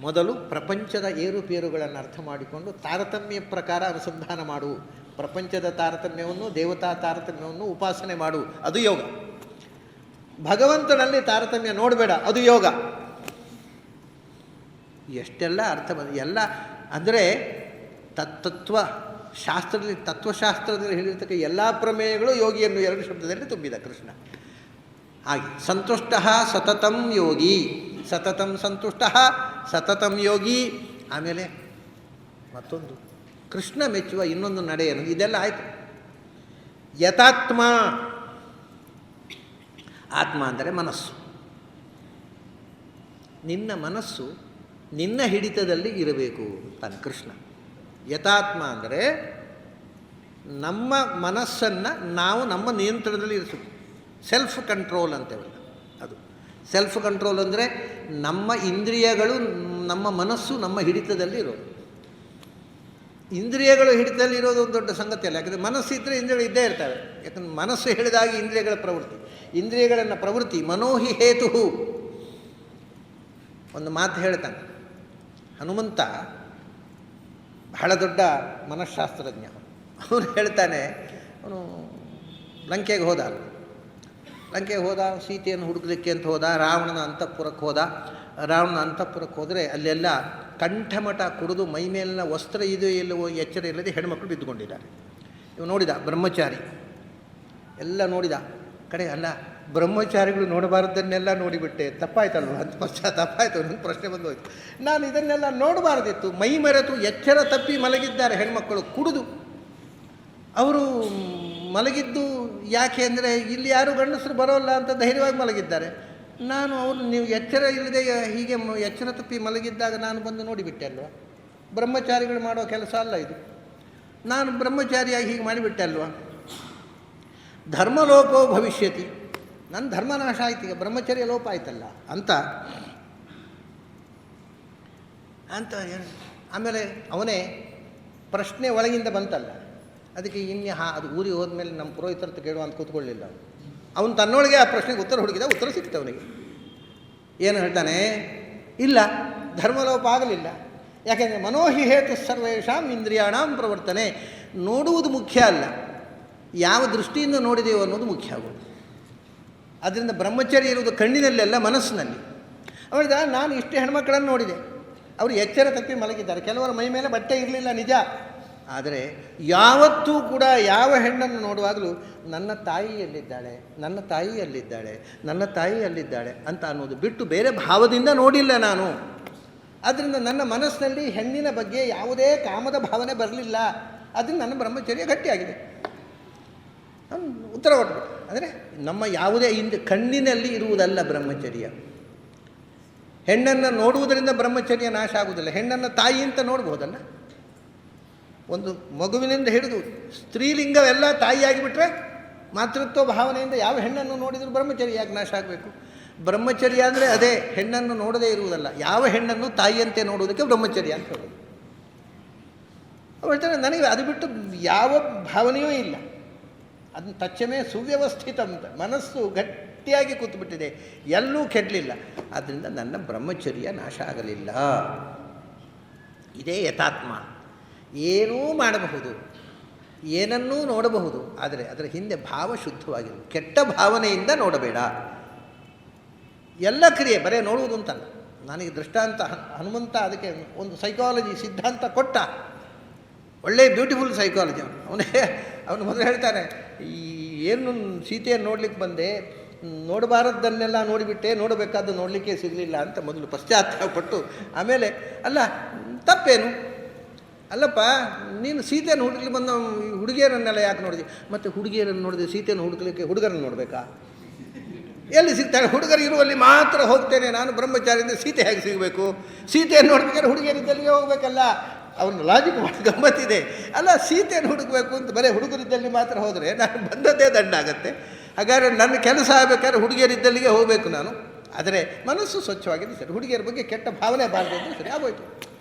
ಮೊದಲು ಪ್ರಪಂಚದ ಏರುಪೇರುಗಳನ್ನು ಅರ್ಥ ಮಾಡಿಕೊಂಡು ತಾರತಮ್ಯ ಪ್ರಕಾರ ಅನುಸಂಧಾನ ಮಾಡು. ಪ್ರಪಂಚದ ತಾರತಮ್ಯವನ್ನು, ದೇವತಾ ತಾರತಮ್ಯವನ್ನು ಉಪಾಸನೆ ಮಾಡು, ಅದು ಯೋಗ. ಭಗವಂತನಲ್ಲಿ ತಾರತಮ್ಯ ನೋಡಬೇಡ, ಅದು ಯೋಗ. ಎಷ್ಟೆಲ್ಲ ಅರ್ಥ ಎಲ್ಲ ಅಂದರೆ ತತ್ವ ಶಾಸ್ತ್ರದಲ್ಲಿ, ತತ್ವಶಾಸ್ತ್ರದಲ್ಲಿ ಹೇಳಿರ್ತಕ್ಕ ಎಲ್ಲ ಪ್ರಮೇಯಗಳು ಯೋಗಿಯನ್ನು 2 ಶಬ್ದದಲ್ಲಿ ತುಂಬಿದ ಕೃಷ್ಣ. ಹಾಗೆ ಸಂತುಷ್ಟ ಸತತಂ ಯೋಗಿ, ಸತತಂ ಸಂತುಷ್ಟ ಸತತಂ ಯೋಗಿ. ಆಮೇಲೆ ಮತ್ತೊಂದು ಕೃಷ್ಣ ಮೆಚ್ಚುವ ಇನ್ನೊಂದು ನಡೆಯನ್ನು. ಇದೆಲ್ಲ ಆಯಿತು. ಯತಾತ್ಮ, ಆತ್ಮ ಅಂದರೆ ಮನಸ್ಸು. ನಿನ್ನ ಮನಸ್ಸು ನಿನ್ನ ಹಿಡಿತದಲ್ಲಿ ಇರಬೇಕು ಅಂತಾನೆ ಕೃಷ್ಣ. ಯಥಾತ್ಮ ಅಂದರೆ ನಮ್ಮ ಮನಸ್ಸನ್ನು ನಾವು ನಮ್ಮ ನಿಯಂತ್ರಣದಲ್ಲಿ ಇರಿಸಬೇಕು. ಸೆಲ್ಫ್ ಕಂಟ್ರೋಲ್ ಅಂತೇವಲ್ಲ, ಅದು ಸೆಲ್ಫ್ ಕಂಟ್ರೋಲ್ ಅಂದರೆ ನಮ್ಮ ಇಂದ್ರಿಯಗಳು, ನಮ್ಮ ಮನಸ್ಸು ನಮ್ಮ ಹಿಡಿತದಲ್ಲಿ ಇರೋದು. ಇಂದ್ರಿಯಗಳು ಹಿಡಿತದಲ್ಲಿ ಇರೋದು ಒಂದು ದೊಡ್ಡ ಸಂಗತಿ ಅಲ್ಲ. ಯಾಕಂದರೆ ಮನಸ್ಸಿದ್ದರೆ ಇಂದ್ರಿಯಗಳು ಇದ್ದೇ ಇರ್ತವೆ. ಯಾಕಂದರೆ ಮನಸ್ಸು ಹೇಳಿದಾಗ ಇಂದ್ರಿಯಗಳ ಪ್ರವೃತ್ತಿ, ಇಂದ್ರಿಯಗಳನ್ನು ಪ್ರವೃತ್ತಿ ಮನೋಹಿ ಹೇತು. ಒಂದು ಮಾತು ಹೇಳ್ತಾನೆ ಹನುಮಂತ, ಬಹಳ ದೊಡ್ಡ ಮನಃಶಾಸ್ತ್ರಜ್ಞ. ಅವನು ಹೇಳ್ತಾನೆ, ಅವನು ಲಂಕೆಗೆ ಹೋದ, ಸೀತೆಯನ್ನು ಹುಡುಕಲಿಕ್ಕೆ ಅಂತ ಹೋದ. ರಾವಣನ ಅಂತಃಪುರಕ್ಕೆ ಹೋದರೆ ಅಲ್ಲೆಲ್ಲ ಕಂಠಮಠ ಕುಡಿದು ಮೈ ಮೇಲಿನ ವಸ್ತ್ರ ಇದು ಇಲ್ಲವೋ ಎಚ್ಚರ ಇಲ್ಲದೆ ಹೆಣ್ಮಕ್ಳು ಬಿದ್ದುಕೊಂಡಿದ್ದಾರೆ. ಇವು ನೋಡಿದ ಬ್ರಹ್ಮಚಾರಿ, ಎಲ್ಲ ನೋಡಿದ ಕಡೆ. ಅಲ್ಲ, ಬ್ರಹ್ಮಚಾರಿಗಳು ನೋಡಬಾರ್ದನ್ನೆಲ್ಲ ನೋಡಿಬಿಟ್ಟೆ, ತಪ್ಪಾಯ್ತಲ್ವ ಅಂತ ತಪ್ಪಾಯ್ತು. ನನ್ನ ಪ್ರಶ್ನೆ ಬಂದೋಯ್ತು. ನಾನು ಇದನ್ನೆಲ್ಲ ನೋಡಬಾರ್ದಿತ್ತು. ಮೈ ಮರೆತು ಎಚ್ಚರ ತಪ್ಪಿ ಮಲಗಿದ್ದಾರೆ ಹೆಣ್ಮಕ್ಕಳು ಕುಡಿದು. ಅವರು ಮಲಗಿದ್ದು ಯಾಕೆ ಅಂದರೆ ಇಲ್ಲಿ ಯಾರೂ ಗಂಡಸರು ಬರೋಲ್ಲ ಅಂತ ಧೈರ್ಯವಾಗಿ ಮಲಗಿದ್ದಾರೆ. ನಾನು ನೀವು ಎಚ್ಚರ ಇಲ್ಲದೆ ಹೀಗೆ ಎಚ್ಚರ ತಪ್ಪಿ ಮಲಗಿದ್ದಾಗ ನಾನು ಬಂದು ನೋಡಿಬಿಟ್ಟೆ ಅಲ್ವ. ಬ್ರಹ್ಮಚಾರಿಗಳು ಮಾಡೋ ಕೆಲಸ ಅಲ್ಲ ಇದು. ನಾನು ಬ್ರಹ್ಮಚಾರಿಯಾಗಿ ಹೀಗೆ ಮಾಡಿಬಿಟ್ಟೆ ಅಲ್ವ. ಧರ್ಮಲೋಪೋ ಭವಿಷ್ಯತಿ, ನನ್ನ ಧರ್ಮನಾಶ ಆಯ್ತು, ಈಗ ಬ್ರಹ್ಮಚರ್ಯ ಲೋಪ ಆಯ್ತಲ್ಲ ಅಂತ ಆಮೇಲೆ ಅವನೇ ಪ್ರಶ್ನೆ ಒಳಗಿಂದ ಬಂತಲ್ಲ, ಅದಕ್ಕೆ ಅದು ಊರಿಗೆ ಹೋದ್ಮೇಲೆ ನಮ್ಮ ಪುರೋಹಿತರ ಕೇಳುವ ಅಂತ ಕೂತ್ಕೊಳ್ಳಿಲ್ಲ. ಅವನು ತನ್ನೊಳಗೆ ಆ ಪ್ರಶ್ನೆಗೆ ಉತ್ತರ ಹುಡುಕಿದ, ಉತ್ತರ ಸಿಕ್ತು ಅವನಿಗೆ. ಏನು ಹೇಳ್ತಾನೆ? ಇಲ್ಲ, ಧರ್ಮಲೋಪ ಆಗಲಿಲ್ಲ. ಯಾಕೆಂದರೆ ಮನೋಹಿ ಹೇತು ಸರ್ವೇಷಾಂ ಇಂದ್ರಿಯಾಣಾಂ ಪ್ರವರ್ತನೆ. ನೋಡುವುದು ಮುಖ್ಯ ಅಲ್ಲ, ಯಾವ ದೃಷ್ಟಿಯಿಂದ ನೋಡಿದೆವು ಅನ್ನೋದು ಮುಖ್ಯ ಆಗೋದು. ಅದರಿಂದ ಬ್ರಹ್ಮಚರ್ಯ ಇರುವುದು ಕಣ್ಣಿನಲ್ಲೆಲ್ಲ, ಮನಸ್ಸಿನಲ್ಲಿ. ಅವಳಿದ ನಾನು ಇಷ್ಟು ಹೆಣ್ಮಕ್ಕಳನ್ನು ನೋಡಿದೆ, ಅವರು ಎಚ್ಚರ ತಪ್ಪಿ ಮಲಗಿದ್ದಾರೆ. ಕೆಲವರ ಮೈ ಮೇಲೆ ಬಟ್ಟೆ ಇರಲಿಲ್ಲ ನಿಜ, ಆದರೆ ಯಾವತ್ತೂ ಕೂಡ ಯಾವ ಹೆಣ್ಣನ್ನು ನೋಡುವಾಗಲೂ ನನ್ನ ತಾಯಿ ಎಲ್ಲಿದ್ದಾಳೆ, ನನ್ನ ತಾಯಿ ಅಲ್ಲಿದ್ದಾಳೆ, ನನ್ನ ತಾಯಿ ಅಲ್ಲಿದ್ದಾಳೆ ಅಂತ ಅನ್ನೋದು ಬಿಟ್ಟು ಬೇರೆ ಭಾವದಿಂದ ನೋಡಿಲ್ಲ ನಾನು. ಆದ್ದರಿಂದ ನನ್ನ ಮನಸ್ಸಿನಲ್ಲಿ ಹೆಣ್ಣಿನ ಬಗ್ಗೆ ಯಾವುದೇ ಕಾಮದ ಭಾವನೆ ಬರಲಿಲ್ಲ. ಅದರಿಂದ ನನ್ನ ಬ್ರಹ್ಮಚರ್ಯ ಗಟ್ಟಿಯಾಗಿದೆ. ಉತ್ತರ ಕೊಟ್ಟರು. ಅಂದರೆ ನಮ್ಮ ಯಾವುದೇ ಕಣ್ಣಿನಲ್ಲಿ ಇರುವುದಲ್ಲ ಬ್ರಹ್ಮಚರ್ಯ. ಹೆಣ್ಣನ್ನು ನೋಡುವುದರಿಂದ ಬ್ರಹ್ಮಚರ್ಯ ನಾಶ ಆಗುವುದಿಲ್ಲ. ಹೆಣ್ಣನ್ನು ತಾಯಿ ಅಂತ ನೋಡ್ಬೋದಲ್ಲ. ಒಂದು ಮಗುವಿನಿಂದ ಹಿಡಿದು ಸ್ತ್ರೀಲಿಂಗವೆಲ್ಲ ತಾಯಿಯಾಗಿಬಿಟ್ರೆ ಮಾತೃತ್ವ ಭಾವನೆಯಿಂದ ಯಾವ ಹೆಣ್ಣನ್ನು ನೋಡಿದರೂ ಬ್ರಹ್ಮಚರ್ಯ ಯಾಕೆ ನಾಶ ಆಗಬೇಕು? ಬ್ರಹ್ಮಚರ್ಯ ಅಂದರೆ ಅದೇ, ಹೆಣ್ಣನ್ನು ನೋಡದೇ ಇರುವುದಲ್ಲ. ಯಾವ ಹೆಣ್ಣನ್ನು ತಾಯಿಯಂತೆ ನೋಡುವುದಕ್ಕೆ ಬ್ರಹ್ಮಚರ್ಯ ಅಂತ ಹೇಳೋದು. ಹೇಳ್ತಾರೆ ನನಗೆ ಅದು ಬಿಟ್ಟು ಯಾವ ಭಾವನೆಯೂ ಇಲ್ಲ. ಅದನ್ನು ತಚ್ಚಮೇ ಸುವ್ಯವಸ್ಥಿತ ಅಂತ ಮನಸ್ಸು ಗಟ್ಟಿಯಾಗಿ ಕೂತ್ಬಿಟ್ಟಿದೆ, ಎಲ್ಲೂ ಕೆಡಲಿಲ್ಲ. ಆದ್ದರಿಂದ ನನ್ನ ಬ್ರಹ್ಮಚರ್ಯ ನಾಶ ಆಗಲಿಲ್ಲ. ಇದೇ ಯಥಾತ್ಮ. ಏನೂ ಮಾಡಬಹುದು, ಏನನ್ನೂ ನೋಡಬಹುದು, ಆದರೆ ಅದರ ಹಿಂದೆ ಭಾವ ಶುದ್ಧವಾಗಿರು. ಕೆಟ್ಟ ಭಾವನೆಯಿಂದ ನೋಡಬೇಡ. ಎಲ್ಲ ಕ್ರಿಯೆ ಬರೇ ನೋಡುವುದು ಅಂತಲ್ಲ. ನನಗೆ ದೃಷ್ಟಾಂತ ಹನುಮಂತ ಅದಕ್ಕೆ ಒಂದು ಸೈಕಾಲಜಿ ಸಿದ್ಧಾಂತ ಕೊಟ್ಟ. ಒಳ್ಳೆಯ ಬ್ಯೂಟಿಫುಲ್ ಸೈಕಾಲಜಿ. ಅವನು ಮೊದಲು ಹೇಳ್ತಾನೆ, ಏನು ಸೀತೆಯನ್ನು ನೋಡ್ಲಿಕ್ಕೆ ಬಂದೆ, ನೋಡಬಾರದ್ದನ್ನೆಲ್ಲ ನೋಡಿಬಿಟ್ಟೆ, ನೋಡಬೇಕಾದ್ದು ನೋಡಲಿಕ್ಕೆ ಸಿಗಲಿಲ್ಲ ಅಂತ ಮೊದಲು ಪಶ್ಚಾತ್ತಾಪಪಟ್ಟು ಆಮೇಲೆ ಅಲ್ಲ ತಪ್ಪೇನು, ಅಲ್ಲಪ್ಪ ನೀನು ಸೀತೆಯನ್ನು ಹುಡುಕಲಿಕ್ಕೆ ಬಂದ ಹುಡುಗಿಯರನ್ನೆಲ್ಲ ಯಾಕೆ ನೋಡಿದೆ? ಮತ್ತು ಹುಡುಗಿಯರನ್ನು ನೋಡಿದೆ, ಸೀತೆಯನ್ನು ಹುಡುಕಲಿಕ್ಕೆ ಹುಡುಗರನ್ನು ನೋಡಬೇಕಾ? ಎಲ್ಲಿ ಸಿಗ್ತಾಳೆ? ಹುಡುಗರು ಇರುವಲ್ಲಿ ಮಾತ್ರ ಹೋಗ್ತೇನೆ ನಾನು, ಬ್ರಹ್ಮಚಾರಿಯಿಂದ ಸೀತೆ ಹೇಗೆ ಸಿಗಬೇಕು? ಸೀತೆಯನ್ನು ನೋಡ್ಬೇಕಾದ್ರೆ ಹುಡುಗಿಯರಿದ್ದಲ್ಲಿಗೆ ಹೋಗಬೇಕಲ್ಲ. ಅವನು ಲಾಜಿಕ್ ಮಾಡಿ ಗಮ್ಮತ್ತಿದೆ. ಅಲ್ಲ, ಸೀತೆಯನ್ನು ಹುಡುಕಬೇಕು ಅಂತ ಬರೀ ಹುಡುಗರಿದ್ದಲ್ಲಿ ಮಾತ್ರ ಹೋದರೆ ನಾನು ಬಂದದ್ದೇ ದಂಡ ಆಗುತ್ತೆ. ಹಾಗಾದರೆ ನನ್ನ ಕೆಲಸ ಆಗಬೇಕಾದ್ರೆ ಹುಡುಗಿಯರಿದ್ದಲ್ಲಿಗೆ ಹೋಗಬೇಕು ನಾನು. ಆದರೆ ಮನಸ್ಸು ಸ್ವಚ್ಛವಾಗಿದ್ದು ಸರಿ. ಹುಡುಗಿಯರ ಬಗ್ಗೆ ಕೆಟ್ಟ ಭಾವನೆ ಬಾರದು ಅಂದರೆ ಸರಿ ಆಗೋಯ್ತು.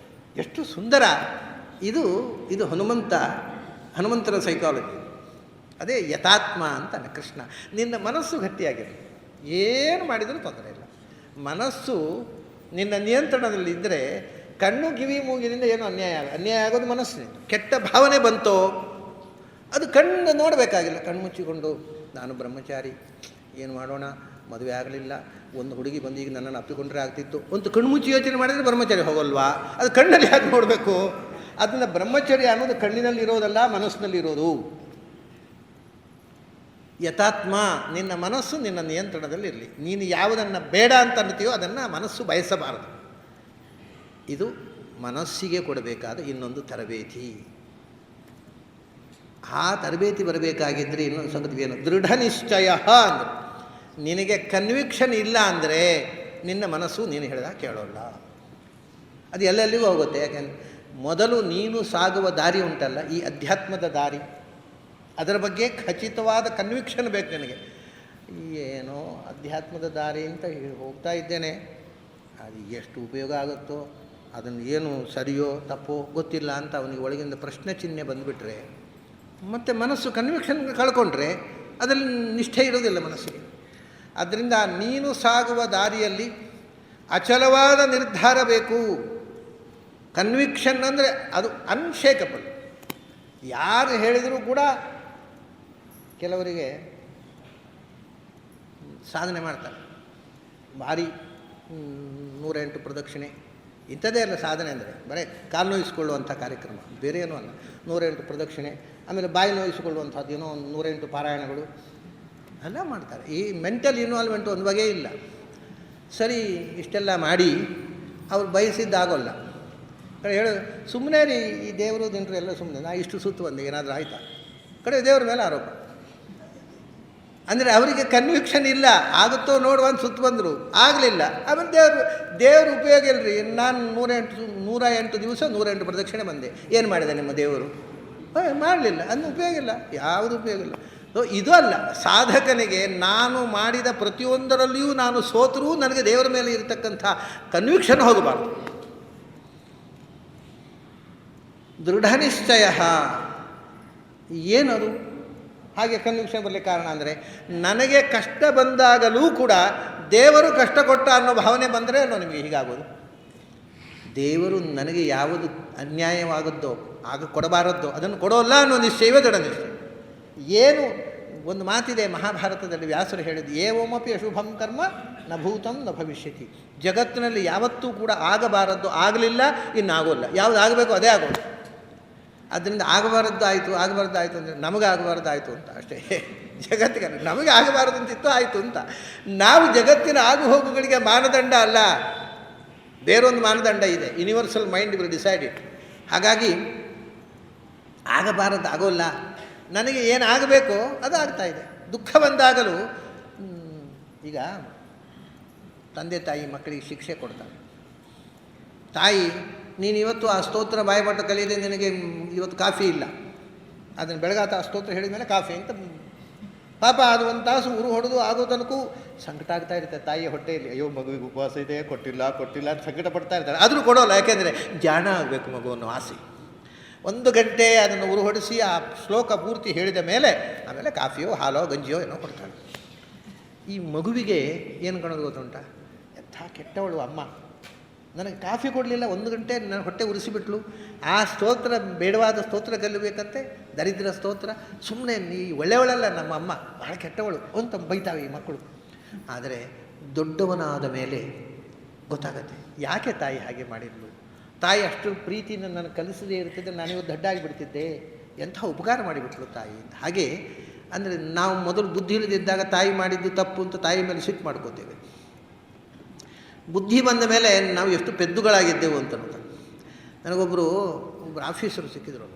ಎಷ್ಟು ಸುಂದರ ಇದು. ಇದು ಹನುಮಂತನ ಸೈಕಾಲಜಿ. ಅದೇ ಯಥಾತ್ಮ ಅಂತಾನೆ ಕೃಷ್ಣ. ನಿನ್ನ ಮನಸ್ಸು ಗಟ್ಟಿಯಾಗಿರಲಿ, ಏನು ಮಾಡಿದರೂ ತೊಂದರೆ ಇಲ್ಲ. ಮನಸ್ಸು ನಿನ್ನ ನಿಯಂತ್ರಣದಲ್ಲಿದ್ದರೆ ಕಣ್ಣು ಕಿವಿ ಮೂಗಿನಿಂದ ಏನು ಅನ್ಯಾಯ ಆಗೋದು ಮನಸ್ಸಿನಿಂದ. ಕೆಟ್ಟ ಭಾವನೆ ಬಂತೋ ಅದು ಕಣ್ಣು ನೋಡಬೇಕಾಗಿಲ್ಲ. ಕಣ್ಣು ಮುಚ್ಚಿಕೊಂಡು ನಾನು ಬ್ರಹ್ಮಚಾರಿ, ಏನು ಮಾಡೋಣ, ಮದುವೆ ಆಗಲಿಲ್ಲ, ಒಂದು ಹುಡುಗಿ ಬಂದು ಈಗ ನನ್ನನ್ನು ಅಪ್ಪಿಕೊಂಡ್ರೆ ಆಗ್ತಿತ್ತು ಒಂದು ಕಣ್ಣು ಮುಚ್ಚಿ ಯೋಚನೆ ಮಾಡಿದರೆ ಬ್ರಹ್ಮಚಾರಿ ಹೋಗಲ್ವಾ? ಅದು ಕಣ್ಣಲ್ಲಿ ಯಾಕೆ ನೋಡಬೇಕು? ಅದನ್ನು ಬ್ರಹ್ಮಚರ್ಯ ಅನ್ನೋದು ಕಣ್ಣಿನಲ್ಲಿ ಇರೋದಲ್ಲ, ಮನಸ್ಸಿನಲ್ಲಿರೋದು. ಯಥಾತ್ಮ, ನಿನ್ನ ಮನಸ್ಸು ನಿನ್ನ ನಿಯಂತ್ರಣದಲ್ಲಿರಲಿ. ನೀನು ಯಾವುದನ್ನು ಬೇಡ ಅಂತ ಅನ್ನತೀಯೋ ಅದನ್ನು ಮನಸ್ಸು ಬಯಸಬಾರದು. ಇದು ಮನಸ್ಸಿಗೆ ಕೊಡಬೇಕಾದ ಇನ್ನೊಂದು ತರಬೇತಿ. ಆ ತರಬೇತಿ ಬರಬೇಕಾಗಿದ್ದರೆ ಇನ್ನೊಂದು ಸಂಗತಿ ಏನು? ದೃಢ ನಿಶ್ಚಯ ಅಂದರೆ ನಿನಗೆ ಕನ್ವಿಕ್ಷನ್ ಇಲ್ಲ ಅಂದರೆ ನಿನ್ನ ಮನಸ್ಸು ನೀನು ಹೇಳಿದಾಗ ಕೇಳೋಲ್ಲ. ಅದು ಎಲ್ಲೆಲ್ಲಿಗೂ ಹೋಗುತ್ತೆ. ಯಾಕೆಂದರೆ ಮೊದಲು ನೀನು ಸಾಗುವ ದಾರಿ ಉಂಟಲ್ಲ, ಈ ಅಧ್ಯಾತ್ಮದ ದಾರಿ, ಅದರ ಬಗ್ಗೆ ಖಚಿತವಾದ ಕನ್ವಿಕ್ಷನ್ ಬೇಕು ನಿನಗೆ. ಏನೋ ಅಧ್ಯಾತ್ಮದ ದಾರಿ ಅಂತ ಹೋಗ್ತಾ ಇದ್ದೇನೆ, ಅದು ಎಷ್ಟು ಉಪಯೋಗ ಆಗುತ್ತೋ, ಅದನ್ನು ಏನು ಸರಿಯೋ ತಪ್ಪೋ ಗೊತ್ತಿಲ್ಲ ಅಂತ ಅವನಿಗೆ ಒಳಗಿಂದ ಪ್ರಶ್ನೆ ಚಿಹ್ನೆ ಬಂದುಬಿಟ್ರೆ, ಮತ್ತು ಮನಸ್ಸು ಕನ್ವಿಕ್ಷನ್ ಕಳ್ಕೊಂಡ್ರೆ ಅದರಲ್ಲಿ ನಿಷ್ಠೆ ಇರೋದಿಲ್ಲ ಮನಸ್ಸಿಗೆ. ಆದ್ದರಿಂದ ನೀನು ಸಾಗುವ ದಾರಿಯಲ್ಲಿ ಅಚಲವಾದ ನಿರ್ಧಾರ ಬೇಕು. ಕನ್ವಿಕ್ಷನ್ ಅಂದರೆ ಅದು ಅನ್ಶೇಕಬಲ್. ಯಾರು ಹೇಳಿದರೂ ಕೂಡ ಕೆಲವರಿಗೆ ಸಾಧನೆ ಮಾಡ್ತಾರೆ, ಭಾರಿ 108 ಪ್ರದಕ್ಷಿಣೆ, ಇಂಥದ್ದೇ ಅಲ್ಲ ಸಾಧನೆ ಅಂದರೆ. ಬರೀ ಕಾಲು ನೋಯಿಸ್ಕೊಳ್ಳುವಂಥ ಕಾರ್ಯಕ್ರಮ, ಬೇರೆ ಏನೂ ಅಲ್ಲ. 108 ಪ್ರದಕ್ಷಿಣೆ, ಆಮೇಲೆ ಬಾಯಿ ನೋಯಿಸಿಕೊಳ್ಳುವಂಥದ್ದು ಏನೋ ಒಂದು 108 ಪಾರಾಯಣಗಳು ಎಲ್ಲ ಮಾಡ್ತಾರೆ. ಈ ಮೆಂಟಲ್ ಇನ್ವಾಲ್ವ್ಮೆಂಟ್ ಒಂದು ಬಗೆ ಇಲ್ಲ. ಸರಿ, ಇಷ್ಟೆಲ್ಲ ಮಾಡಿ ಅವ್ರು ಬಯಸಿದ್ದಾಗೋಲ್ಲ. ಹೇಳೋದು ಸುಮ್ಮನೆ ರೀ, ಈ ದೇವರು ದಿನರು ಎಲ್ಲ ಸುಮ್ಮನೆ, ನಾ ಇಷ್ಟು ಸುತ್ತು ಬಂದೆ, ಏನಾದರೂ ಆಯಿತಾ? ಕಡೆ ದೇವ್ರ ಮೇಲೆ ಆರೋಪ. ಅಂದರೆ ಅವರಿಗೆ ಕನ್ವಿಕ್ಷನ್ ಇಲ್ಲ. ಆಗುತ್ತೋ ನೋಡುವಂತ ಸುತ್ತು ಬಂದರು, ಆಗಲಿಲ್ಲ. ಆಮೇಲೆ ದೇವ್ರ ಉಪಯೋಗ ಇಲ್ಲರಿ. ನಾನು 108 ದಿವಸ 108 ಪ್ರದಕ್ಷಿಣೆ ಬಂದೆ, ಏನು ಮಾಡಿದೆ ನಿಮ್ಮ ದೇವರು? ಮಾಡಲಿಲ್ಲ, ಅದನ್ನು ಉಪಯೋಗ ಇಲ್ಲ, ಯಾವುದು ಉಪಯೋಗ ಇಲ್ಲ. ಇದು ಅಲ್ಲ ಸಾಧಕನಿಗೆ. ನಾನು ಮಾಡಿದ ಪ್ರತಿಯೊಂದರಲ್ಲಿಯೂ ನಾನು ಸೋತರೂ ನನಗೆ ದೇವರ ಮೇಲೆ ಇರತಕ್ಕಂಥ ಕನ್ವಿಕ್ಷನ್ ಹೋಗಬಾರ್ದು. ದೃಢ ನಿಶ್ಚಯ ಏನದು? ಹಾಗೆ ಕನ್ವಿಕ್ಷನ್ ಬರಲಿಕ್ಕೆ ಕಾರಣ ಅಂದರೆ ನನಗೆ ಕಷ್ಟ ಬಂದಾಗಲೂ ಕೂಡ ದೇವರು ಕಷ್ಟ ಕೊಟ್ಟ ಅನ್ನೋ ಭಾವನೆ ಬಂದರೆ ಅನ್ನೋ ನಿಮಗೆ ಹೀಗಾಗೋದು. ದೇವರು ನನಗೆ ಯಾವುದು ಅನ್ಯಾಯವಾಗದ್ದೋ ಆಗ ಕೊಡಬಾರದ್ದೋ ಅದನ್ನು ಕೊಡೋಲ್ಲ ಅನ್ನೋ ನಿಶ್ಚಯವೇ ದೃಢ ನಿಶ್ಚಯ. ಏನು ಒಂದು ಮಾತಿದೆ ಮಹಾಭಾರತದಲ್ಲಿ, ವ್ಯಾಸರು ಹೇಳಿದ್ದು, ಏವಮಪಿ ಅಶುಭಂ ಕರ್ಮ ನ ಭೂತಂ ನ ಭವಿಷ್ಯತಿ. ಜಗತ್ತಿನಲ್ಲಿ ಯಾವತ್ತೂ ಕೂಡ ಆಗಬಾರದ್ದು ಆಗಲಿಲ್ಲ, ಇನ್ನಾಗೋಲ್ಲ. ಯಾವುದು ಆಗಬೇಕು ಅದೇ ಆಗೋದು. ಅದರಿಂದ ಆಗಬಾರದ್ದು ಆಯಿತು ಅಂದರೆ ನಮಗೆ ಆಗಬಾರ್ದಾಯಿತು ಅಂತ ಅಷ್ಟೇ. ಜಗತ್ತಿಗೆ ನಮಗೆ ಆಗಬಾರದು ಅಂತಿತ್ತು, ಆಯಿತು ಅಂತ. ನಾವು ಜಗತ್ತಿನ ಆಗು ಹೋಗುಗಳಿಗೆ ಮಾನದಂಡ ಅಲ್ಲ, ಬೇರೊಂದು ಮಾನದಂಡ ಇದೆ. Universal mind will decide it. ಹಾಗಾಗಿ ಆಗಬಾರದ್ದು ಆಗೋಲ್ಲ, ನನಗೆ ಏನು ಆಗಬೇಕೋ ಅದು ಆಗ್ತಾಯಿದೆ. ದುಃಖ ಬಂದಾಗಲೂ ಈಗ ತಂದೆ ತಾಯಿ ಮಕ್ಕಳಿಗೆ ಶಿಕ್ಷೆ ಕೊಡ್ತಾರೆ. ತಾಯಿ, ನೀನು ಇವತ್ತು ಆ ಸ್ತೋತ್ರ ಬಾಯಿಪಾಠ ಕಲಿಯದೆ ನಿನಗೆ ಇವತ್ತು ಕಾಫಿ ಇಲ್ಲ, ಅದನ್ನು ಬೆಳಗಾತ ಆ ಸ್ತೋತ್ರ ಹೇಳಿದ ಮೇಲೆ ಕಾಫಿ ಅಂತ ಪಾಪ ಅದು ಒಂದು ತಾಸು ಉರು ಹೊಡೆದು ಆಗೋ ತನಕ ಸಂಕಟ ಆಗ್ತಾ ಇರುತ್ತೆ ತಾಯಿಯ ಹೊಟ್ಟೆಯಲ್ಲಿ. ಅಯ್ಯೋ ಮಗುವಿಗೆ ಉಪವಾಸ ಇದೆ, ಕೊಟ್ಟಿಲ್ಲ ಅಂತ ಸಂಕಟ ಪಡ್ತಾ ಇರ್ತಾರೆ. ಆದರೂ ಕೊಡೋಲ್ಲ, ಯಾಕೆಂದರೆ ಜಾಣ ಆಗಬೇಕು ಮಗು ಅನ್ನೋ ಆಸೆ. 1 ಗಂಟೆ ಅದನ್ನು ಉರು ಹೊಡಿಸಿ ಆ ಶ್ಲೋಕ ಪೂರ್ತಿ ಹೇಳಿದ ಮೇಲೆ ಆಮೇಲೆ ಕಾಫಿಯೋ ಹಾಲೋ ಗಂಜಿಯೋ ಏನೋ ಕೊಡ್ತಾಳೆ. ಈ ಮಗುವಿಗೆ ಏನು ಕಾಣೋದು ಗೊತ್ತುಂಟ? ಎಂಥ ಕೆಟ್ಟವಳು ಅಮ್ಮ, ನನಗೆ ಕಾಫಿ ಕೊಡಲಿಲ್ಲ, 1 ಗಂಟೆ ನನ್ನ ಹೊಟ್ಟೆ ಉರಿಸಿಬಿಟ್ಲು. ಆ ಸ್ತೋತ್ರ ಬೇಡವಾದ ಸ್ತೋತ್ರ ಕಲಿಬೇಕಂತೆ, ದರಿದ್ರ ಸ್ತೋತ್ರ. ಸುಮ್ಮನೆ ನೀ ಒಳ್ಳೆಯವಳಲ್ಲ ನಮ್ಮ ಅಮ್ಮ, ಭಾಳ ಕೆಟ್ಟವಳು ಅಂತ ಬೈತಾವೆ ಈ ಮಕ್ಕಳು. ಆದರೆ ದೊಡ್ಡವನಾದ ಮೇಲೆ ಗೊತ್ತಾಗತ್ತೆ ಯಾಕೆ ತಾಯಿ ಹಾಗೆ ಮಾಡಿದ್ಲು. ತಾಯಿ ಅಷ್ಟು ಪ್ರೀತಿಯಿಂದ ನಾನು ಕಲಿಸದೇ ಇರ್ತಿದ್ದರೆ ನಾನಿವತ್ತು ದಡ್ಡಾಗಿಬಿಡ್ತಿದ್ದೆ, ಎಂಥ ಉಪಕಾರ ಮಾಡಿಬಿಟ್ಲು ತಾಯಿ ಅಂತ. ಹಾಗೆ ಅಂದರೆ ನಾವು ಮೊದಲು ಬುದ್ಧಿ ಇಲ್ಲದಿದ್ದಾಗ ತಾಯಿ ಮಾಡಿದ್ದು ತಪ್ಪು ಅಂತ ತಾಯಿ ಮೇಲೆ ಸಿಟ್ಟು ಮಾಡ್ಕೋತೇವೆ. ಬುದ್ಧಿ ಬಂದ ಮೇಲೆ ನಾವು ಎಷ್ಟು ಪೆದ್ದುಗಳಾಗಿದ್ದೆವು ಅಂತ. ನನಗೊಬ್ಬರು ಆಫೀಸರು ಸಿಕ್ಕಿದ್ರು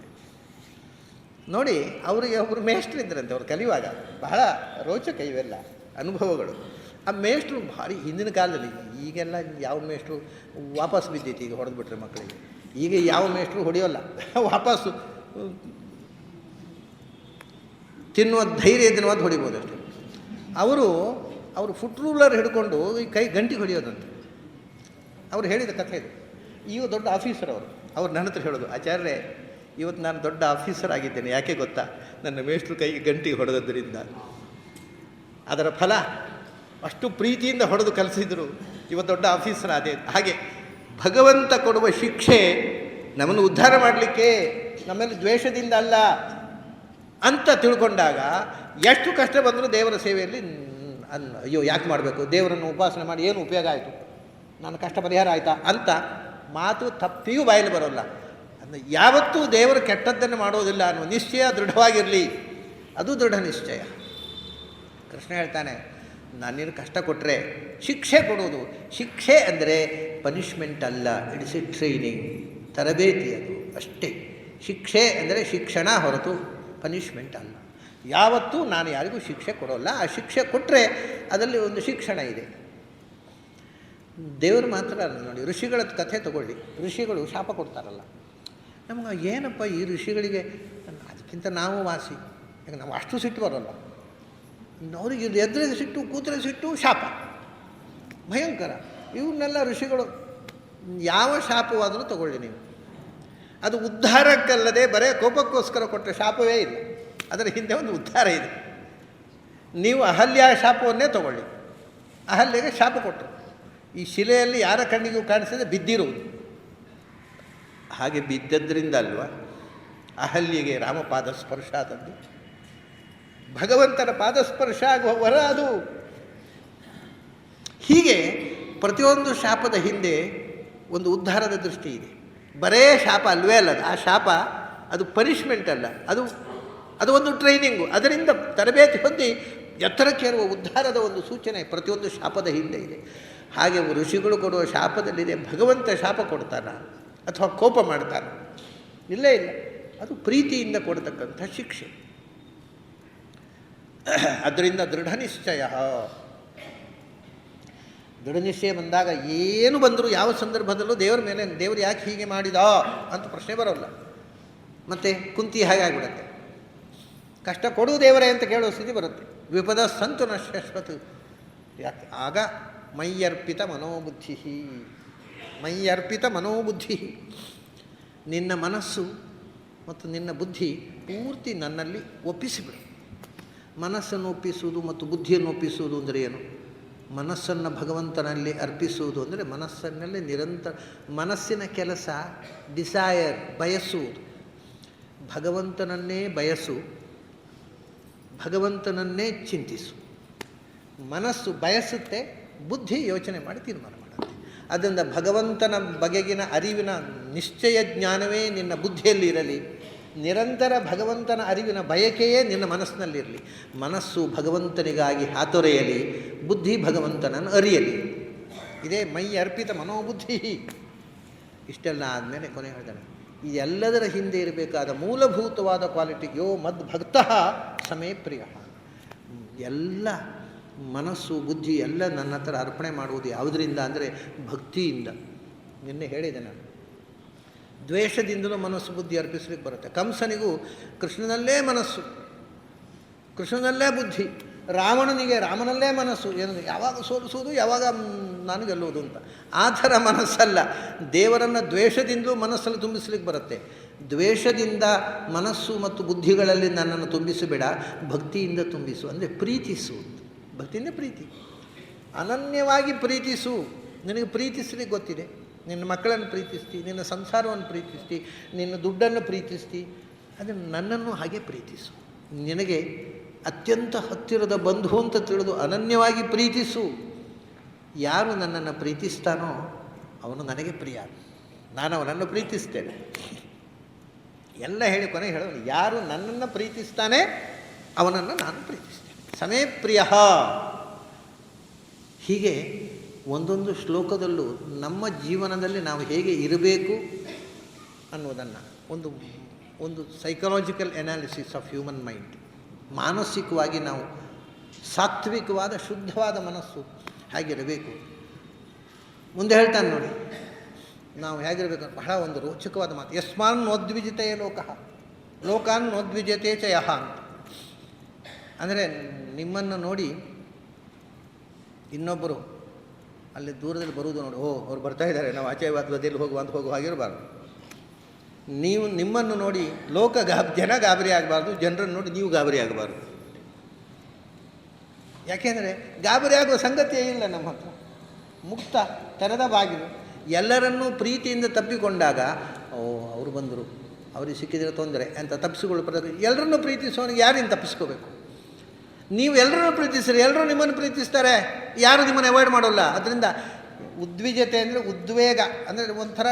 ನೋಡಿ. ಅವರಿಗೆ ಒಬ್ಬರು ಮೇಷ್ಟ್ರು ಇದ್ದರಂತೆ, ಅವ್ರು ಕಲಿಯುವಾಗ. ಬಹಳ ರೋಚಕ ಇವೆಲ್ಲ ಅನುಭವಗಳು. ಆ ಮೇಷ್ಟ್ರು ಭಾರಿ ಹಿಂದಿನ ಕಾಲದಲ್ಲಿ, ಈಗೆಲ್ಲ ಯಾವ ಮೇಷ್ಟ್ರು ವಾಪಸ್ ಬಿದ್ದೈತಿ ಈಗ ಹೊಡೆದ್ಬಿಟ್ರೆ ಮಕ್ಕಳಿಗೆ. ಈಗ ಯಾವ ಮೇಷ್ಟ್ರು ಹೊಡೆಯೋಲ್ಲ, ವಾಪಸ್ಸು ತಿನ್ನುವ ಧೈರ್ಯ ಇದನ್ನವಾದ ಹೊಡಿಬೋದು ಅಷ್ಟೇ. ಅವರು ಅವರು ಫುಟ್ ರೂಲರ್ ಹಿಡ್ಕೊಂಡು ಈ ಕೈ ಗಂಟಿಗೆ ಹೊಡೆಯೋದಂತೆ. ಅವ್ರು ಹೇಳಿದ ಕಥೆ ಇದು. ಇವು ದೊಡ್ಡ ಆಫೀಸರ್ ಅವ್ರು ನನ್ನ ಹತ್ರ ಹೇಳೋದು, ಆಚಾರ್ಯರೇ ಇವತ್ತು ನಾನು ದೊಡ್ಡ ಆಫೀಸರ್ ಆಗಿದ್ದೇನೆ, ಯಾಕೆ ಗೊತ್ತಾ, ನನ್ನ ಮೇಷ್ಟ್ರು ಕೈಗೆ ಗಂಟಿಗೆ ಹೊಡೆದದ್ದರಿಂದ. ಅದರ ಫಲ ಅಷ್ಟು ಪ್ರೀತಿಯಿಂದ ಹೊಡೆದು ಕಲಿಸಿದರು, ಇವತ್ತು ದೊಡ್ಡ ಆಫೀಸರ್ ಅದೇ. ಹಾಗೆ ಭಗವಂತ ಕೊಡುವ ಶಿಕ್ಷೆ ನಮ್ಮನ್ನು ಉದ್ಧಾರ ಮಾಡಲಿಕ್ಕೆ, ನಮ್ಮಲ್ಲಿ ದ್ವೇಷದಿಂದ ಅಲ್ಲ ಅಂತ ತಿಳ್ಕೊಂಡಾಗ ಎಷ್ಟು ಕಷ್ಟ ಬಂದರೂ ದೇವರ ಸೇವೆಯಲ್ಲಿ ಅಯ್ಯೋ ಯಾಕೆ ಮಾಡಬೇಕು, ದೇವರನ್ನು ಉಪಾಸನೆ ಮಾಡಿ ಏನು ಉಪಯೋಗ ಆಯಿತು, ನನ್ನ ಕಷ್ಟ ಪರಿಹಾರ ಆಯಿತಾ ಅಂತ ಮಾತು ತಪ್ಪಿಯೂ ಬಾಯಲ್ಲಿ ಬರೋಲ್ಲ. ಅಂದರೆ ಯಾವತ್ತೂ ದೇವರು ಕೆಟ್ಟದ್ದನ್ನು ಮಾಡೋದಿಲ್ಲ ಅನ್ನೋ ನಿಶ್ಚಯ ದೃಢವಾಗಿರಲಿ, ಅದು ದೃಢ ನಿಶ್ಚಯ. ಕೃಷ್ಣ ಹೇಳ್ತಾನೆ, ನಾನೇನು ಕಷ್ಟ ಕೊಟ್ಟರೆ ಶಿಕ್ಷೆ ಕೊಡೋದು, ಶಿಕ್ಷೆ ಅಂದರೆ ಪನಿಷ್ಮೆಂಟ್ ಅಲ್ಲ, ಇಟ್ಸ್ ಎ ಟ್ರೈನಿಂಗ್, ತರಬೇತಿ ಅದು ಅಷ್ಟೇ. ಶಿಕ್ಷೆ ಅಂದರೆ ಶಿಕ್ಷಣ ಹೊರತು ಪನಿಷ್ಮೆಂಟ್ ಅಲ್ಲ. ಯಾವತ್ತೂ ನಾನು ಯಾರಿಗೂ ಶಿಕ್ಷೆ ಕೊಡೋಲ್ಲ, ಆ ಶಿಕ್ಷೆ ಕೊಟ್ಟರೆ ಅದರಲ್ಲಿ ಒಂದು ಶಿಕ್ಷಣ ಇದೆ. ದೇವರು ಮಾತ್ರ ಅಲ್ಲ ನೋಡಿ, ಋಷಿಗಳ ಕಥೆ ತಗೊಳ್ಳಿ. ಋಷಿಗಳು ಶಾಪ ಕೊಡ್ತಾರಲ್ಲ, ನಮ್ಗೆ ಏನಪ್ಪ ಈ ಋಷಿಗಳಿಗೆ, ಅದಕ್ಕಿಂತ ನಾವು ವಾಸಿ, ಯಾಕೆ ನಾವು ಅಷ್ಟು ಸಿಟ್ಟು ಬರೋಲ್ಲ. ಅವ್ರಿಗೆ ಎದುರಿಗೆ ಸಿಟ್ಟು, ಕೂತರೆ ಸಿಟ್ಟು, ಶಾಪ ಭಯಂಕರ. ಇವನ್ನೆಲ್ಲ ಋಷಿಗಳು ಯಾವ ಶಾಪವಾದರೂ ತಗೊಳ್ಳಿ ನೀವು, ಅದು ಉದ್ಧಾರಕ್ಕಲ್ಲದೆ ಬರೇ ಕೋಪಕ್ಕೋಸ್ಕರ ಕೊಟ್ಟರೆ ಶಾಪವೇ ಇಲ್ಲ, ಅದರ ಹಿಂದೆ ಒಂದು ಉದ್ಧಾರ ಇದೆ. ನೀವು ಅಹಲ್ಯ ಶಾಪವನ್ನೇ ತಗೊಳ್ಳಿ. ಅಹಲ್ಯಗೆ ಶಾಪ ಕೊಟ್ಟರು, ಈ ಶಿಲೆಯಲ್ಲಿ ಯಾರ ಕಣ್ಣಿಗೂ ಕಾಣಿಸದೆ ಬಿದ್ದಿರುವುದು. ಹಾಗೆ ಬಿದ್ದದ್ರಿಂದ ಅಲ್ವಾ ಅಹಲ್ಯೆಗೆ ರಾಮಪಾದ ಸ್ಪರ್ಶ ಆದದ್ದು. ಭಗವಂತನ ಪಾದಸ್ಪರ್ಶ ಆಗುವ ವರ ಅದು. ಹೀಗೆ ಪ್ರತಿಯೊಂದು ಶಾಪದ ಹಿಂದೆ ಒಂದು ಉದ್ಧಾರದ ದೃಷ್ಟಿ ಇದೆ. ಬರೇ ಶಾಪ ಅಲ್ವೇ ಅಲ್ಲ, ಆ ಶಾಪ ಅದು ಪನಿಷ್ಮೆಂಟ್ ಅಲ್ಲ, ಅದು ಒಂದು ಟ್ರೈನಿಂಗು. ಅದರಿಂದ ತರಬೇತಿ ಹೊಂದಿ ಎತ್ತರಕ್ಕೇರುವ ಉದ್ಧಾರದ ಒಂದು ಸೂಚನೆ ಪ್ರತಿಯೊಂದು ಶಾಪದ ಹಿಂದೆ ಇದೆ. ಹಾಗೆ ಋಷಿಗಳು ಕೊಡುವ ಶಾಪದಲ್ಲಿದೆ, ಭಗವಂತ ಶಾಪ ಕೊಡ್ತಾನ ಅಥವಾ ಕೋಪ ಮಾಡ್ತಾನೆ? ಇಲ್ಲೇ ಇಲ್ಲ, ಅದು ಪ್ರೀತಿಯಿಂದ ಕೊಡ್ತಕ್ಕಂಥ ಶಿಕ್ಷೆ. ಅದರಿಂದ ದೃಢ ನಿಶ್ಚಯ ಬಂದಾಗ ಏನು ಬಂದರೂ ಯಾವ ಸಂದರ್ಭದಲ್ಲೂ ದೇವರ ಮೇಲೆ ದೇವರು ಯಾಕೆ ಹೀಗೆ ಮಾಡಿದ ಅಂತ ಪ್ರಶ್ನೆ ಬರೋಲ್ಲ. ಮತ್ತು ಕುಂತಿ ಹಾಗೆ ಆಗಿಬಿಡುತ್ತೆ, ಕಷ್ಟ ಕೊಡು ದೇವರೇ ಅಂತ ಕೇಳೋ ಸ್ಥಿತಿ ಬರುತ್ತೆ. ವಿಪದ ಸಂತು ನ ಶಾಶ್ವತ. ಯಾಕೆ? ಆಗ ಮೈಯರ್ಪಿತ ಮನೋಬುದ್ಧಿ, ನಿನ್ನ ಮನಸ್ಸು ಮತ್ತು ನಿನ್ನ ಬುದ್ಧಿ ಪೂರ್ತಿ ನನ್ನಲ್ಲಿ ಒಪ್ಪಿಸಿಬಿಡು. ಮನಸ್ಸನ್ನು ಒಪ್ಪಿಸುವುದು ಮತ್ತು ಬುದ್ಧಿಯನ್ನು ಒಪ್ಪಿಸುವುದು ಅಂದರೆ ಏನು? ಮನಸ್ಸನ್ನು ಭಗವಂತನಲ್ಲಿ ಅರ್ಪಿಸುವುದು ಅಂದರೆ ಮನಸ್ಸನ್ನಲ್ಲಿ ನಿರಂತರ, ಮನಸ್ಸಿನ ಕೆಲಸ ಡಿಸೈರ್, ಬಯಸುವುದು. ಭಗವಂತನನ್ನೇ ಬಯಸು, ಭಗವಂತನನ್ನೇ ಚಿಂತಿಸು. ಮನಸ್ಸು ಬಯಸುತ್ತೆ, ಬುದ್ಧಿ ಯೋಚನೆ ಮಾಡಿ ತೀರ್ಮಾನ ಮಾಡುತ್ತೆ. ಅದರಿಂದ ಭಗವಂತನ ಬಗೆಗಿನ ಅರಿವಿನ ನಿಶ್ಚಯ ಜ್ಞಾನವೇ ನಿನ್ನ ಬುದ್ಧಿಯಲ್ಲಿ ಇರಲಿ. ನಿರಂತರ ಭಗವಂತನ ಅರಿವಿನ ಬಯಕೆಯೇ ನಿನ್ನ ಮನಸ್ಸಿನಲ್ಲಿರಲಿ. ಮನಸ್ಸು ಭಗವಂತನಿಗಾಗಿ ಹಾತೊರೆಯಲಿ, ಬುದ್ಧಿ ಭಗವಂತನನ್ನು ಅರಿಯಲಿ. ಇದೇ ಮೈ ಅರ್ಪಿತ ಮನೋಬುದ್ಧಿ. ಇಷ್ಟೆಲ್ಲ ಆದಮೇಲೆ ಕೊನೆ ಹೇಳ್ತಾನೆ, ಈ ಎಲ್ಲದರ ಹಿಂದೆ ಇರಬೇಕಾದ ಮೂಲಭೂತವಾದ ಕ್ವಾಲಿಟಿ ಯೋ ಮದ್ಭಕ್ತಃ ಸಮೇ ಪ್ರಿಯ. ಎಲ್ಲ ಮನಸ್ಸು ಬುದ್ಧಿ ಎಲ್ಲ ನನ್ನ ಹತ್ರ ಅರ್ಪಣೆ ಮಾಡುವುದು ಯಾವುದರಿಂದ ಅಂದರೆ ಭಕ್ತಿಯಿಂದ. ನಿನ್ನೆ ಹೇಳಿದೆ ನಾನು, ದ್ವೇಷದಿಂದಲೂ ಮನಸ್ಸು ಬುದ್ಧಿ ಅರ್ಪಿಸ್ಲಿಕ್ಕೆ ಬರುತ್ತೆ. ಕಂಸನಿಗೂ ಕೃಷ್ಣನಲ್ಲೇ ಮನಸ್ಸು, ಕೃಷ್ಣನಲ್ಲೇ ಬುದ್ಧಿ. ರಾವಣನಿಗೆ ರಾಮನಲ್ಲೇ ಮನಸ್ಸು, ಏನು ಯಾವಾಗ ಸೋಲಿಸುವುದು, ಯಾವಾಗ ನಾನು ಗೆಲ್ಲುವುದು ಅಂತ. ಆ ಥರ ಮನಸ್ಸಲ್ಲ. ದೇವರನ್ನು ದ್ವೇಷದಿಂದಲೂ ಮನಸ್ಸಲ್ಲಿ ತುಂಬಿಸ್ಲಿಕ್ಕೆ ಬರುತ್ತೆ. ದ್ವೇಷದಿಂದ ಮನಸ್ಸು ಮತ್ತು ಬುದ್ಧಿಗಳಲ್ಲಿ ನನ್ನನ್ನು ತುಂಬಿಸಬೇಡ, ಭಕ್ತಿಯಿಂದ ತುಂಬಿಸು. ಅಂದರೆ ಪ್ರೀತಿಸು. ಭಕ್ತಿಯಿಂದ ಪ್ರೀತಿ, ಅನನ್ಯವಾಗಿ ಪ್ರೀತಿಸು. ನಿನಗೆ ಪ್ರೀತಿಸ್ಲಿಕ್ಕೆ ಗೊತ್ತಿದೆ, ನಿನ್ನ ಮಕ್ಕಳನ್ನು ಪ್ರೀತಿಸ್ತಿ, ನಿನ್ನ ಸಂಸಾರವನ್ನು ಪ್ರೀತಿಸ್ತಿ, ನಿನ್ನ ದುಡ್ಡನ್ನು ಪ್ರೀತಿಸ್ತಿ. ಅದನ್ನು ನನ್ನನ್ನು ಹಾಗೆ ಪ್ರೀತಿಸು. ನಿನಗೆ ಅತ್ಯಂತ ಹತ್ತಿರದ ಬಂಧು ಅಂತ ತಿಳಿದು ಅನನ್ಯವಾಗಿ ಪ್ರೀತಿಸು. ಯಾರು ನನ್ನನ್ನು ಪ್ರೀತಿಸ್ತಾನೋ ಅವನು ನನಗೆ ಪ್ರಿಯ, ನಾನು ಅವನನ್ನು ಪ್ರೀತಿಸ್ತೇನೆ. ಎಲ್ಲ ಹೇಳಿ ಕೊನೆ ಹೇಳೋನು, ಯಾರು ನನ್ನನ್ನು ಪ್ರೀತಿಸ್ತಾನೆ ಅವನನ್ನು ನಾನು ಪ್ರೀತಿಸ್ತೇನೆ. ಸಮೇ ಪ್ರಿಯ. ಹೀಗೆ ಒಂದೊಂದು ಶ್ಲೋಕದಲ್ಲೂ ನಮ್ಮ ಜೀವನದಲ್ಲಿ ನಾವು ಹೇಗೆ ಇರಬೇಕು ಅನ್ನೋದನ್ನು ಒಂದು psychological analysis of human mind. ಮಾನಸಿಕವಾಗಿ ನಾವು ಸಾತ್ವಿಕವಾದ ಶುದ್ಧವಾದ ಮನಸ್ಸು ಹೇಗಿರಬೇಕು ಮುಂದೆ ಹೇಳ್ತಾನೆ ನೋಡಿ. ನಾವು ಹೇಗಿರಬೇಕು ಬಹಳ ಒಂದು ರೋಚಕವಾದ ಮಾತು. ಯಸ್ಮಾನ್ ನೋದ್ವಿಜಿತೇ ಲೋಕಃ ಲೋಕಾನ್ ನೋದ್ವಿಜತೆ ಚ ಯಃ ಅಂತ. ಅಂದರೆ ನಿಮ್ಮನ್ನು ನೋಡಿ ಇನ್ನೊಬ್ಬರು ಅಲ್ಲಿ ದೂರದಲ್ಲಿ ಬರುವುದು ನೋಡಿ, ಓ ಅವ್ರು ಬರ್ತಾ ಇದ್ದಾರೆ, ನಾವು ಆಚೆ ಬದಿಯಲ್ಲಿ ಹೋಗುವ ಹಾಗಿರಬಾರ್ದು. ನೀವು ನಿಮ್ಮನ್ನು ನೋಡಿ ಜನ ಗಾಬರಿ ಆಗಬಾರ್ದು, ಜನರನ್ನು ನೋಡಿ ನೀವು ಗಾಬರಿ ಆಗಬಾರ್ದು. ಯಾಕೆಂದರೆ ಗಾಬರಿ ಆಗುವ ಸಂಗತಿಯೇ ಇಲ್ಲ ನಮ್ಮ ಹತ್ರ. ಮುಕ್ತ ತೆರೆದ ಬಾಗಿಲು. ಎಲ್ಲರನ್ನೂ ಪ್ರೀತಿಯಿಂದ ತಪ್ಪಿಕೊಂಡಾಗ, ಓ ಅವರು ಬಂದರು, ಅವ್ರಿಗೆ ಸಿಕ್ಕಿದರೆ ತೊಂದರೆ ಅಂತ ತಪ್ಪಿಸಿಕೊಳ್ಳ. ಎಲ್ಲರನ್ನೂ ಪ್ರೀತಿಸೋನಿಗೆ ಯಾರಿಂದ ತಪ್ಪಿಸ್ಕೋಬೇಕು? ನೀವು ಎಲ್ಲರನ್ನೂ ಪ್ರೀತಿಸ್ರಿ, ಎಲ್ಲರೂ ನಿಮ್ಮನ್ನು ಪ್ರೀತಿಸ್ತಾರೆ, ಯಾರು ನಿಮ್ಮನ್ನು ಅವಾಯ್ಡ್ ಮಾಡೋಲ್ಲ. ಅದರಿಂದ ಉದ್ವಿಜತೆ ಅಂದರೆ ಉದ್ವೇಗ, ಅಂದರೆ ಒಂಥರ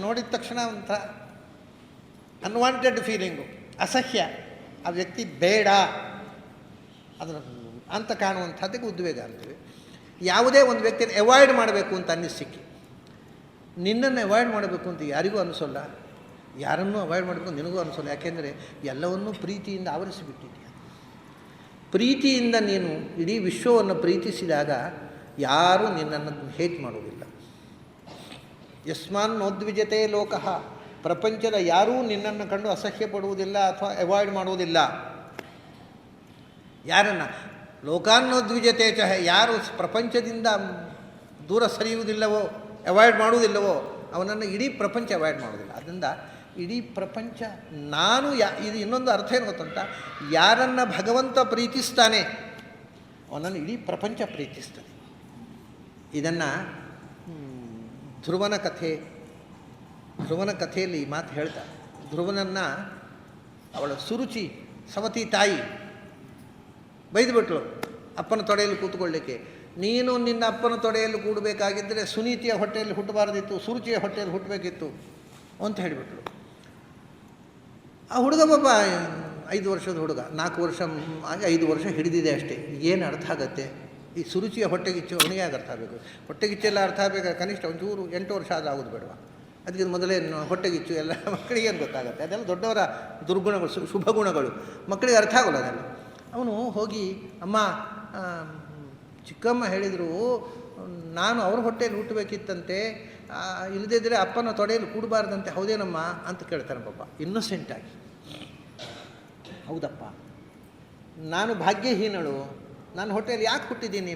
ನೋಡಿದ ತಕ್ಷಣ ಒಂಥರ ಅನ್ವಾಂಟೆಡ್ ಫೀಲಿಂಗು, ಅಸಹ್ಯ, ಆ ವ್ಯಕ್ತಿ ಬೇಡ ಅದರ ಅಂತ ಕಾಣುವಂಥದ್ದಕ್ಕೆ ಉದ್ವೇಗ ಅಂತೀವಿ. ಯಾವುದೇ ಒಂದು ವ್ಯಕ್ತಿಯನ್ನು ಅವಾಯ್ಡ್ ಮಾಡಬೇಕು ಅಂತ ಅನ್ನಿಸಿಕ್ಕಿ, ನಿನ್ನನ್ನು ಅವಾಯ್ಡ್ ಮಾಡಬೇಕು ಅಂತ ಯಾರಿಗೂ ಅನಿಸೋಲ್ಲ, ಯಾರನ್ನೂ ಅವಾಯ್ಡ್ ಮಾಡಬೇಕು ನಿನಗೂ ಅನಿಸೋಲ್ಲ. ಯಾಕೆಂದರೆ ಎಲ್ಲವನ್ನೂ ಪ್ರೀತಿಯಿಂದ ಆವರಿಸಿಬಿಟ್ಟಿದೆಯಾ. ಪ್ರೀತಿಯಿಂದ ನೀನು ಇಡೀ ವಿಶ್ವವನ್ನು ಪ್ರೀತಿಸಿದಾಗ ಯಾರೂ ನಿನ್ನನ್ನು ಹೇಟ್ ಮಾಡೋದಿಲ್ಲ. ಯಸ್ಮಾನ್ ನೋದ್ವಿಜತೆ ಲೋಕಃ, ಪ್ರಪಂಚದ ಯಾರೂ ನಿನ್ನನ್ನು ಕಂಡು ಅಸಹ್ಯ ಪಡುವುದಿಲ್ಲ ಅಥವಾ ಅವಾಯ್ಡ್ ಮಾಡುವುದಿಲ್ಲ. ಯಾರನ್ನು? ಲೋಕಾನ್ನೋದ್ವಿಜತೆ ಚಹ, ಯಾರು ಪ್ರಪಂಚದಿಂದ ದೂರ ಸರಿಯುವುದಿಲ್ಲವೋ, ಅವಾಯ್ಡ್ ಮಾಡುವುದಿಲ್ಲವೋ, ಅವನನ್ನು ಇಡೀ ಪ್ರಪಂಚ ಅವಾಯ್ಡ್ ಮಾಡೋದಿಲ್ಲ. ಅದರಿಂದ ಇಡೀ ಪ್ರಪಂಚ ನಾನು ಇದು ಇನ್ನೊಂದು ಅರ್ಥ ಏನು ಗೊತ್ತುಂಟ, ಯಾರನ್ನು ಭಗವಂತ ಪ್ರೀತಿಸ್ತಾನೆ ಅವನನ್ನು ಇಡೀ ಪ್ರಪಂಚ ಪ್ರೀತಿಸ್ತಾನೆ. ಇದನ್ನು ಧ್ರುವನ ಕಥೆಯಲ್ಲಿ ಈ ಮಾತು ಹೇಳ್ತಾ, ಧ್ರುವನನ್ನು ಅವಳ ಸುರುಚಿ ಸವತಿ ತಾಯಿ ಬೈದುಬಿಟ್ಲು ಅಪ್ಪನ ತೊಡೆಯಲ್ಲಿ ಕೂತ್ಕೊಳ್ಳಿಕ್ಕೆ. ನೀನು ನಿನ್ನ ಅಪ್ಪನ ತೊಡೆಯಲ್ಲಿ ಕೂಡಬೇಕಾಗಿದ್ದರೆ ಸುನೀತಿಯ ಹೊಟ್ಟೆಯಲ್ಲಿ ಹುಟ್ಟಬಾರ್ದಿತ್ತು, ಸುರುಚಿಯ ಹೊಟ್ಟೆಯಲ್ಲಿ ಹುಟ್ಟಬೇಕಿತ್ತು ಅಂತ ಹೇಳಿಬಿಟ್ಲು. ಆ ಹುಡುಗ ಪಾಪ 5 ವರ್ಷದ ಹುಡುಗ, 4 ವರ್ಷ ಆಗಿ 5 ವರ್ಷ ಹಿಡಿದಿದೆ ಅಷ್ಟೇ. ಏನು ಅರ್ಥ ಆಗುತ್ತೆ? ಈ ಸುರುಚಿಯ ಹೊಟ್ಟೆಗಿಚ್ಚು ಅವನಿಗೆ ಆಗ ಅರ್ಥ ಆಗಬೇಕು. ಹೊಟ್ಟೆಗಿಚ್ಚೆಲ್ಲ ಅರ್ಥ ಆಗಬೇಕಾದ್ರೆ ಕನಿಷ್ಠ ಒಂಚೂರು 8 ವರ್ಷ ಆದರೂ ಆಗೋದು ಬೇಡವಾ? ಅದಕ್ಕೆ ಮೊದಲೇ ಹೊಟ್ಟೆಗಿಚ್ಚು ಎಲ್ಲ ಮಕ್ಕಳಿಗೇನು ಗೊತ್ತಾಗುತ್ತೆ? ಅದೆಲ್ಲ ದೊಡ್ಡವರ ದುರ್ಗುಣಗಳು, ಶುಭ ಗುಣಗಳು, ಮಕ್ಕಳಿಗೆ ಅರ್ಥ ಆಗೋಲ್ಲ ಅದೆಲ್ಲ. ಅವನು ಹೋಗಿ, ಅಮ್ಮ ಚಿಕ್ಕಮ್ಮ ಹೇಳಿದರು ನಾನು ಅವ್ರ ಹೊಟ್ಟೆಯಲ್ಲಿ ಹುಟ್ಟಬೇಕಿತ್ತಂತೆ, ಇಲ್ಲದಿದ್ದರೆ ಅಪ್ಪನ ತೊಡೆಯಲ್ಲಿ ಕೂಡಬಾರ್ದಂತೆ, ಹೌದೇನಮ್ಮ ಅಂತ ಕೇಳ್ತಾನೆ ಪಾಪ ಇನ್ನೋಸೆಂಟಾಗಿ. ಹೌದಪ್ಪ, ನಾನು ಭಾಗ್ಯಹೀನಳು, ನನ್ನ ಹೊಟ್ಟೆಯಲ್ಲಿ ಯಾಕೆ ಹುಟ್ಟಿದ್ದೀನಿ?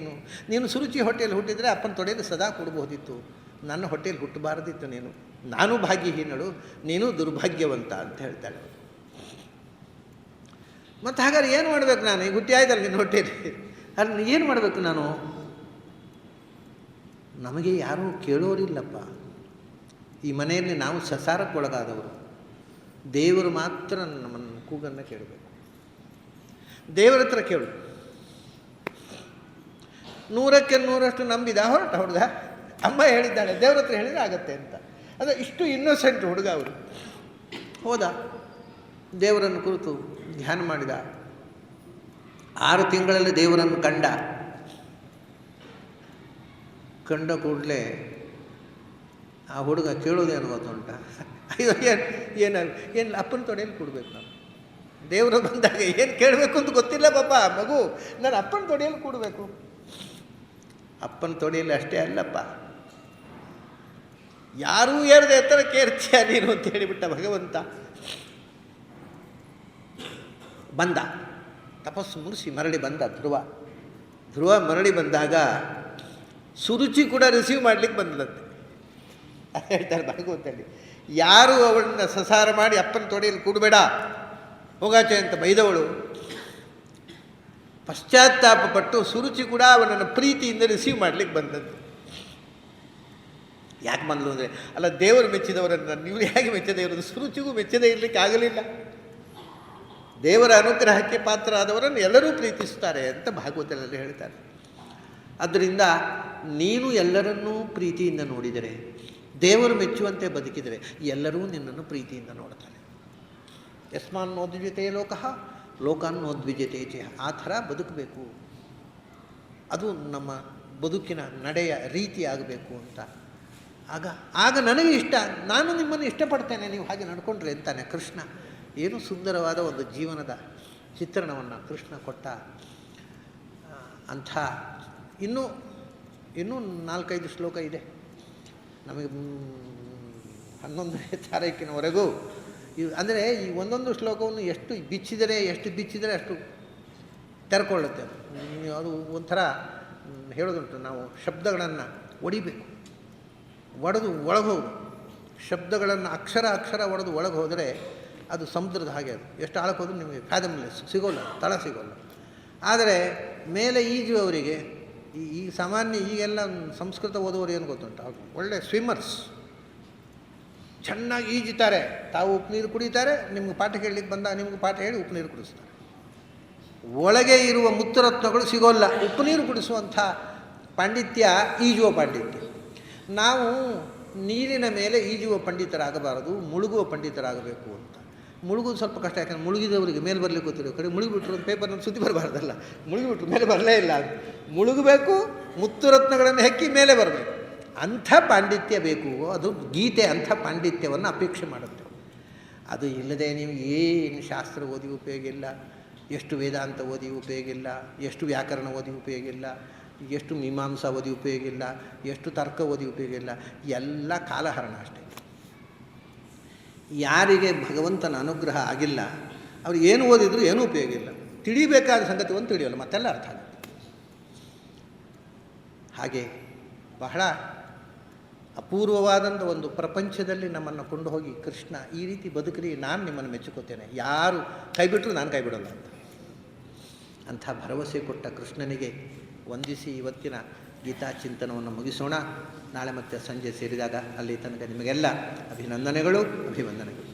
ನೀನು ಸುರುಚಿ ಹೊಟ್ಟೆಯಲ್ಲಿ ಹುಟ್ಟಿದರೆ ಅಪ್ಪನ ತೊಡೆಯಲ್ಲಿ ಸದಾ ಕೊಡಬಹುದಿತ್ತು, ನನ್ನ ಹೊಟ್ಟೆಯಲ್ಲಿ ಹುಟ್ಟಬಾರ್ದಿತ್ತು ನೀನು. ನಾನು ಭಾಗ್ಯಹೀನಳು, ನೀನು ದುರ್ಭಾಗ್ಯವಂತ ಅಂತ ಹೇಳ್ತಾಳೆ. ಮತ್ತು ಹಾಗಾದ್ರೆ ಏನು ಮಾಡಬೇಕು ನಾನು? ಈಗ ಹುಟ್ಟಿ ಆಯ್ತಲ್ಲ ನಿನ್ನ ಹೊಟ್ಟೆಯಲ್ಲಿ, ಅಲ್ಲಿ ಏನು ಮಾಡಬೇಕು ನಾನು? ನಮಗೆ ಯಾರೂ ಕೇಳೋರಿಲ್ಲಪ್ಪ. ಈ ಮನೆಯಲ್ಲಿ ನಾವು ಸಸಾರಕ್ಕೊಳಗಾದವರು. ದೇವರು ಮಾತ್ರ ನಮ್ಮನ್ನು ಕೂಗನ್ನು ಕೇಳಬೇಕು. ದೇವರ ಹತ್ರ ಕೇಳು. 100ಕ್ಕೆ 100ರಷ್ಟು ನಂಬಿದ ಹೊರಟ ಹುಡುಗ. ಅಮ್ಮ ಹೇಳಿದ್ದಾಳೆ, ದೇವ್ರ ಹತ್ರ ಹೇಳಿದರೆ ಆಗತ್ತೆ ಅಂತ. ಅದು ಇಷ್ಟು ಇನ್ನೋಸೆಂಟ್ ಹುಡುಗ. ಅವರು ಹೋದ, ದೇವರನ್ನು ಕುರಿತು ಧ್ಯಾನ ಮಾಡಿದ. 6 ತಿಂಗಳಲ್ಲಿ ದೇವರನ್ನು ಕಂಡ ಕೂಡಲೇ ಆ ಹುಡುಗ ಕೇಳೋದೇನು ಗೊತ್ತುಂಟ? ಅಯ್ಯೋ ಏನು ಅಪ್ಪನ ತೊಡೆಯಲ್ಲಿ ಕೂಡಬೇಕು ನಾನು. ದೇವರು ಬಂದಾಗ ಏನು ಕೇಳಬೇಕು ಅಂತ ಗೊತ್ತಿಲ್ಲ ಪಾಪ ಮಗು, ನಾನು ಅಪ್ಪನ ತೊಡೆಯಲ್ಲಿ ಕೂಡಬೇಕು. ಅಪ್ಪನ ತೊಡೆಯಲ್ಲಿ ಅಷ್ಟೇ ಅಲ್ಲಪ್ಪ, ಯಾರೂ ಏರದೆ ಎತ್ತರಕ್ಕೆ ಏರ್ತೀಯ ನೀನು ಅಂತ ಹೇಳಿಬಿಟ್ಟ ಭಗವಂತ. ಬಂದ, ತಪಸ್ಸು ಮುಗಿಸಿ ಮರಳಿ ಬಂದ ಧ್ರುವ ಮರಳಿ ಬಂದಾಗ ಸುರುಚಿ ಕೂಡ ರಿಸೀವ್ ಮಾಡಲಿಕ್ಕೆ ಬಂದದಂತೆ. ಹೇಳ್ತಾರೆ ಭಗವಂತಲ್ಲಿ, ಯಾರು ಅವಳನ್ನ ಸಸಾರ ಮಾಡಿ ಅಪ್ಪನ ತೊಡೆಯಲ್ಲಿ ಕೂಡಬೇಡ ಹೋಗಾಚೆ ಅಂತ ಬೈದವಳು ಪಶ್ಚಾತ್ತಾಪ ಪಟ್ಟು ಸುರುಚಿ ಕೂಡ ಅವನನ್ನು ಪ್ರೀತಿಯಿಂದ ರಿಸೀವ್ ಮಾಡಲಿಕ್ಕೆ ಬಂದದ್ದು. ಯಾಕೆ ಬಂದಳು ಅಂದರೆ, ಅಲ್ಲ ದೇವರು ಮೆಚ್ಚಿದವರನ್ನು ನೀವು ಹೇಗೆ ಮೆಚ್ಚದೇ ಇರೋದು? ಸುರುಚಿಗೂ ಮೆಚ್ಚದೇ ಇರಲಿಕ್ಕೆ ಆಗಲಿಲ್ಲ. ದೇವರ ಅನುಗ್ರಹಕ್ಕೆ ಪಾತ್ರ ಆದವರನ್ನು ಎಲ್ಲರೂ ಪ್ರೀತಿಸ್ತಾರೆ ಅಂತ ಭಾಗವತದಲ್ಲಿ ಹೇಳ್ತಾರೆ. ಆದ್ದರಿಂದ ನೀನು ಎಲ್ಲರನ್ನೂ ಪ್ರೀತಿಯಿಂದ ನೋಡಿದರೆ, ದೇವರು ಮೆಚ್ಚುವಂತೆ ಬದುಕಿದರೆ ಎಲ್ಲರೂ ನಿನ್ನನ್ನು ಪ್ರೀತಿಯಿಂದ ನೋಡ್ತಾರೆ. ಯಸ್ಮಾನ್ನೋದ್ವಿಜತೆ ಲೋಕಃ ಲೋಕಾನ್ನೋದ್ವಿಜತೆ ಚೇಹ. ಆ ಥರ ಬದುಕಬೇಕು. ಅದು ನಮ್ಮ ಬದುಕಿನ ನಡೆಯ ರೀತಿ ಆಗಬೇಕು ಅಂತ. ಆಗ ನನಗೆ ಇಷ್ಟ, ನಾನು ನಿಮ್ಮನ್ನು ಇಷ್ಟಪಡ್ತೇನೆ, ನೀವು ಹಾಗೆ ನಡ್ಕೊಂಡ್ರೆ ಅಂತಾನೆ ಕೃಷ್ಣ. ಏನು ಸುಂದರವಾದ ಒಂದು ಜೀವನದ ಚಿತ್ರಣವನ್ನು ಕೃಷ್ಣ ಕೊಟ್ಟ. ಅಂಥ ಇನ್ನೂ 4-5 ಶ್ಲೋಕ ಇದೆ ನಮಗೆ 11ನೇ ತಾರೀಕಿನವರೆಗೂ. ಅಂದರೆ ಈ ಒಂದೊಂದು ಶ್ಲೋಕವನ್ನು ಎಷ್ಟು ಬಿಚ್ಚಿದರೆ ಅಷ್ಟು ತೆರ್ಕೊಳ್ಳುತ್ತೆ. ಅದು ಒಂಥರ ಹೇಳೋದುಂಟು, ನಾವು ಶಬ್ದಗಳನ್ನು ಒಡಿಬೇಕು, ಒಡೆದು ಒಳಗೆ ಹೋಗು. ಶಬ್ದಗಳನ್ನು ಅಕ್ಷರ ಒಡೆದು ಒಳಗೆ ಹೋದರೆ ಅದು ಸಮುದ್ರದ ಹಾಗೆ. ಅದು ಎಷ್ಟು ಆಳಕ್ಕೆ ಹೋದರೂ ನಿಮಗೆ ಕಾದಂಬರಿ ಸಿಗೋಲ್ಲ, ತಳ ಸಿಗೋಲ್ಲ. ಆದರೆ ಮೇಲೆ ಈಜುವವರಿಗೆ ಈ ಸಾಮಾನ್ಯ ಈಗೆಲ್ಲ ಸಂಸ್ಕೃತ ಓದುವವರು ಏನು ಗೊತ್ತುಂಟು, ಅವ್ರು ಒಳ್ಳೆ ಸ್ವಿಮ್ಮರ್ಸ್, ಚೆನ್ನಾಗಿ ಈಜುತ್ತಾರೆ, ತಾವು ಉಪ್ಪು ನೀರು ಕುಡಿತಾರೆ, ನಿಮ್ಗೆ ಪಾಠ ಕೇಳಲಿಕ್ಕೆ ಬಂದಾಗ ನಿಮ್ಗೆ ಪಾಠ ಹೇಳಿ ಉಪ್ಪು ನೀರು ಕುಡಿಸ್ತಾರೆ. ಒಳಗೆ ಇರುವ ಮುತ್ತುರತ್ನಗಳು ಸಿಗೋಲ್ಲ. ಉಪ್ಪು ನೀರು ಕುಡಿಸುವಂಥ ಪಾಂಡಿತ್ಯ ಈಜುವ ಪಾಂಡಿತ್ಯ. ನಾವು ನೀರಿನ ಮೇಲೆ ಈಜುವ ಪಂಡಿತರಾಗಬಾರದು, ಮುಳುಗುವ ಪಂಡಿತರಾಗಬೇಕು ಅಂತ. ಮುಳುಗೋದು ಸ್ವಲ್ಪ ಕಷ್ಟ, ಯಾಕಂದರೆ ಮುಳುಗಿದವರಿಗೆ ಮೇಲೆ ಬರಲಿಕ್ಕೆ ಗೊತ್ತಿರೋ ಕಡೆ ಮುಳುಗಿಬಿಟ್ರು ಒಂದು ಪೇಪರ್ನ ಸುದ್ದಿ ಬರಬಾರ್ದಲ್ಲ, ಮುಳುಗಿಬಿಟ್ರು ಮೇಲೆ ಬರಲೇ ಇಲ್ಲ. ಮುಳುಗಬೇಕು, ಮುತ್ತುರತ್ನಗಳನ್ನು ಹೆಕ್ಕಿ ಮೇಲೆ ಬರಬೇಕು, ಅಂಥ ಪಾಂಡಿತ್ಯ ಬೇಕು. ಅದು ಗೀತೆ ಅಂಥ ಪಾಂಡಿತ್ಯವನ್ನು ಅಪೇಕ್ಷೆ ಮಾಡುತ್ತೆ. ಅದು ಇಲ್ಲದೆ ನೀವು ಏನು ಶಾಸ್ತ್ರ ಓದಿ ಉಪಯೋಗ ಇಲ್ಲ, ಎಷ್ಟು ವೇದಾಂತ ಓದಿ ಉಪಯೋಗ ಇಲ್ಲ, ಎಷ್ಟು ವ್ಯಾಕರಣ ಓದಿ ಉಪಯೋಗ ಇಲ್ಲ, ಎಷ್ಟು ಮೀಮಾಂಸಾ ಓದಿ ಉಪಯೋಗ ಇಲ್ಲ, ಎಷ್ಟು ತರ್ಕ ಓದಿ ಉಪಯೋಗ ಇಲ್ಲ, ಎಲ್ಲ ಕಾಲಹರಣ ಅಷ್ಟೇ. ಯಾರಿಗೆ ಭಗವಂತನ ಅನುಗ್ರಹ ಆಗಿಲ್ಲ ಅವ್ರು ಏನು ಓದಿದ್ರು ಏನೂ ಉಪಯೋಗ ಇಲ್ಲ. ತಿಳಿಬೇಕಾದ ಸಂಗತಿ ಒಂದು ತಿಳಿಯೋಲ್ಲ, ಮತ್ತೆಲ್ಲ ಅರ್ಥ ಆಗುತ್ತೆ. ಹಾಗೆ ಬಹಳ ಅಪೂರ್ವವಾದಂಥ ಒಂದು ಪ್ರಪಂಚದಲ್ಲಿ ನಮ್ಮನ್ನು ಕೊಂಡು ಹೋಗಿ ಕೃಷ್ಣ ಈ ರೀತಿ ಬದುಕಲಿ, ನಾನು ನಿಮ್ಮನ್ನು ಮೆಚ್ಚಿಕೋತೇನೆ, ಯಾರು ಕೈ ಬಿಟ್ಟರು ನಾನು ಕೈ ಬಿಡೋಲ್ಲ ಅಂತ ಅಂಥ ಭರವಸೆ ಕೊಟ್ಟ ಕೃಷ್ಣನಿಗೆ ವಂದಿಸಿ ಇವತ್ತಿನ ಗೀತಾ ಚಿಂತನವನ್ನು ಮುಗಿಸೋಣ. ನಾಳೆ ಮತ್ತೆ ಸಂಜೆ ಸೇರಿದಾಗ ಅಲ್ಲಿ ತನಕ ನಿಮಗೆಲ್ಲ ಅಭಿನಂದನೆಗಳು, ಅಭಿವಂದನೆಗಳು.